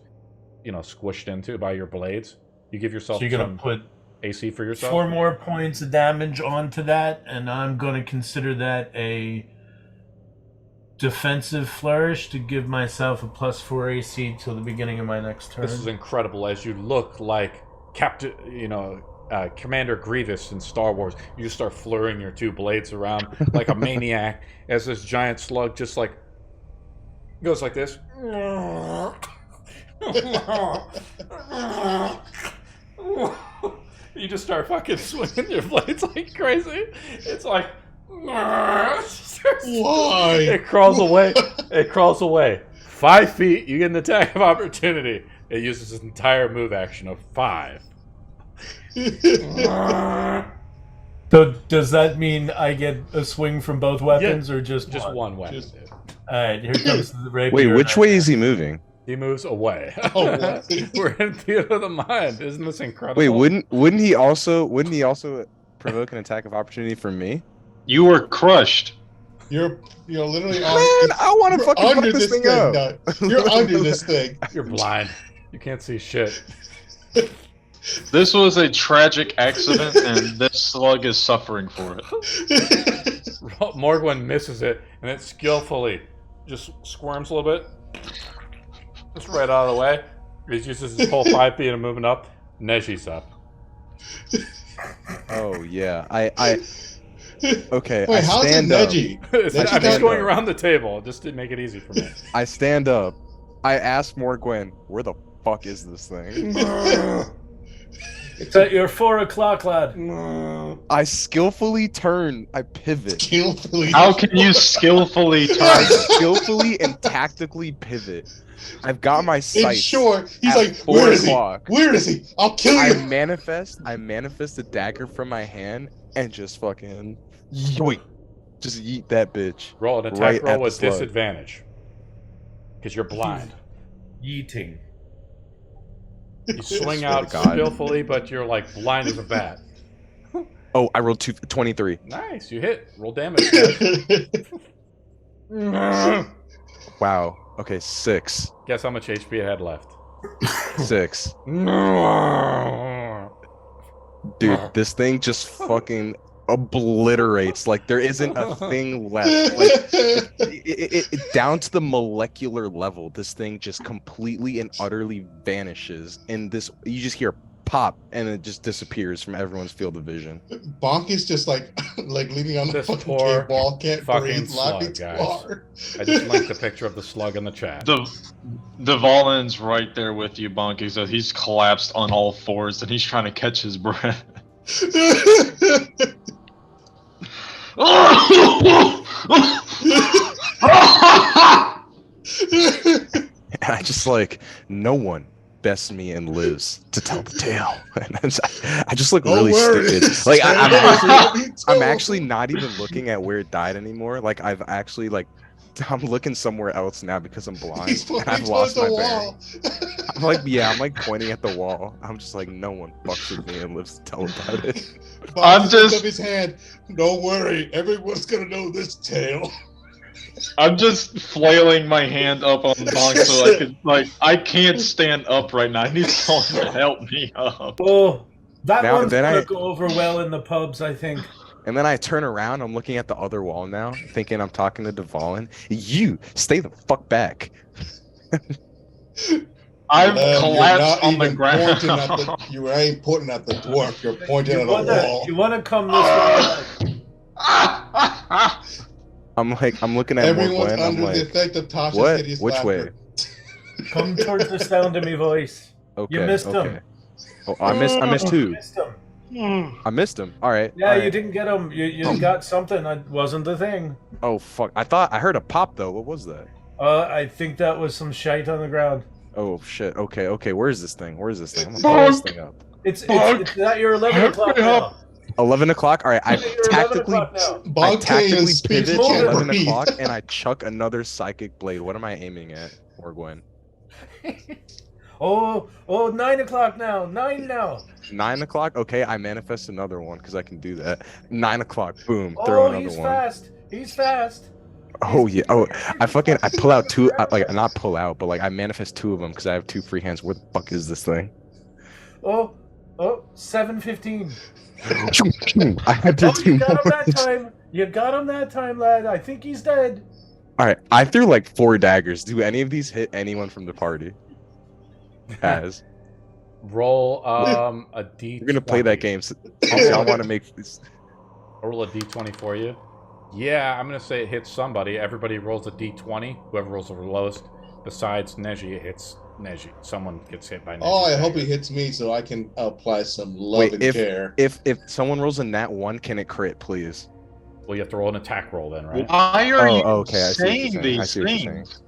squished into by your blades. You give yourself So you're going some to put AC for yourself. 4 more points of damage onto that, and I'm going to consider that a defensive flourish to give myself a +4 AC till the beginning of my next turn. This is incredible as you look like Commander Grievous in Star Wars. You just start flurrying your 2 blades around like a maniac as this giant slug just like goes like this. You just start fucking swinging your blades like crazy. It's like Why? it crawls away. It crawls away 5 feet. You get an attack of opportunity. It uses its entire move action of 5. So does that mean I get a swing from both weapons, or just one weapon. Just- Alright, here comes the rapier. Wait, which way is he moving? He moves away. Oh, what? We're in theater of the mind. Isn't this incredible? Wait, wouldn't he also provoke an attack of opportunity from me? You were crushed. You're literally Man, I want to you're fucking under fuck this thing up. Doug. You're under this thing. You're blind. You can't see shit. This was a tragic accident, and this slug is suffering for it. Morgwin misses it, and it skillfully just squirms a little bit. Just right out of the way. He uses his whole 5 feet and moving up. Neji's up. Oh yeah, okay. Wait, I how's it stand up. Neji? I'm Neji's just stand going up. around the table just to make it easy for me. I stand up. I ask Morgwen, where the fuck is this thing? It's at your 4 o'clock, lad. I skillfully turn. I pivot. Skillfully. How can you skillfully I turn? skillfully and tactically pivot. I've got my In sights. short, he's at like, 4 where is he? o'clock. Where is he? I'll kill I you. manifest a dagger from my hand and just fucking yoink. Just yeet that bitch. Roll an attack Right roll at the with slug. disadvantage. Because you're blind. Yeeting. You swing Swear to out God. skillfully, but you're like blind as a bat. Oh, I rolled 23. Nice, you hit. Roll damage, guys. Wow. Okay, 6. Guess how much HP it had left? 6. Dude, this thing just fucking obliterates. Like, there isn't a thing left. Like, down to the molecular level, this thing just completely and utterly vanishes. And this, you just hear pop, and it just disappears from everyone's field of vision. Bonk is just like leaning on the This fucking poor cave wall, can't fucking breathe, laughing slug, too guys. hard. I just linked a picture of the slug in the chat. Dvalin's right there with you, Bonky. So he's collapsed on all fours, and he's trying to catch his breath. I just like, no one bests me and lives to tell the tale. And I just look really stupid. Like I'm actually not even looking at where it died anymore. Like I've actually like, I'm looking somewhere else now because I'm blind and I've lost my bearings. I'm like, yeah, I'm like pointing at the wall. I'm just like, no one fucks with me and lives to tell about it. I'm just up his hand. Don't worry, everyone's gonna know this tale. I'm just flailing my hand up on the bonk so I can, like, I can't stand up right now. I need someone to help me up. Oh, that Now- one's then gonna I- go over well in the pubs, I think. And then I turn around, I'm looking at the other wall now, thinking I'm talking to Dvalin. You stay the fuck back. I'm You're collapsed not on the even ground. pointing at the, you ain't pointing at the dwarf, you're pointing at a wall. You wanna come this way? I'm like, I'm looking at Everyone's Morgwen. I'm under the like, effect of Tasha's what? hideous Which way? laughter. Come towards the sound of me voice. Okay. You missed okay. him. Oh, I missed You two. missed him. I missed him. All right. Yeah, all you right. didn't get him. You got something that wasn't the thing. Oh fuck! I heard a pop though. What was that? I think that was some shite on the ground. Oh shit. Okay. Where's this thing? I'm gonna blow this thing up. It's at your 11 o'clock now. 11 o'clock. All right. I It's at your 11 tactically, o'clock now. I Bonk tactically speaks pivot at 11 breathe. o'clock and I chuck another psychic blade. What am I aiming at, Morgwen? Oh, 9 o'clock now. 9 now. 9 o'clock. Okay. I manifest another one because I can do that. 9 o'clock. Boom. Throw Oh, another he's one. fast. He's fast. Oh yeah. Oh, I pull out two. Like not pull out, but like I manifest two of them because I have two free hands. Where the fuck is this thing? Oh, 7:15. I had to Oh, do you got him more. that time. You got him that time, lad. I think he's dead. All right. I threw like 4 daggers. Do any of these hit anyone from the party? As Roll a D20. we're gonna play that game. So y'all want to make this? I'll roll a D20 for you. Yeah, I'm gonna say it hits somebody. Everybody rolls a D20. Whoever rolls the lowest, besides Neji, it hits Neji. Someone gets hit by Neji. Oh, I hope he hits me so I can apply some love and care. If someone rolls a nat 1, can it crit, please? Well, you have to roll an attack roll then, right? Why are you okay. I see what you're saying saying. I these see what you're saying. things?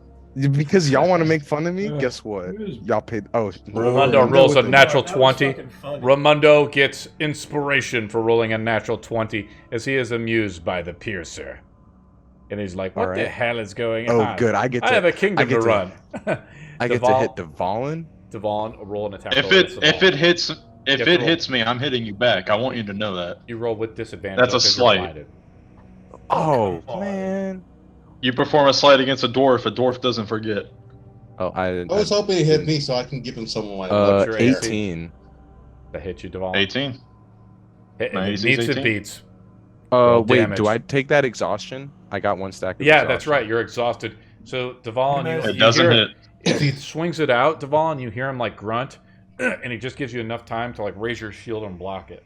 Because y'all want to make fun of me. Guess what? Y'all paid. Oh, Ramundo rolls a natural That was 20. fucking funny. Ramundo gets inspiration for rolling a natural 20 as he is amused by the piercer. And he's like, what All the right. hell is going Oh, on? good. I get to. I have a kingdom get to to- run. I get to hit Dvalin. Devon, roll an attack If roll. it against Devon. if it hits You if have to it roll. hits me, I'm hitting you back. I want you to know that. You roll with disadvantage. That's a because you're slight. blinded. Oh come on. man. You perform a sleight against a dwarf Oh, doesn't forget. I was hoping he hit me so I can give him some of my What's your AC? 18. That hit you, Devon. 18. Hit, My it AC is meets, it 18. beats. Roll Wait. damage. Do I take that exhaustion? I got 1 stack. Of Yeah, exhaustion. that's right. You're exhausted. So, Devon, It you It doesn't hear, hit. If he swings it out, Devon, you hear him like grunt, and he just gives you enough time to like raise your shield and block it.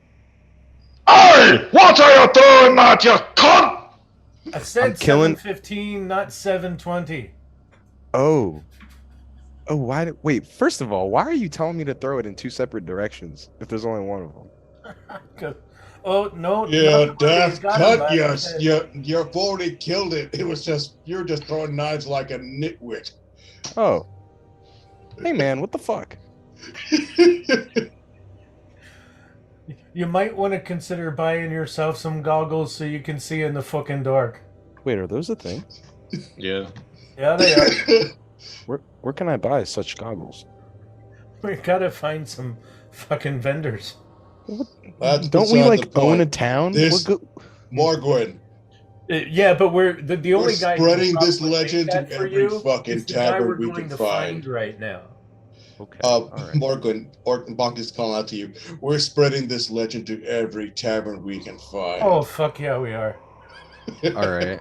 Hey! What are you doing, that you cunt? I said I'm killing- 7:15, not 7:20. Oh. Oh, why? Wait. First of all, why are you telling me to throw it in 2 separate directions if there's only one of them? Oh no! Yeah, no, Dad, he's got him, cut lad. yes. You've already killed it. It was just you're just throwing knives like a nitwit. Oh. Hey man, what the fuck? You might want to consider buying yourself some goggles so you can see in the fucking dark. Wait, are those a thing? Yeah. Yeah, they are. Where can I buy such goggles? We gotta find some fucking vendors. That's Don't we beside like the point. own a town? This- We're Morgwin, Yeah, but we're the we're only guy who can spreading this probably make legend that to for every you fucking is the guy we're tavern we going can to find. right now. Okay. All right. Morgwin, Bonk is calling out to you. We're spreading this legend to every tavern we can find. Oh fuck yeah, we are. All right.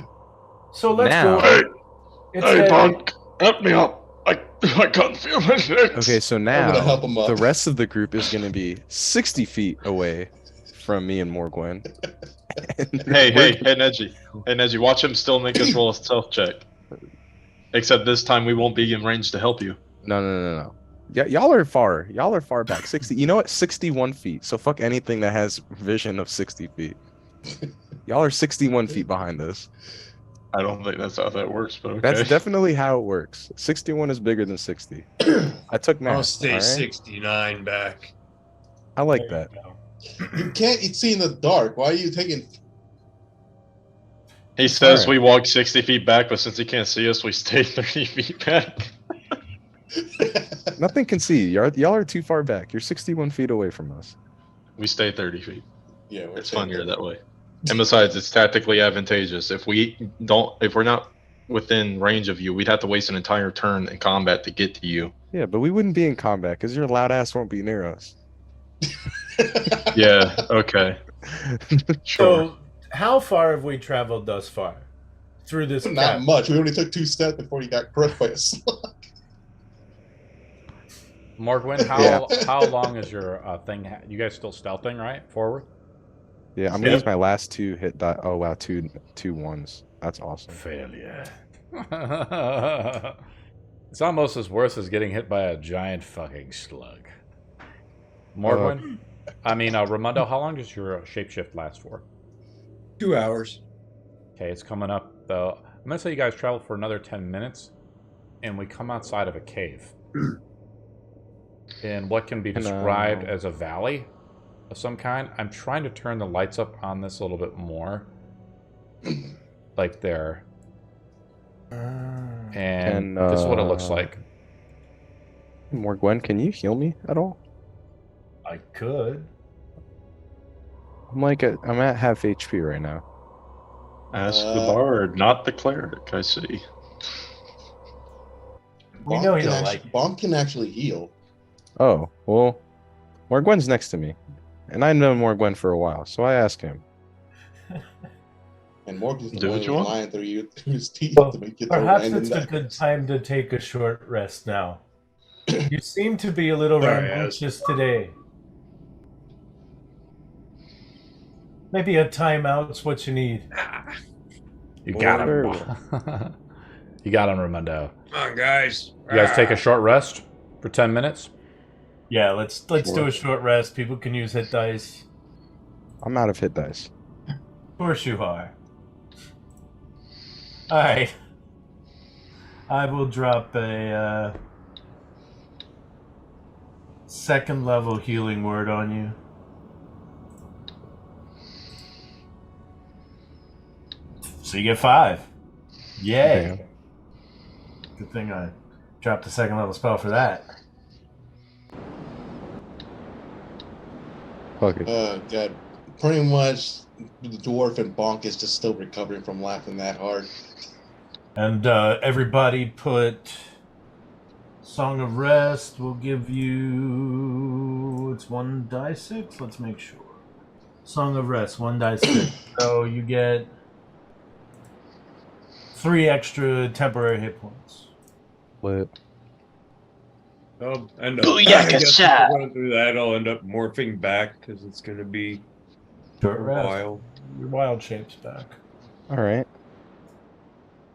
So let's Now- go. It's Hey, a- Bonk, help me up. I can't feel my legs. Okay, so gonna now help him up. the rest of the group is going to be 60 feet away from me and Morgwen. Hey, Neji, watch him still make us roll a stealth check. Except this time we won't be in range to help you. No. Yeah, y'all are far. Y'all are far back. 60. You know what? 61 feet. So fuck anything that has vision of 60 feet. Y'all are 61 feet behind us. I don't think that's how that works, but okay. That's definitely how it works. 61 is bigger than 60. I took math. I'll stay all right? 69 back. I like There that. you go. You can't see in the dark. Why are you taking? He says Alright. we walk 60 feet back, but since he can't see us, we stay 30 feet back. Nothing can see. Y'all are too far back. You're 61 feet away from us. We stay 30 feet. Yeah, we're It's taking- funnier that way. And besides, it's tactically advantageous. If we're not within range of you, we'd have to waste an entire turn in combat to get to you. Yeah, but we wouldn't be in combat because your loud ass won't be near us. Yeah, okay. Sure. So, how far have we traveled thus far through this? Not cavern? much. We only took 2 steps before you got crushed by a slug. Morgwin, how long is your thing? You guys still stealthing, right? Forward? Yeah, I'm gonna use my last 2 hit die. Oh wow, two ones. That's awesome. Failure. It's almost as worse as getting hit by a giant fucking slug. Morgwin? Ramundo, how long does your shapeshift last for? 2 hours. Okay, it's coming up. I'm going to say you guys travel for another 10 minutes, and we come outside of a cave. In what can be described as a valley of some kind. I'm trying to turn the lights up on this a little bit more. Like there. And this is what it looks like. Morgwen, can you heal me at all? I could. I'm at half HP right now. Ask the bard, not the cleric, I see. We know you don't like it. Bonk can actually heal. Oh, well, Morgwen's next to me. And I've known Morgwen for a while, so I asked him. And Morgan's Do the one what who's you want. lying through his teeth Well, to make you throw Perhaps random it's a knives. good time to take a short rest now. You seem to be a little Sorry, rambunctious today. Maybe a timeout's what you need. You got Sure. him. You got him, Ramundo. Come on, guys. You guys take a short rest for 10 minutes? Yeah, let's do a short rest. People can use hit dice. I'm out of hit dice. Of course you are. Alright. I will drop a second level healing word on you. So you get 5. Yay. Damn. Good thing I dropped a second level spell for that. Fuck it. God. Pretty much the dwarf and Bonk is just still recovering from laughing that hard. And everybody put Song of Rest will give you... It's 1 die 6? Let's make sure. Song of Rest, 1 die 6. So you get 3 extra temporary hit points. Lit. Oh, and Booyaka I guess shot. if we're going through that, I'll end up morphing back because it's going to be Short a rest. while. Your wild shape's back. All right.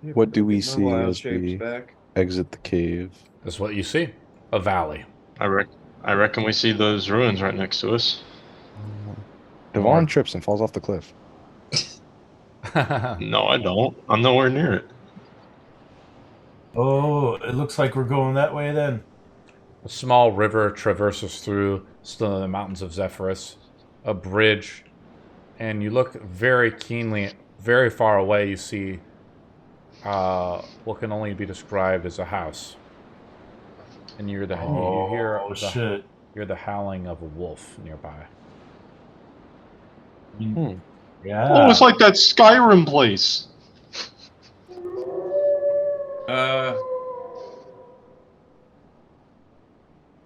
Yeah, What do we my see wild as shapes we back. exit the cave? This is what you see. A valley. I reckon we see those ruins right next to us. Devon trips and falls off the cliff. No, I don't. I'm nowhere near it. Oh, it looks like we're going that way then. A small river traverses through still the mountains of Zephyrus, a bridge, and you look very keenly, very far away. You see what can only be described as a house. And you hear Oh, the, shit. you're the howling of a wolf nearby. Yeah. Oh, it's like that Skyrim place.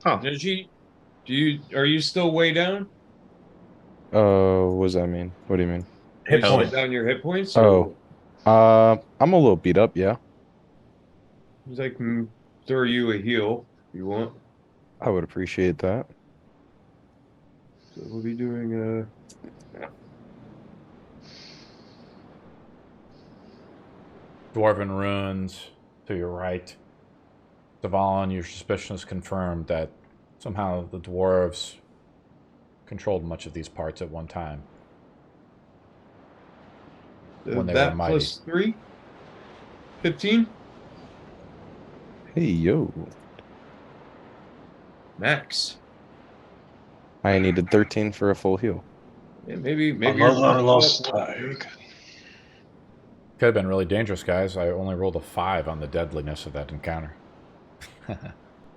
Neji, are you still way down? What does that mean? What do you mean? Are you Hit still point. down your hit points? Oh. I'm a little beat up, yeah. I can throw you a heal if you want. I would appreciate that. So we'll be doing Dwarven ruins to your right. Tavalin, your suspicion is confirmed that somehow the dwarves controlled much of these parts at one time. When they were that mighty. plus 3? 15? Hey, yo. Max. I needed 13 for a full heal. Yeah, maybe Another you're lost up. tag. Could have been really dangerous, guys. I only rolled a 5 on the deadliness of that encounter.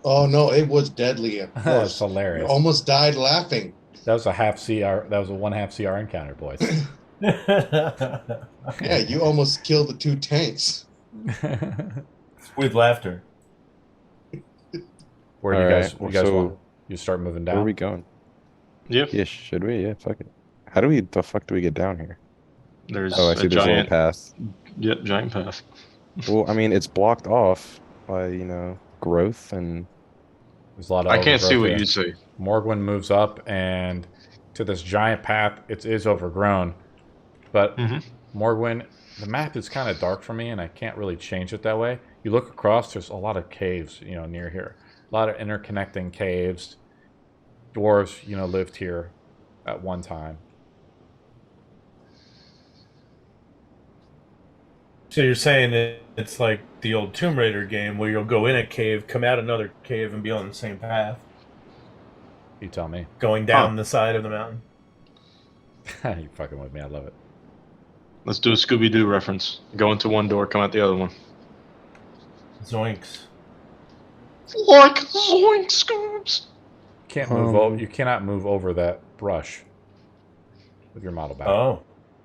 Oh no, it was deadly at That's first. hilarious. We almost died laughing. That was a half CR. That was a 1/2 CR encounter, boys. Yeah, you almost killed the 2 tanks. With laughter. Where do you guys? Alright, Where do you guys so want? You start moving down. where are we going? Yeah. Yeah, should we? Yeah, fuck it. How do we? The fuck do we get down here? There's Oh, I a see. There's a little giant, path. giant path. Well, I mean, it's blocked off by growth and. There's a lot of. I can't see overgrowth what here. you see. Morgwin moves up and to this giant path. It is overgrown, but Morgwin, the map is kind of dark for me, and I can't really change it that way. You look across. There's a lot of caves, near here. A lot of interconnecting caves. Dwarves, lived here at one time. So you're saying that it's like the old Tomb Raider game where you'll go in a cave, come out another cave, and be on the same path, You tell me. going down the side of the mountain. You fucking with me. I love it. Let's do a Scooby-Doo reference. Go into one door, come out the other one. Zoinks. Like Zoink Scoops! Can't move over. You cannot move over that brush with your model back. Oh.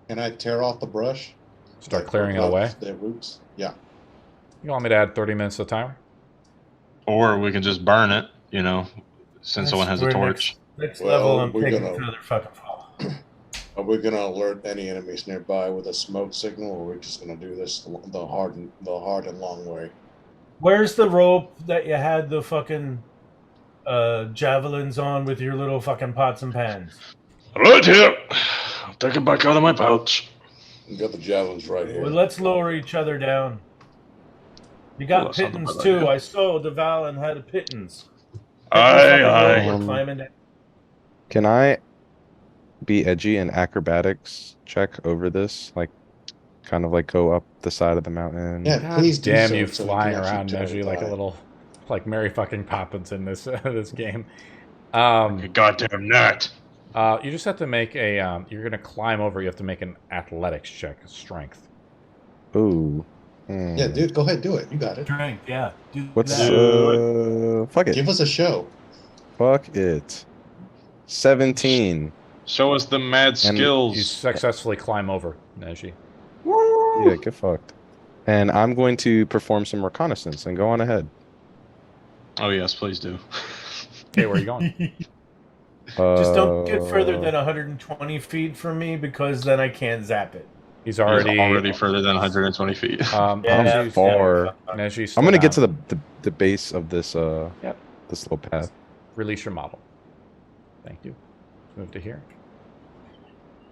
Can I tear off the brush? Start Like, clearing it rip away. off the roots? Yeah. You want me to add 30 minutes to the timer? Or we can just burn it, since someone has a We're torch. Next Well, level, I'm we're taking gonna- another fucking fall. Are we gonna alert any enemies nearby with a smoke signal, or are we just gonna do this the hard and long way? Where's the rope that you had the fucking javelins on with your little fucking pots and pans? Right here! I'll take it back out of my pouch. You got the javelins right here. Well, let's lower each other down. You got Well, that's not a pittance bad too. idea. I saw the Valen had a pittance. Aye. We're climbing down. Can I be edgy and acrobatics check over this? Kind of go up the side of the mountain? Yeah, God please do damn so, you so we flying can actually around, tear Neji, it like a down. little, like Mary fucking Poppins in this this game. You goddamn nut. You just have to make a. You're gonna climb over. You have to make an athletics check, strength. Ooh. Yeah, dude, go ahead, do it. You got it. Strength, yeah. Do What's that. fuck it. Give us a show. Fuck it. 17. Show us the mad And skills. You successfully climb over, Neji. Yeah, get fucked. And I'm going to perform some reconnaissance and go on ahead. Oh yes, please do. Okay, where are you going? Just don't get further than 120 feet from me because then I can't zap it. He's He's already. already further than 120 feet. Yeah, Neji's, far. Neji's I'm gonna get still to the base of this Yep. this little path. down. Release your model. Thank you. Let's move to here.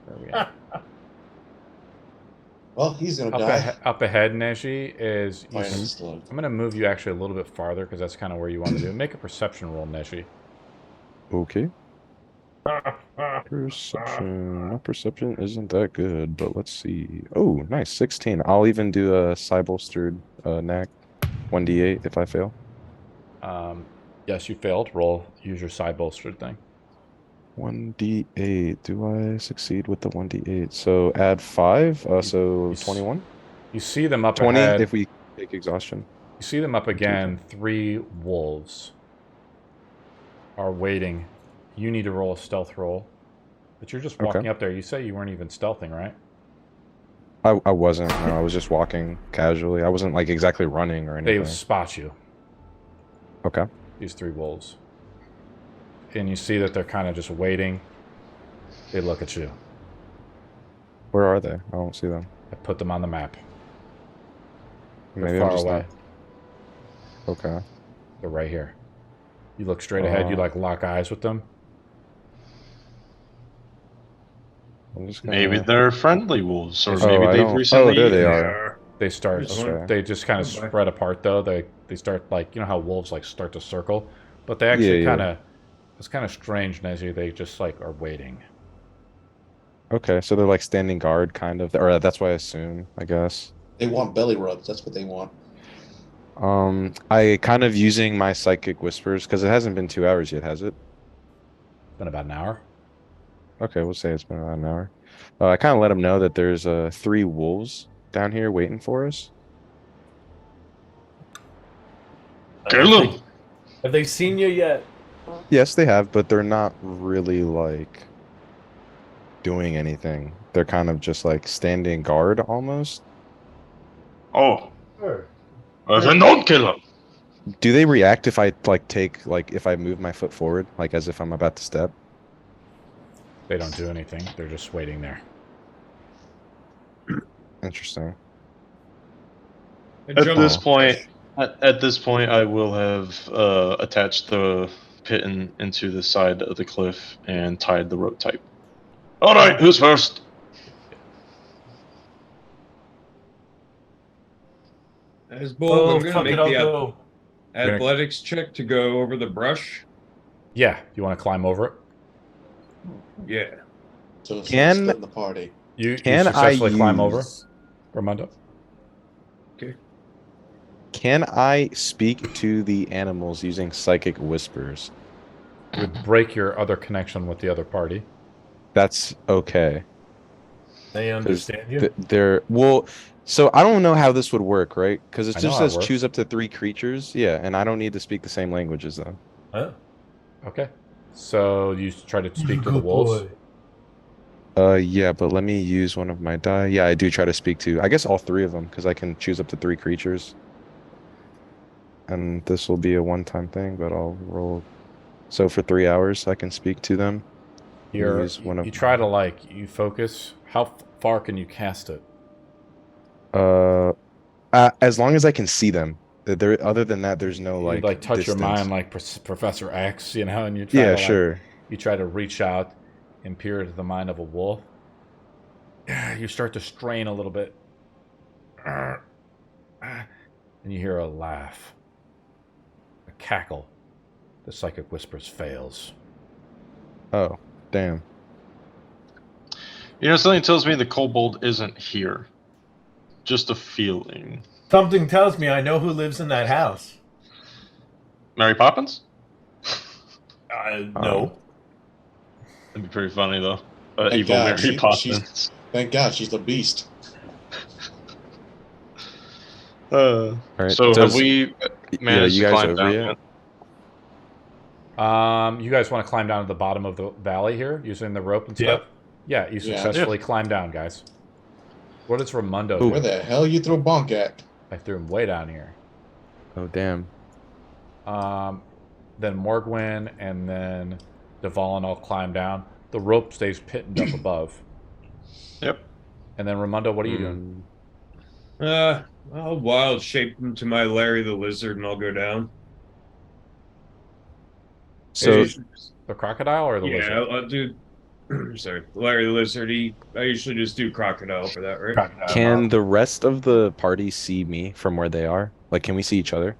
Where are we at? Well, he's gonna die. Up ahead, Neji is. Fighting Slug. I'm gonna move you actually a little bit farther because that's kind of where you want to do. Make a perception roll, Neji. Okay. Perception. My perception isn't that good, but let's see. Oh, nice. 16. I'll even do a side-bolstered knack. 1d8 if I fail. Yes, you failed. Roll. Use your side bolstered thing. 1d8. Do I succeed with the 1d8? So add 5. So you 21. You see them up 20 ahead. if we take exhaustion. You see them up again. 3 wolves are waiting. You need to roll a stealth roll. But you're just walking up there. You say you weren't even stealthing, right? I wasn't. No, I was just walking casually. I wasn't like exactly running or anything. They spot you. Okay. These 3 wolves. And you see that they're kind of just waiting. They look at you. Where are they? I don't see them. I put them on the map. Maybe They're I'm far just away. not. Okay. They're right here. You look straight ahead. You like lock eyes with them. I'm just gonna... Maybe they're friendly wolves, or Oh, maybe I they've don't- recently. Oh, there they eaten. are. They start. Okay. They just kind of spread apart though. They start like, you know how wolves like start to circle, but they actually Yeah, yeah. kind of. It's kind of strange, Nezzy. They just like are waiting. Okay, so they're like standing guard, kind of, or that's what I assume, I guess. They want belly rubs. That's what they want. I kind of using my psychic whispers because it hasn't been 2 hours yet, has it? Been about an hour. Okay, we'll say it's been about an hour. I kind of let them know that there's 3 wolves down here waiting for us. Kill them. Have they seen you yet? Yes, they have, but they're not really like doing anything. They're kind of just like standing guard almost. Oh, Sure. then don't kill them. Do they react if I if I move my foot forward, like as if I'm about to step? They don't do anything. They're just waiting there. Interesting. At this point, I will have attached the pitten into the side of the cliff and tied the rope tight. All right, who's first? As bold, I'm fuck gonna it, make I'll the go. athletics check to go over the brush. Yeah. You want to climb over it? Yeah. So it's Can- splitting the party. You Can successfully I climb over, use- Ramondo? Can I speak to the animals using psychic whispers? You would break your other connection with the other party. That's okay. They understand you. They're well. So I don't know how this would work, right? Because it I know just how it says works. choose up to 3 creatures. Yeah, and I don't need to speak the same languages though. Huh? Okay. So you try to speak to the Good wolves. boy. Yeah, but let me use one of my die. Yeah, I do try to speak to, I guess, all 3 of them because I can choose up to 3 creatures. And this will be a one-time thing, but I'll roll. So for 3 hours, I can speak to them. Use one of You try to you focus. How far can you cast it? as long as I can see them. There, other than that, there's no You touch your distance. mind like Professor X, you know, and you try Yeah, to, sure. You try to reach out and peer into the mind of a wolf. You start to strain a little bit. And you hear a laugh. A cackle. The psychic whispers fails. Oh, damn. You know, something tells me the kobold isn't here. Just a feeling. Something tells me I know who lives in that house. Mary Poppins? No. That'd be pretty funny, though. Thank Evil God, Mary she's- Poppins. Thank God she's the beast. All right, So have does- we managed you to guys climb over down yet? yet? You guys want to climb down to the bottom of the valley here using the rope and stuff? Yep. Yeah, you Yeah. successfully climbed down, guys. What is Ramondo Where doing? the hell you throw Bonk at? I threw him way down here. Oh, damn. Then Morgwin and then Deval and all climb down. The rope stays pitted up above. Yep. And then Ramondo, what are you doing? I'll wild shape into my Larry the Lizard and I'll go down. So, The crocodile or the Yeah, lizard? I'll do. Sorry, Larry the Lizard. I usually just do crocodile for that, right? Crocodile. can the rest of the party see me from where they are? Like, can we see each other?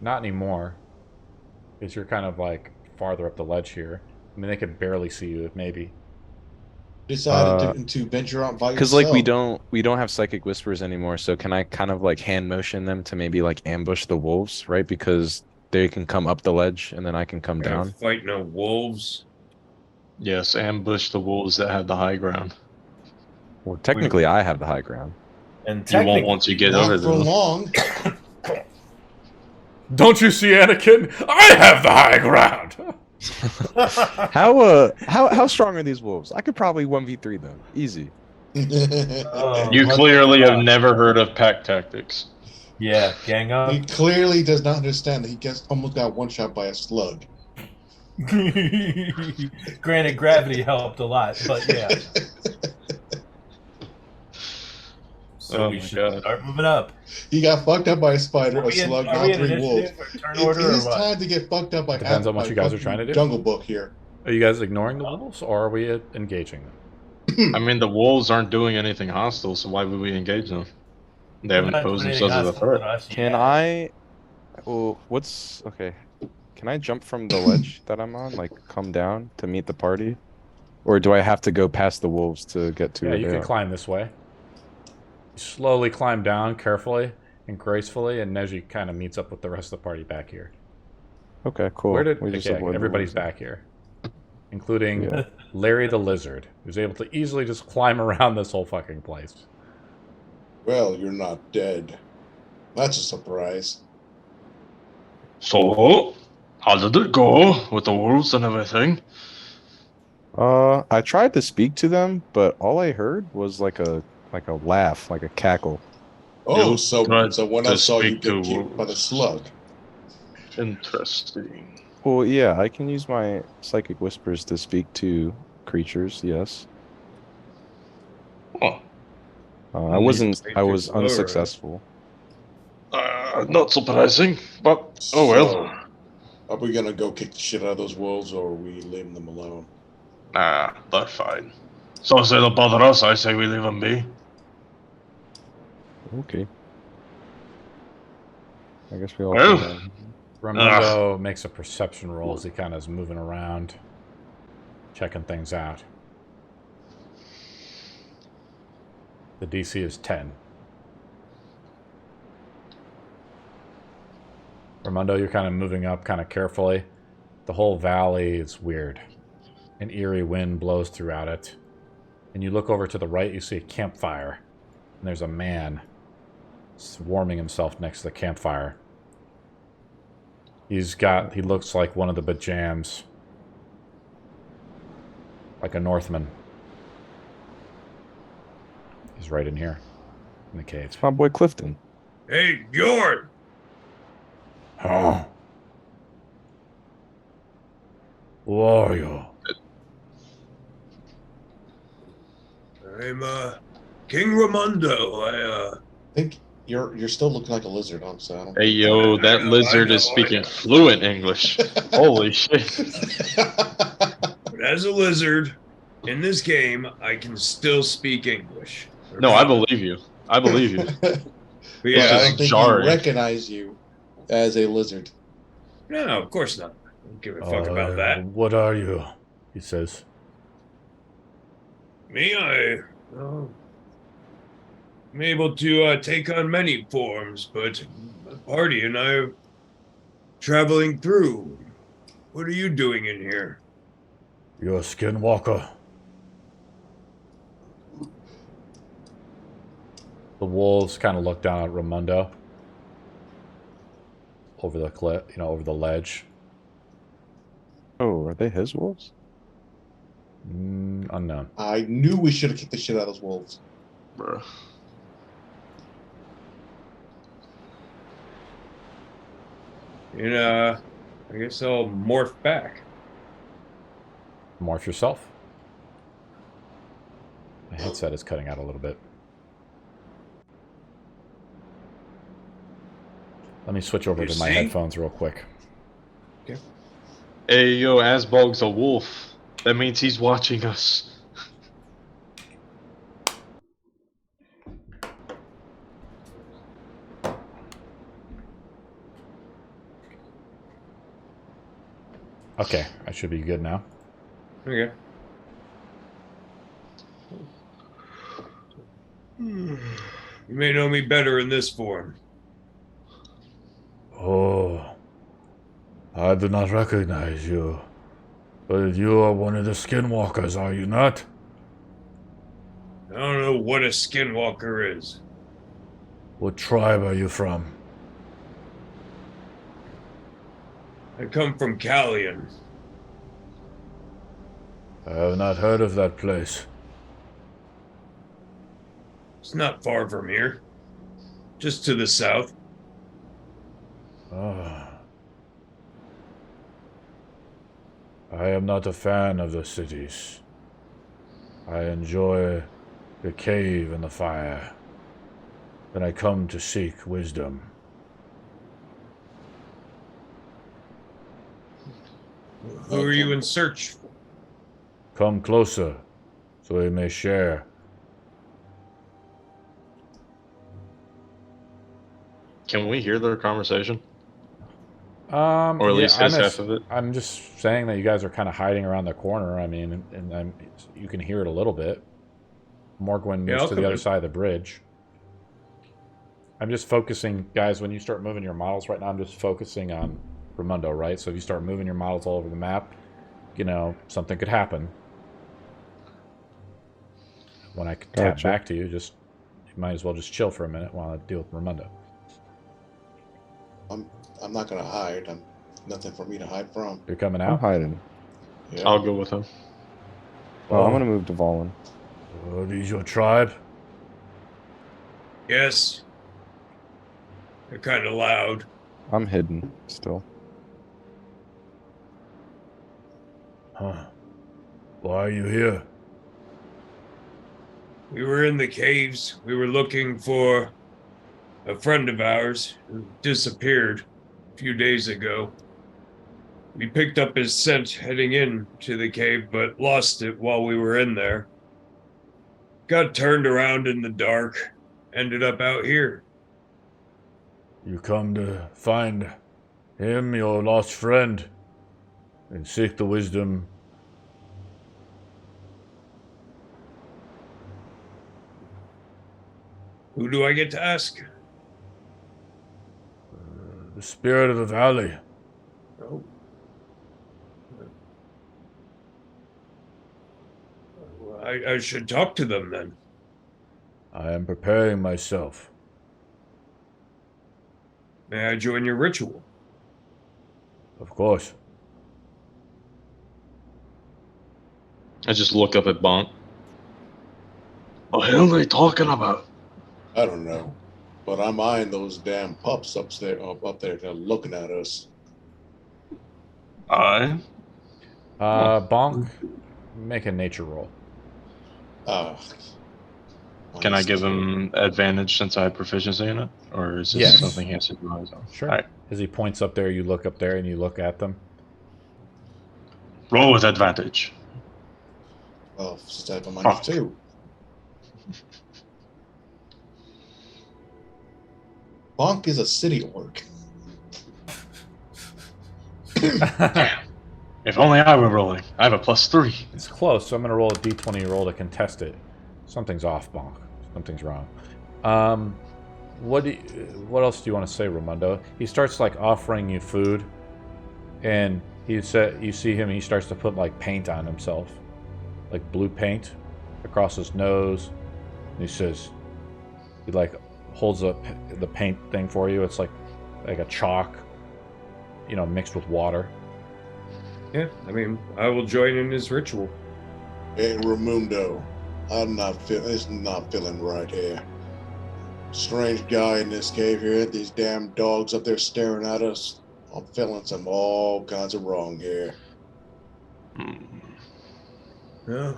Not anymore. Because you're kind of farther up the ledge here. I mean, they could barely see you, maybe. Decided to venture out by Because yourself. we don't have psychic whispers anymore. So can I kind of hand motion them to maybe ambush the wolves, right? Because they can come up the ledge and then I can come down. Fight no wolves. Yes, ambush the wolves that have the high ground. Well, technically, I have the high ground. And You won't once you get Not over for them. long. Don't you see, Anakin? I have the high ground! How strong are these wolves? I could probably 1v3 them. Easy. Oh, You what clearly the have never heard of pack tactics. Yeah, gang up. He clearly does not understand that he almost got one shot by a slug. Granted, gravity helped a lot, but yeah. So Oh we my should God. start moving up. He got fucked up by a spider, a slug, Are now we in 3 wolves. initiative or turn It order or is what? time to get fucked up by Depends on what by you guys are fucking trying to do. Jungle Book here. Are you guys ignoring the wolves, or are we engaging them? I mean, the wolves aren't doing anything hostile, so why would we engage them? They We're haven't not posed doing anything themselves as a hostile to threat. us Can yet. I? Well, what's okay? Can I jump from the ledge that I'm on, like come down to meet the party, or do I have to go past the wolves to get to Yeah, where you they can are? climb this way. You slowly climb down carefully and gracefully, and Neji kind of meets up with the rest of the party back here. Okay, cool. Where did We just okay, avoid the everybody's wolves. back here, including Yeah. Larry the Lizard, who's able to easily just climb around this whole fucking place. Well, you're not dead. That's a surprise. So, how did it go with the wolves and everything? I tried to speak to them, but all I heard was like a laugh, like a cackle. Oh, You so tried when to I saw you speak to get kicked by the wolves. slug. Interesting. Well, yeah, I can use my psychic whispers to speak to creatures. Yes. Oh, I was unsuccessful. not surprising, but oh well. Are we gonna go kick the shit out of those wolves, or are we leaving them alone? They're fine. So if they don't bother us, I say we leave them be. Okay. I guess we all. Well. go down. Raimundo makes a perception roll as he kind of is moving around, checking things out. The DC is 10. Raimundo, you're kind of moving up kind of carefully. The whole valley is weird. An eerie wind blows throughout it. And you look over to the right, you see a campfire. And there's a man warming himself next to the campfire. He looks like one of the Bajams. Like a Northman. He's right in here. In the cave. It's my boy Clifton. Hey, Bjorn! Oh. Who are you? I'm, King Raimondo. I think you're still looking like a lizard, honestly. I don't Hey yo, that lizard is speaking fluent English. Holy shit. But as a lizard, in this game, I can still speak English. No, I believe you. I believe you. But I yeah, don't think jarring. he recognize you as a lizard. no, of course not. I don't give a fuck about that. What are you? He says. Me, I'm able to take on many forms, but my party and I are traveling through. What are you doing in here? You're a skinwalker. The wolves kind of look down at Raimundo. Over the cliff, over the ledge. Oh, are they his wolves? Unknown. I knew we should have kicked the shit out of those wolves. Bruh. And, I guess I'll morph back. Morph yourself. My headset is cutting out a little bit. Let me switch over You to my see? headphones real quick. Hey yo, Asbog's a wolf. That means he's watching us. Okay, I should be good now. Okay. You may know me better in this form. Oh, I do not recognize you. But you are one of the skinwalkers, are you not? I don't know what a skinwalker is. What tribe are you from? I come from Callion. I have not heard of that place. It's not far from here. Just to the south. Ah. I am not a fan of the cities. I enjoy the cave and the fire. And I come to seek wisdom. Who are you in search? Come closer, so we may share. Can we hear their conversation? Or at least half of it? I'm just saying that you guys are kind of hiding around the corner. I mean, and you can hear it a little bit. Morgwin moves to the other side of the bridge. I'm just focusing, guys, when you start moving your models right now, I'm just focusing on Raimundo, right? So if you start moving your models all over the map, you know, something could happen. When I tap back to you, you might as well just chill for a minute while I deal with Raimundo. I'm not gonna hide. I'm nothing for me to hide from. You're coming I'm out? hiding. Yeah. I'll go with him. Well, I'm gonna move to Valen. These your tribe? Yes. They're kind of loud. I'm hidden still. Huh. Why are you here? We were in the caves. We were looking for a friend of ours who disappeared a few days ago. We picked up his scent heading in to the cave, but lost it while we were in there. Got turned around in the dark. Ended up out here. You come to find him, your lost friend, and seek the wisdom. Who do I get to ask? The spirit of the valley. Oh. Well, I should talk to them then. I am preparing myself. May I join your ritual? Of course. I just look up at Bonk. What the hell are they talking about? I don't know, but I'm eyeing those damn pups up there. They're looking at us. Bonk, make a nature roll. Can I give him advantage since I have proficiency in it? Or is this something he has to do on his own? Sure. All right. As he points up there, you look up there and you look at them. Roll with advantage. Well, since I have a minus 2. Bonk is a city orc. If only I were rolling. I have a +3. It's close, so I'm going to roll a d20 roll to contest it. Something's off, Bonk. Something's wrong. What else do you want to say, Raimundo? He starts like offering you food, and you see him. He starts to put like paint on himself, like blue paint, across his nose. And he says, he like holds up the paint thing for you. It's like a chalk, you know, mixed with water. Yeah, I mean, I will join in his ritual. Hey, Raimundo, it's not feeling right here. Strange guy in this cave here. These damn dogs up there staring at us. I'm feeling all kinds of wrong here. Yeah,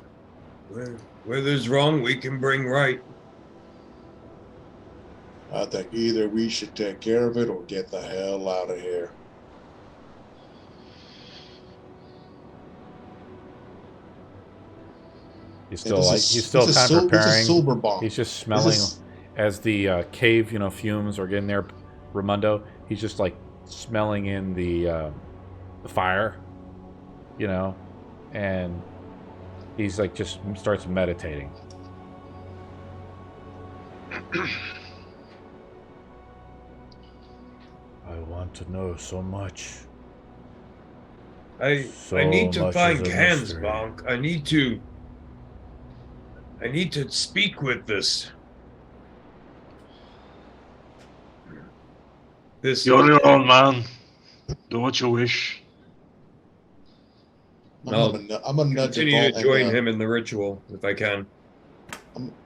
where there's wrong, we can bring right. I think either we should take care of it or get the hell out of here. He's still kind of preparing. He's just smelling as the cave, you know, fumes are getting there. Raimundo, he's just like smelling in the fire, you know, and he's like just starts meditating. I want to know so much. I need to find Cans, Bonk. I need to speak with this. You're your own man. Do what you wish. I'll I'm gonna nudge the continue ball to join and, him in the ritual if I can.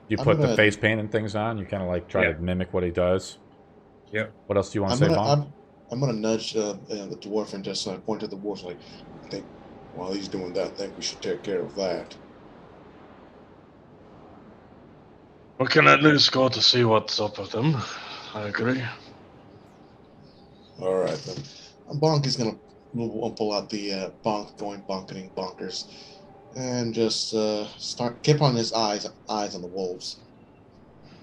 You I'm put the gonna- face paint and things on. You kind of like try to mimic what he does. Yep. What else do you want to say, Bonk? I'm gonna nudge the dwarf and just point to the dwarf like, I think while he's doing that, I think we should take care of that. We can at least go to see what's up with them. I agree. All right then. Bonk is gonna pull out the bonk going bonketing bonkers, and just start keep on his eyes on the wolves.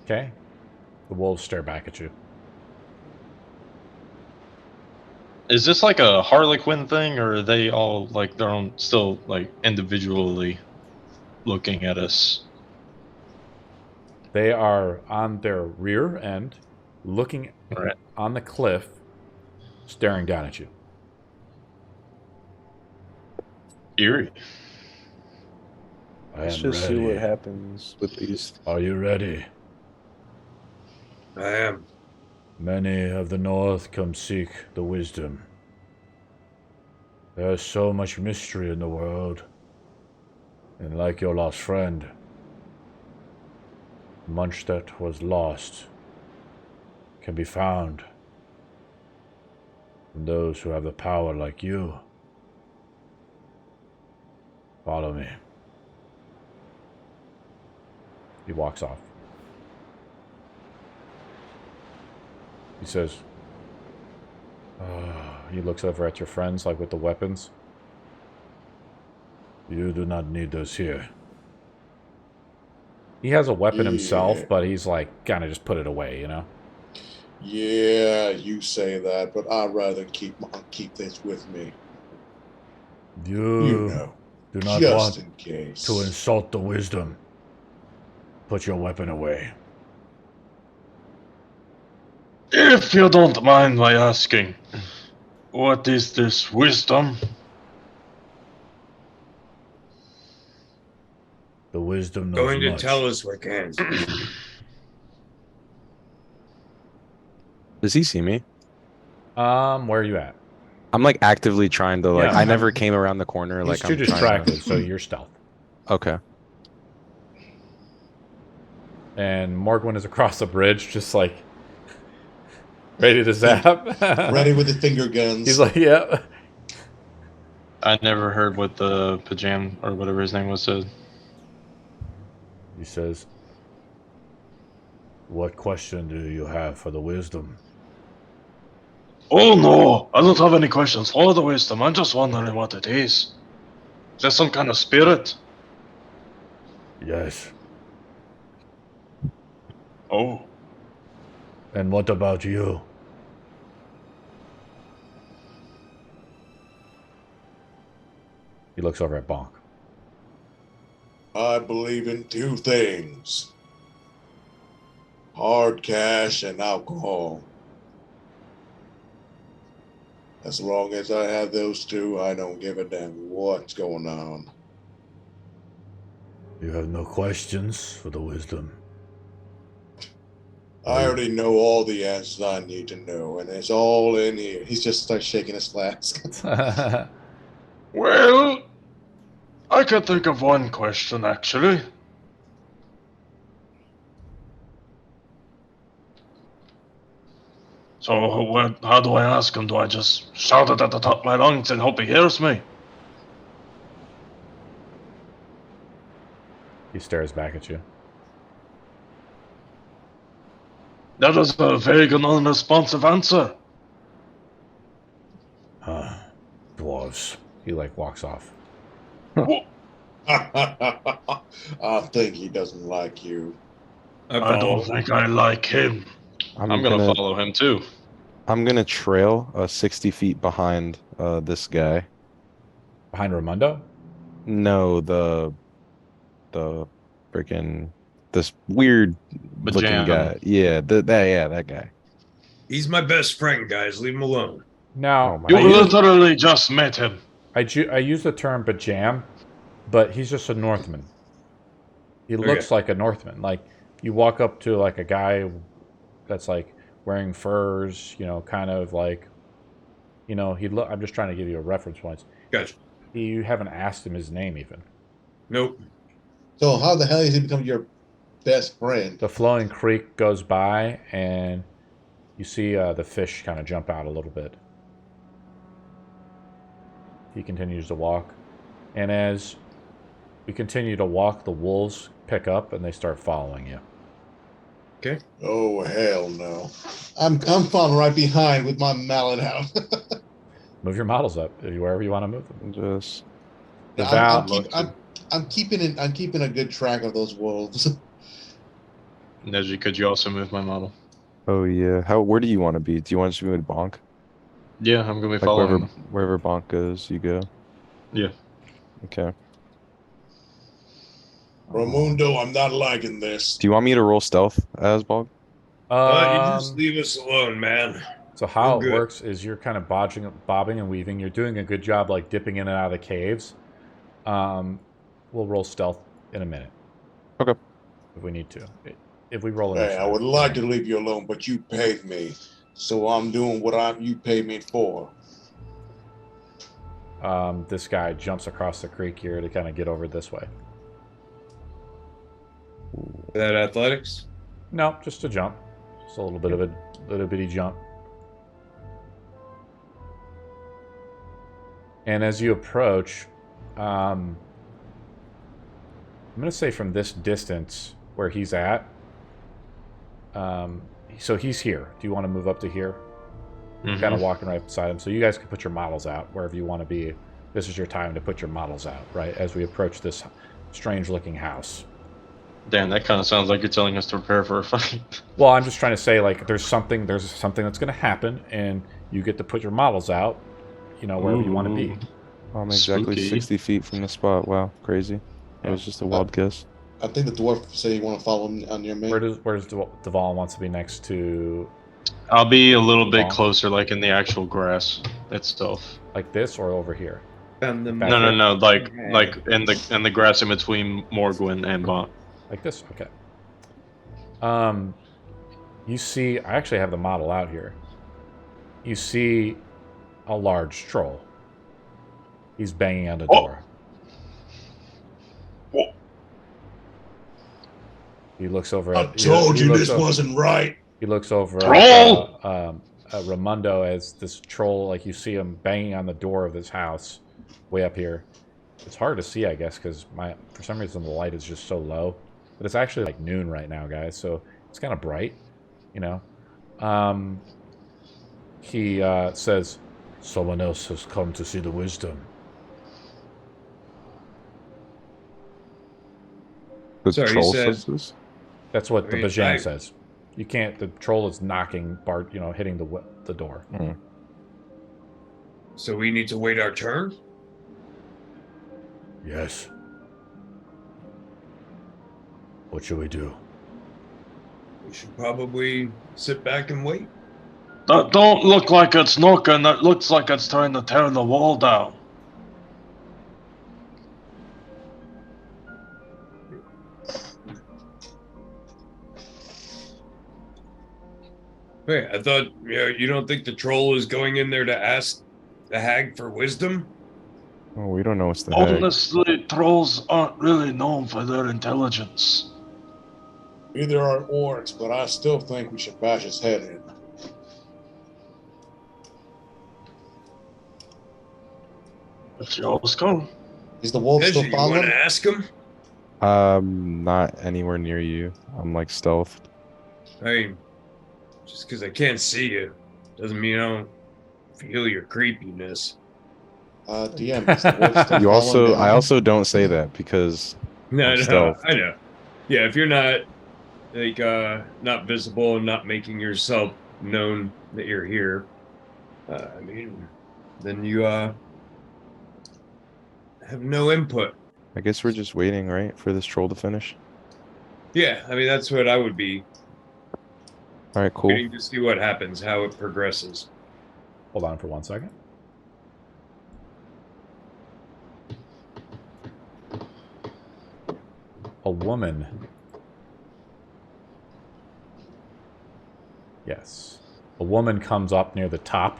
Okay. The wolves stare back at you. Is this like a Harlequin thing, or are they all like their own, still like individually looking at us? They are on their rear end, looking Right. on the cliff, staring down at you. Eerie. Let's just see what happens with these. Are you ready? I am. Many of the North come seek the wisdom. There is so much mystery in the world. And like your lost friend, much that was lost can be found in those who have the power like you. Follow me. He walks off. He says, he looks over at your friends, like with the weapons. You do not need those here. He has a weapon himself, Yeah. but he's like, kind of just put it away, you know? Yeah, you say that, but I'd rather keep this with me. You know, do not just want in case. to insult the wisdom. Put your weapon away. If you don't mind my asking, what is this wisdom? The wisdom knows Going to much. tell us what can. Does he see me? Where are you at? I'm like actively trying to like. Yeah. I never came around the corner. He's Like too I'm trying distracted, to. so you're stealth. Okay. And Morgwin is across the bridge, just like ready to zap. Ready with the finger guns. He's like, yeah. I never heard what the Pajam or whatever his name was said. He says, what question do you have for the wisdom? Oh no, I don't have any questions for the wisdom. I'm just wondering what it is. Is there some kind of spirit? Yes. Oh, And what about you? He looks over at Bonk. I believe in two things: hard cash and alcohol. As long as I have those two, I don't give a damn what's going on. You have no questions for the wisdom. I already know all the answers I need to know, and it's all in here. He just starts shaking his flask. well, I can think of one question actually. So, how do I ask him? Do I just shout it at the top of my lungs and hope he hears me? He stares back at you. That is a vague and unresponsive answer. Dwarves. He like walks off. I think he doesn't like you. I don't think I like him. I'm gonna follow him too. I'm gonna trail 60 feet behind this guy. Behind Raimundo? No, the freaking this weird looking Bajam. guy. Yeah, that guy. He's my best friend, guys. Leave him alone. Now, Oh my You I use, literally just met him. I use the term bajam, but he's just a Northman. He looks like a Northman. Like, you walk up to like a guy that's like wearing furs, you know, kind of like, you know, I'm just trying to give you a reference point. Gotcha. You haven't asked him his name even. Nope. So how the hell has he become your best friend? The flowing creek goes by, and you see the fish kind of jump out a little bit. He continues to walk. And as we continue to walk, the wolves pick up, and they start following you. Okay. Oh hell no! I'm following right behind with my mallet out. Move your models up wherever you want to move them. Just The I'm keeping a good track of those wolves. Neji, could you also move my model? oh yeah. Where do you want to be? Do you want to be with Bonk? Yeah, I'm gonna be Like following. wherever Bonk goes, you go. Yeah. Okay. Ramundo, I'm not liking this. Do you want me to roll stealth as Bonk? You just leave us alone, man. So how We're it good. works is you're kind of bobbing and weaving. You're doing a good job, like dipping in and out of the caves. We'll roll stealth in a minute. Okay. If we need to. If we roll Hey, initiative. I would like to leave you alone, but you paid me, so I'm doing what you paid me for. This guy jumps across the creek here to kind of get over this way. Is that athletics? No, just a jump. Just a little bit of a little bitty jump. And as you approach, I'm going to say from this distance where he's at. So he's here. Do you want to move up to here? Kind of walking right beside him. So you guys can put your models out wherever you want to be. This is your time to put your models out, right? As we approach this strange-looking house. Damn, that kind of sounds like you're telling us to prepare for a fight. Well, I'm just trying to say, like, there's something that's going to happen, and you get to put your models out, wherever you want to be. I'm exactly Spooky. 60 feet from the spot. Wow, crazy. It was just a wild guess. I think the dwarf said you want to follow him on your main. Where does Deval wants to be next to, I'll be a little bit Bonk. closer, like in the actual grass itself. like this or over here? Found them. Back No, here? like in the grass in between Morgwin and Bonk. Like this? Okay. You see, I actually have the model out here. You see a large troll. He's banging on the door. He looks over I at... told he you looks this over- wasn't right. He looks over Troll! at Raimundo as this troll, like you see him banging on the door of this house way up here. It's hard to see, I guess, because for some reason the light is just so low. But it's actually like noon right now, guys, so it's kind of bright, He says, "Someone else has come to see the wisdom." The Sorry, you troll said- says this? That's what the Wait, Bajan I- says. You can't. The troll is knocking Bart, hitting the door. So we need to wait our turn? Yes. What should we do? We should probably sit back and wait. That don't look like it's knocking. That looks like it's trying to tear the wall down. Wait, I thought you don't think the troll is going in there to ask the hag for wisdom? Oh, we don't know what's the heck. Honestly, trolls aren't really known for their intelligence. Either are orcs, but I still think we should bash his head in. If y'all's go. Is the wolf Ezra, still you want following? to ask him? Not anywhere near you. I'm like stealth. I mean, just because I can't see you doesn't mean I don't feel your creepiness. DM, is the wolf still You also, following I behind? also don't say that because No, I'm no, stealth. I know. Yeah, if you're not not visible and not making yourself known that you're here, I mean, then you have no input. I guess we're just waiting, right, for this troll to finish. Yeah, I mean that's what I would be All right, cool. waiting to see what happens, how it progresses. Hold on for 1 second. A woman. Yes. A woman comes up near the top.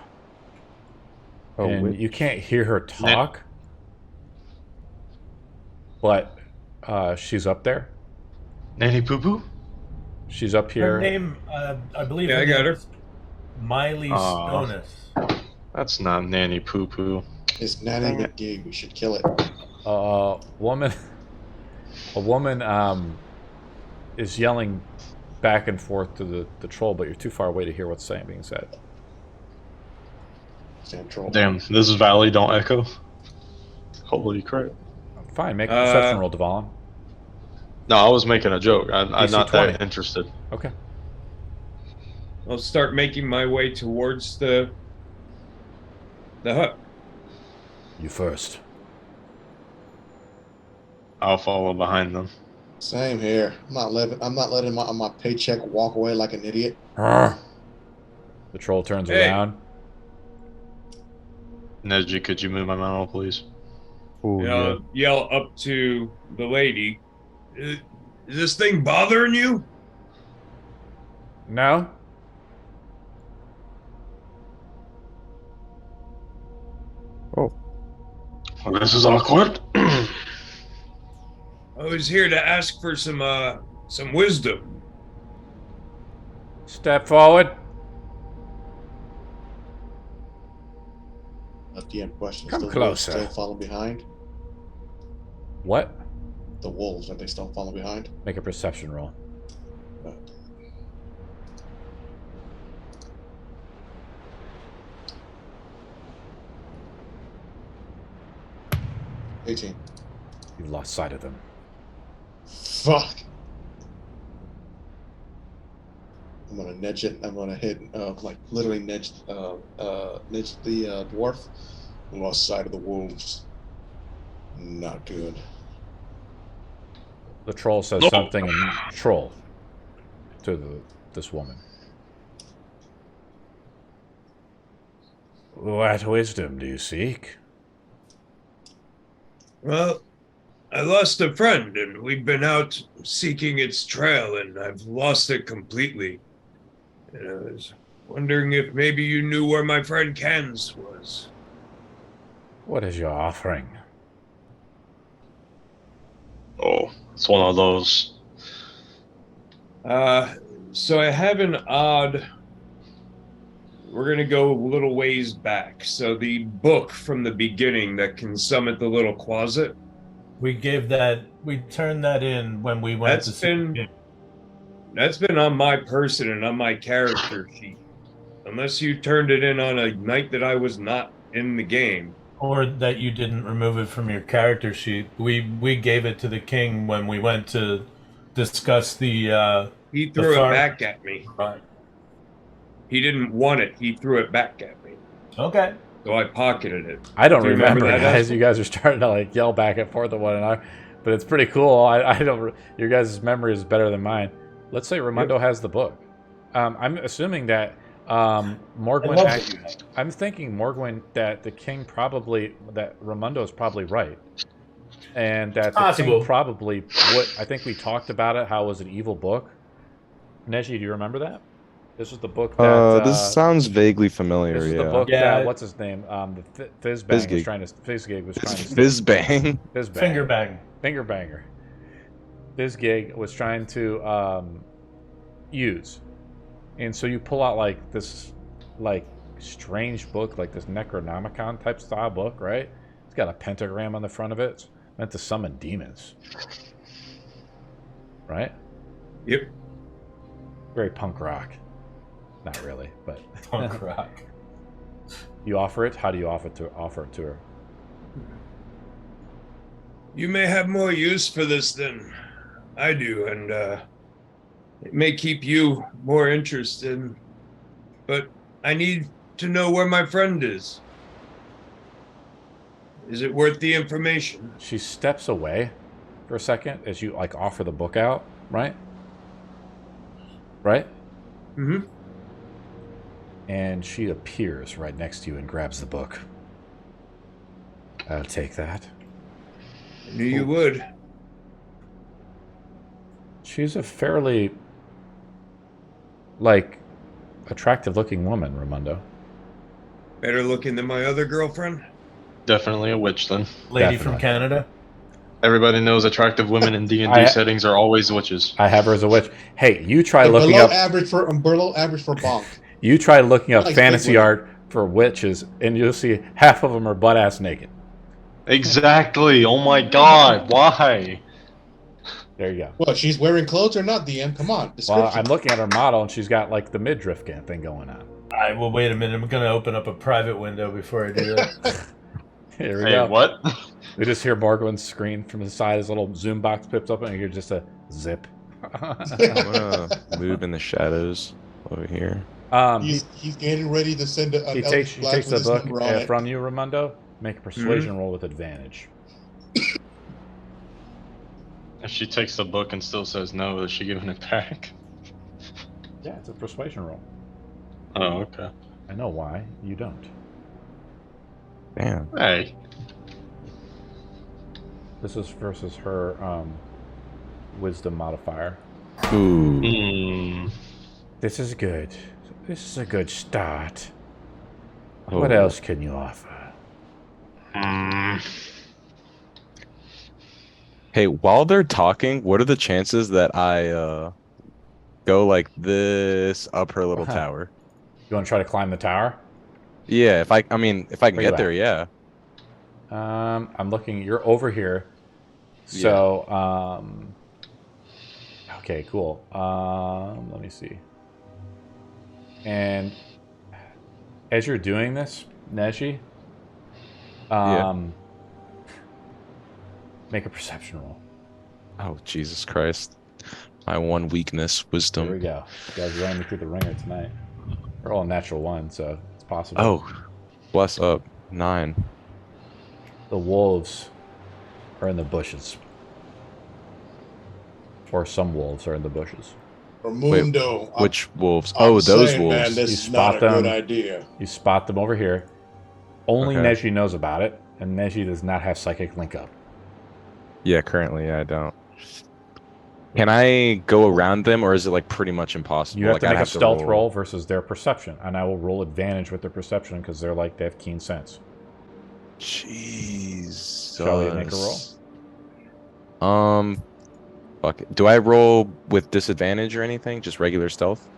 Oh, and wait. you can't hear her talk, but she's up there. Nanny Poo Poo? She's up here. Her name, I believe. Yeah, I got her. Miley Stonis. That's not Nanny Poo Poo. It's Nanny McGee. We should kill it. A woman is yelling back and forth to the troll, but you're too far away to hear what's being said. Sam Troll. Damn, this is Valley, don't echo. Holy crap. Fine, make a perception roll, Devon. No, I was making a joke. I'm DC not 20. that interested. Okay. I'll start making my way towards the hut. You first. I'll follow behind them. Same here. I'm not letting my paycheck walk away like an idiot. The troll turns Hey. around. Neji, could you move my mouse, please? Ooh, yeah. Yell up to the lady. Is this thing bothering you? No? Well, this is awkward. I was here to ask for some wisdom. Step forward. DM question. Come the closer. Wolves still following behind? What? The wolves, are they still following behind? Make a perception roll. 18. You've lost sight of them. Fuck. I'm gonna nudge it. I'm gonna hit, like literally nudge the dwarf. I lost sight of the wolves. Not good. The troll says something in troll to this woman. What wisdom do you seek? Well, I lost a friend, and we've been out seeking its trail, and I've lost it completely. And I was wondering if maybe you knew where my friend Cans was. What is your offering? Oh, it's one of those. So I have an odd... We're going to go a little ways back. So the book from the beginning that can summon the little closet. We turned that in when we went That's been on my person and on my character sheet. Unless you turned it in on a night that I was not in the game. Or that you didn't remove it from your character sheet. We gave it to the king when we went to discuss the... He threw it back at me. Right. He didn't want it. He threw it back at me. Okay. So I pocketed it. I don't Do you remember, that, guys. Ashley? You guys are starting to like yell back and forth at one another, but it's pretty cool. I don't. Your guys' memory is better than mine. Let's say Raimondo has the book. I'm assuming that Morgwin. I'm thinking Morgwin that the king that Raimondo is probably right, and that the king probably what I think we talked about it. How it was an evil book. Neji, do you remember that? This was the book that... this sounds vaguely familiar, This is yeah. the book that... What's his name? The Fizzbang was trying to... Fizzgig was trying to... Fizzbang? Fizzbang. Fingerbanger. Fizzgig was trying to use. And so you pull out, like, this, like, strange book, like this Necronomicon type style book, right? It's got a pentagram on the front of it. It's meant to summon demons. Right? Yep. Very punk rock. Not really, but Punk rock. You offer it? How do you offer it to her? You may have more use for this than I do, and it may keep you more interested, but I need to know where my friend is. Is it worth the information? She steps away for a second as you like offer the book out, right? Right? Mm-hmm. And she appears right next to you and grabs the book. I'll take that. I knew you would. She's a fairly, like, attractive-looking woman, Raimondo. Better looking than my other girlfriend? Definitely a witch, then. Lady from Canada? Everybody knows attractive women in D&D I- settings are always witches. I have her as a witch. Hey, you try They're looking below up. average for bonk. You try looking up Like big fantasy women. art for witches, and you'll see half of them are butt ass naked. Exactly. Oh my god. Why? There you go. What? She's wearing clothes or not? DM, come on. Well, Description. I'm looking at her model, and she's got like the midriff thing going on. All right, well, wait a minute. I'm gonna open up a private window before I do that. Here we Hey, go. what? We just hear Morgan's screen from the side. His little zoom box pips up, and you hear just a zip. I'm gonna move in the shadows over here. He's getting ready to send an He elf takes flag with the his book number on it. from you, Ramundo. Make a persuasion roll with advantage. If she takes the book and still says no, is she giving it back? Yeah, it's a persuasion roll. Oh, okay. I know why. You don't. Damn. Hey. This is versus her wisdom modifier. Ooh. Hmm. This is good. This is a good start. What Oh. else can you offer? Hey, while they're talking, what are the chances that I go like this up her little tower? You want to try to climb the tower? Yeah, if I can Where you get at? there, yeah. I'm looking. You're over here. So, okay, cool. Let me see. And as you're doing this, Neji, make a perception roll. Oh, Jesus Christ. My one weakness, wisdom. Here we go. You guys ran me through the ringer tonight. We're all natural one, so it's possible. Oh, bless up. 9. The wolves are in the bushes. Or some wolves are in the bushes. Ramundo. Which wolves? I'm Oh, those saying, wolves. Man, this You is not a spot good them. idea. You spot them over here. Only Okay. Neji knows about it, and Neji does not have psychic link up. Yeah, currently I don't. Can I go around them, or is it like pretty much impossible? You have like, to I'd make a stealth roll. roll versus their perception, and I will roll advantage with their perception because they have keen sense. Jesus. Shall we make a roll? Fuck it. Do I roll with disadvantage or anything? Just regular stealth?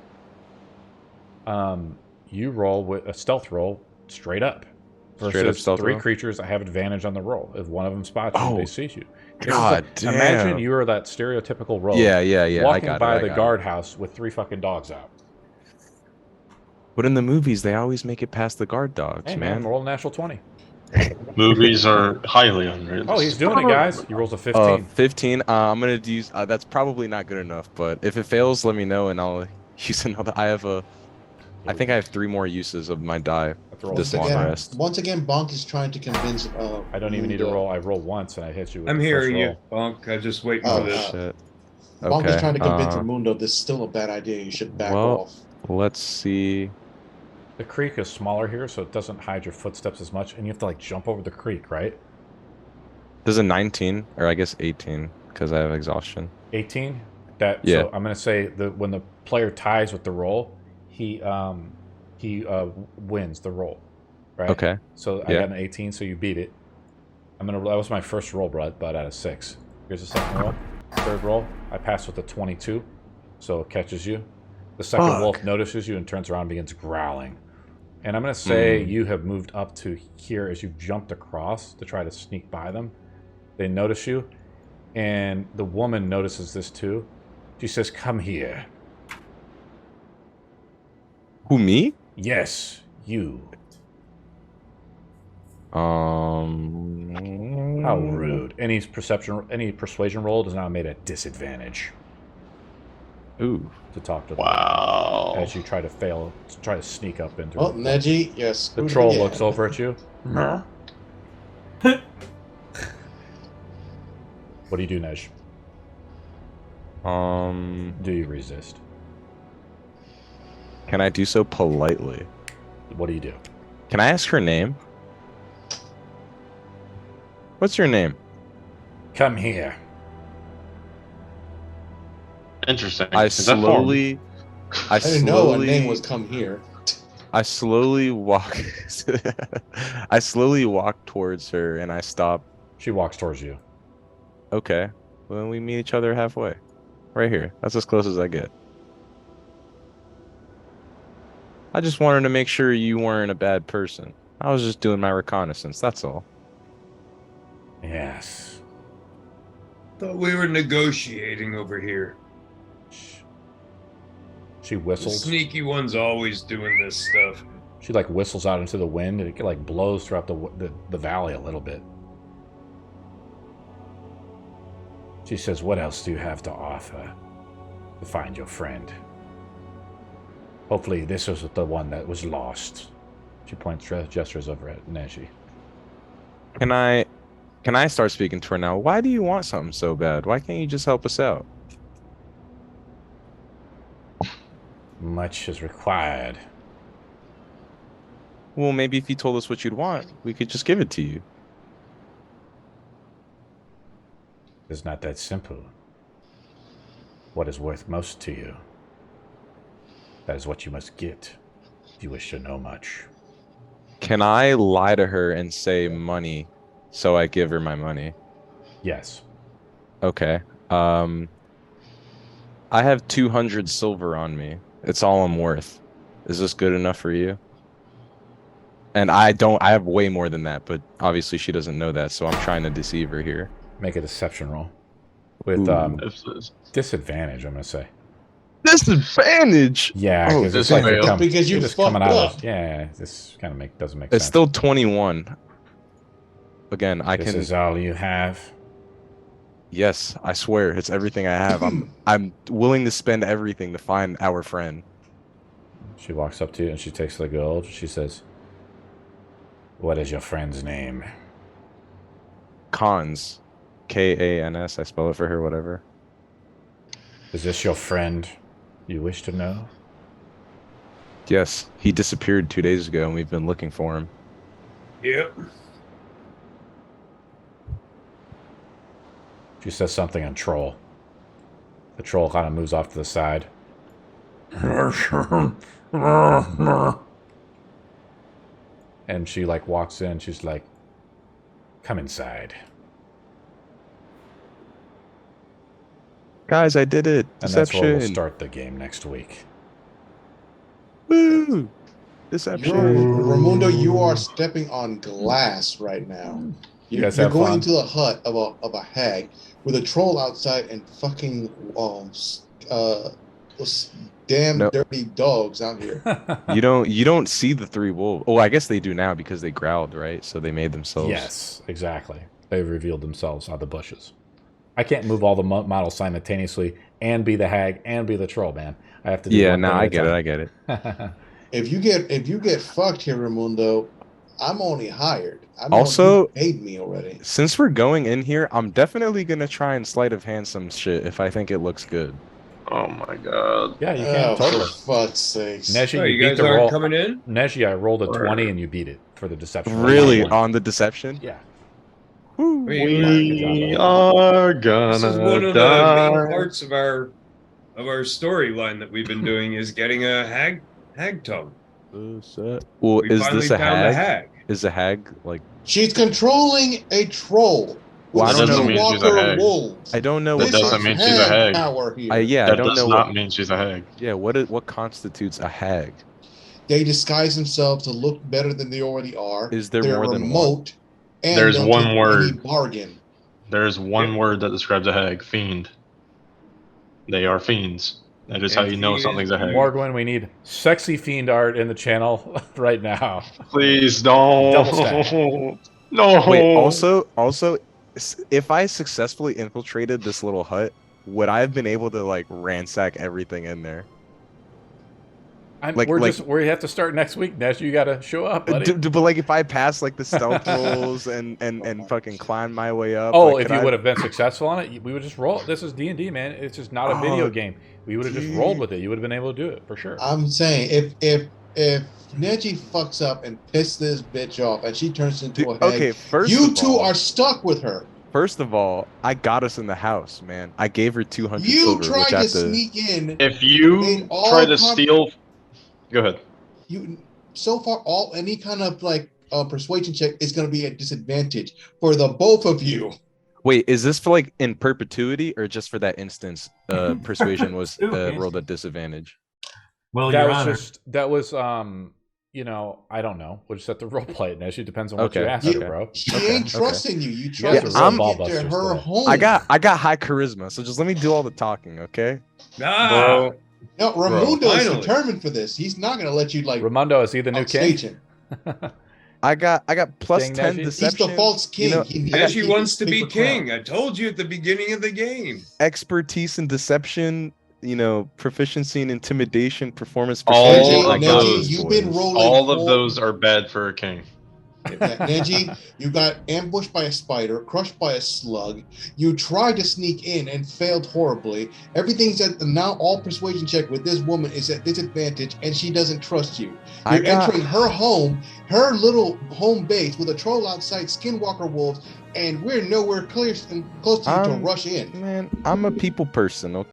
You roll with a stealth roll straight up. Straight up Versus stealth 3 roll? creatures that have advantage on the roll. If one of them spots you, Oh, they see you. It's God just like- Imagine damn. you are that stereotypical rogue Yeah. I walking got by it. the I got guard house with 3 fucking dogs out. But in the movies, they always make it past the guard dogs, Hey man. man, roll a natural 20. Movies are highly unrealistic. Oh, he's doing it, guys. He rolls a 15. 15. I'm gonna use. That's probably not good enough. But if it fails, let me know, and I'll use another. I think I have 3 more uses of my die. Have to roll This a long 16. rest. Once again, Bonk is trying to convince. I don't even need to Ramundo. roll. I roll once and I hit you with I'm the hearing first you, roll. Bonk. I'm just waiting Oh, for this. Shit. Bonk is Okay. trying to convince Ramundo this is still a bad idea. You should back off. Let's see. The creek is smaller here, so it doesn't hide your footsteps as much, and you have to like jump over the creek, right? There's a 19, or I guess 18, because I have exhaustion. 18. Yeah. So I'm gonna say that when the player ties with the roll, he wins the roll, right? Okay. So I Yeah. got an 18, so you beat it. That was my first roll, but out of 6. Here's the second roll. Third roll, I passed with a 22, so it catches you. The second Fuck. wolf notices you and turns around and begins growling. And I'm going to say you have moved up to here as you've jumped across to try to sneak by them. They notice you, and the woman notices this too. She says, "Come here." Who, me? Yes, you. How How rude. Any persuasion roll is now made at disadvantage Ooh. to talk to them Wow. as you try to sneak up into Oh, the Neji, yes. The troll looks over at you. What do you do, Nej? Do you resist? Can I do so politely? What do you do? Can I ask her name? What's your name? Come here. Interesting. I Is that form? slowly. I didn't know a name was come here. I slowly walk. I slowly walk towards her, and I stop. She walks towards you. Okay. Well, then we meet each other halfway. Right here. That's as close as I get. I just wanted to make sure you weren't a bad person. I was just doing my reconnaissance, that's all. Yes. Thought we were negotiating over here. She The whistles. sneaky one's always doing this stuff. She like whistles out into the wind, and it like blows throughout the valley a little bit. She says, "What else do you have to offer to find your friend? Hopefully, this was the one that was lost." She points gestures over at Neji. Can I start speaking to her now? Why do you want something so bad? Why can't you just help us out? Much is required. Well, maybe if you told us what you'd want, we could just give it to you. It's not that simple. What is worth most to you? That is what you must get, if you wish to know much. Can I lie to her and say money so I give her my money? Yes. Okay. I have 200 silver on me. It's all I'm worth. Is this good enough for you? And I have way more than that, but obviously she doesn't know that, so I'm trying to deceive her here. Make a deception roll. With disadvantage, I'm going to say. Disadvantage? Yeah, Oh, because it's this like failed. Because you just coming fucked out up. of, yeah, this kind of doesn't make It's sense. still 21. Again, I This can. is all you have. Yes, I swear, it's everything I have. I'm willing to spend everything to find our friend. She walks up to you and she takes the gold. She says, "What is your friend's name?" Cons. Kans. I spell it for her, whatever. Is this your friend you wish to know? Yes, he disappeared 2 days ago and we've been looking for him. Yep. She says something on troll. The troll kind of moves off to the side. And she like walks in. She's like, "Come inside." Guys, I did it. And that's where we'll Deception. start the game next week. Woo! Deception. Raimundo, you are stepping on glass right now. You You're guys have going fun? into the hut of a hag with a troll outside and fucking those damn No. dirty dogs out here. You don't see the three wolves. Oh, I guess they do now because they growled, right? So they made themselves. Yes, exactly. They revealed themselves out of the bushes. I can't move all the models simultaneously and be the hag and be the troll, man. I have to do Yeah, one no, thing I at get it. a I get it. time. If you get fucked here, Raimundo, I'm only hired. Also- you paid me already. Since we're going in here, I'm definitely gonna try and sleight of hand some shit if I think it looks good. Oh my god. Yeah, you can, totally. For fuck's sakes. Neji, Oh, you you beat guys the aren't roll. coming in? Neji, I rolled a 20 and you beat it for the deception. Really, One. on the deception? Yeah. Woo. We are This is one gonna of the main die. parts of our storyline that we've been doing is getting a hag tongue. Well, We is finally this a found hag? a hag. Is a hag like? She's controlling a troll. Well, I with don't know. Doesn't mean she's a Walker hag. wolves. I don't know That what. This doesn't is mean she's a hag. power here. I That don't does know not what. mean she's a hag. Yeah, what constitutes a hag? They disguise themselves to look better than they already are. Is there They're more than remote, and There's they'll one take word. any bargain. There's one Yeah. word that describes a hag: fiend. They are fiends. That is how And you know he something's is a hag. Morgwin, we need sexy fiend art in the channel right now. Please don't. Double stack. No. Wait, also, if I successfully infiltrated this little hut, would I have been able to like ransack everything in there? We have to start next week, Nesh. You got to show up, buddy. But like, if I pass like the stealth rolls and fucking climb my way up. Oh, like, if you would have been successful on it, we would just roll. This is D&D, man. It's just not a video game. We would have just rolled with it. You would have been able to do it for sure. I'm saying if Neji fucks up and pisses this bitch off and she turns into a hag, okay, first you of two all, are stuck with her. First of all, I got us in the house, man. I gave her 200 You silver, tried which I to have to. sneak in. If you Made all try to com- steal, go ahead. You so far any kind of like persuasion check is going to be a disadvantage for the both of you. Wait, is this for like in perpetuity or just for that instance? Persuasion was rolled at disadvantage. Well, That Your was Honor. just that was I don't know. We'll just have to role play it. And actually depends on what you Okay. ask You- her, bro. She Okay, ain't okay. trusting you. You guys try are to real get ball to busters her today. home. I got high charisma, so just let me do all the talking, okay? Ah, No, Raimundo is finally. determined for this. He's not going to let you like Raimondo, is he the new king? outstage him. I got plus King 10 Neji? He's deception. the false king. You know, He needs to Neji keep wants his to be paper crown. king. I told you at the beginning of the game. expertise in deception, proficiency in intimidation, performance, All persuasion. I of got those, those you've been boys. rolling. All of those are bad for a king. Yeah, Neji, you got ambushed by a spider, crushed by a slug. You tried to sneak in and failed horribly. Everything's at now all persuasion check with this woman is at disadvantage, and she doesn't trust you. I You're got- entering her home, her little home base with a troll outside, skinwalker wolves, and we're nowhere close to you to rush in. Man, I'm a people person,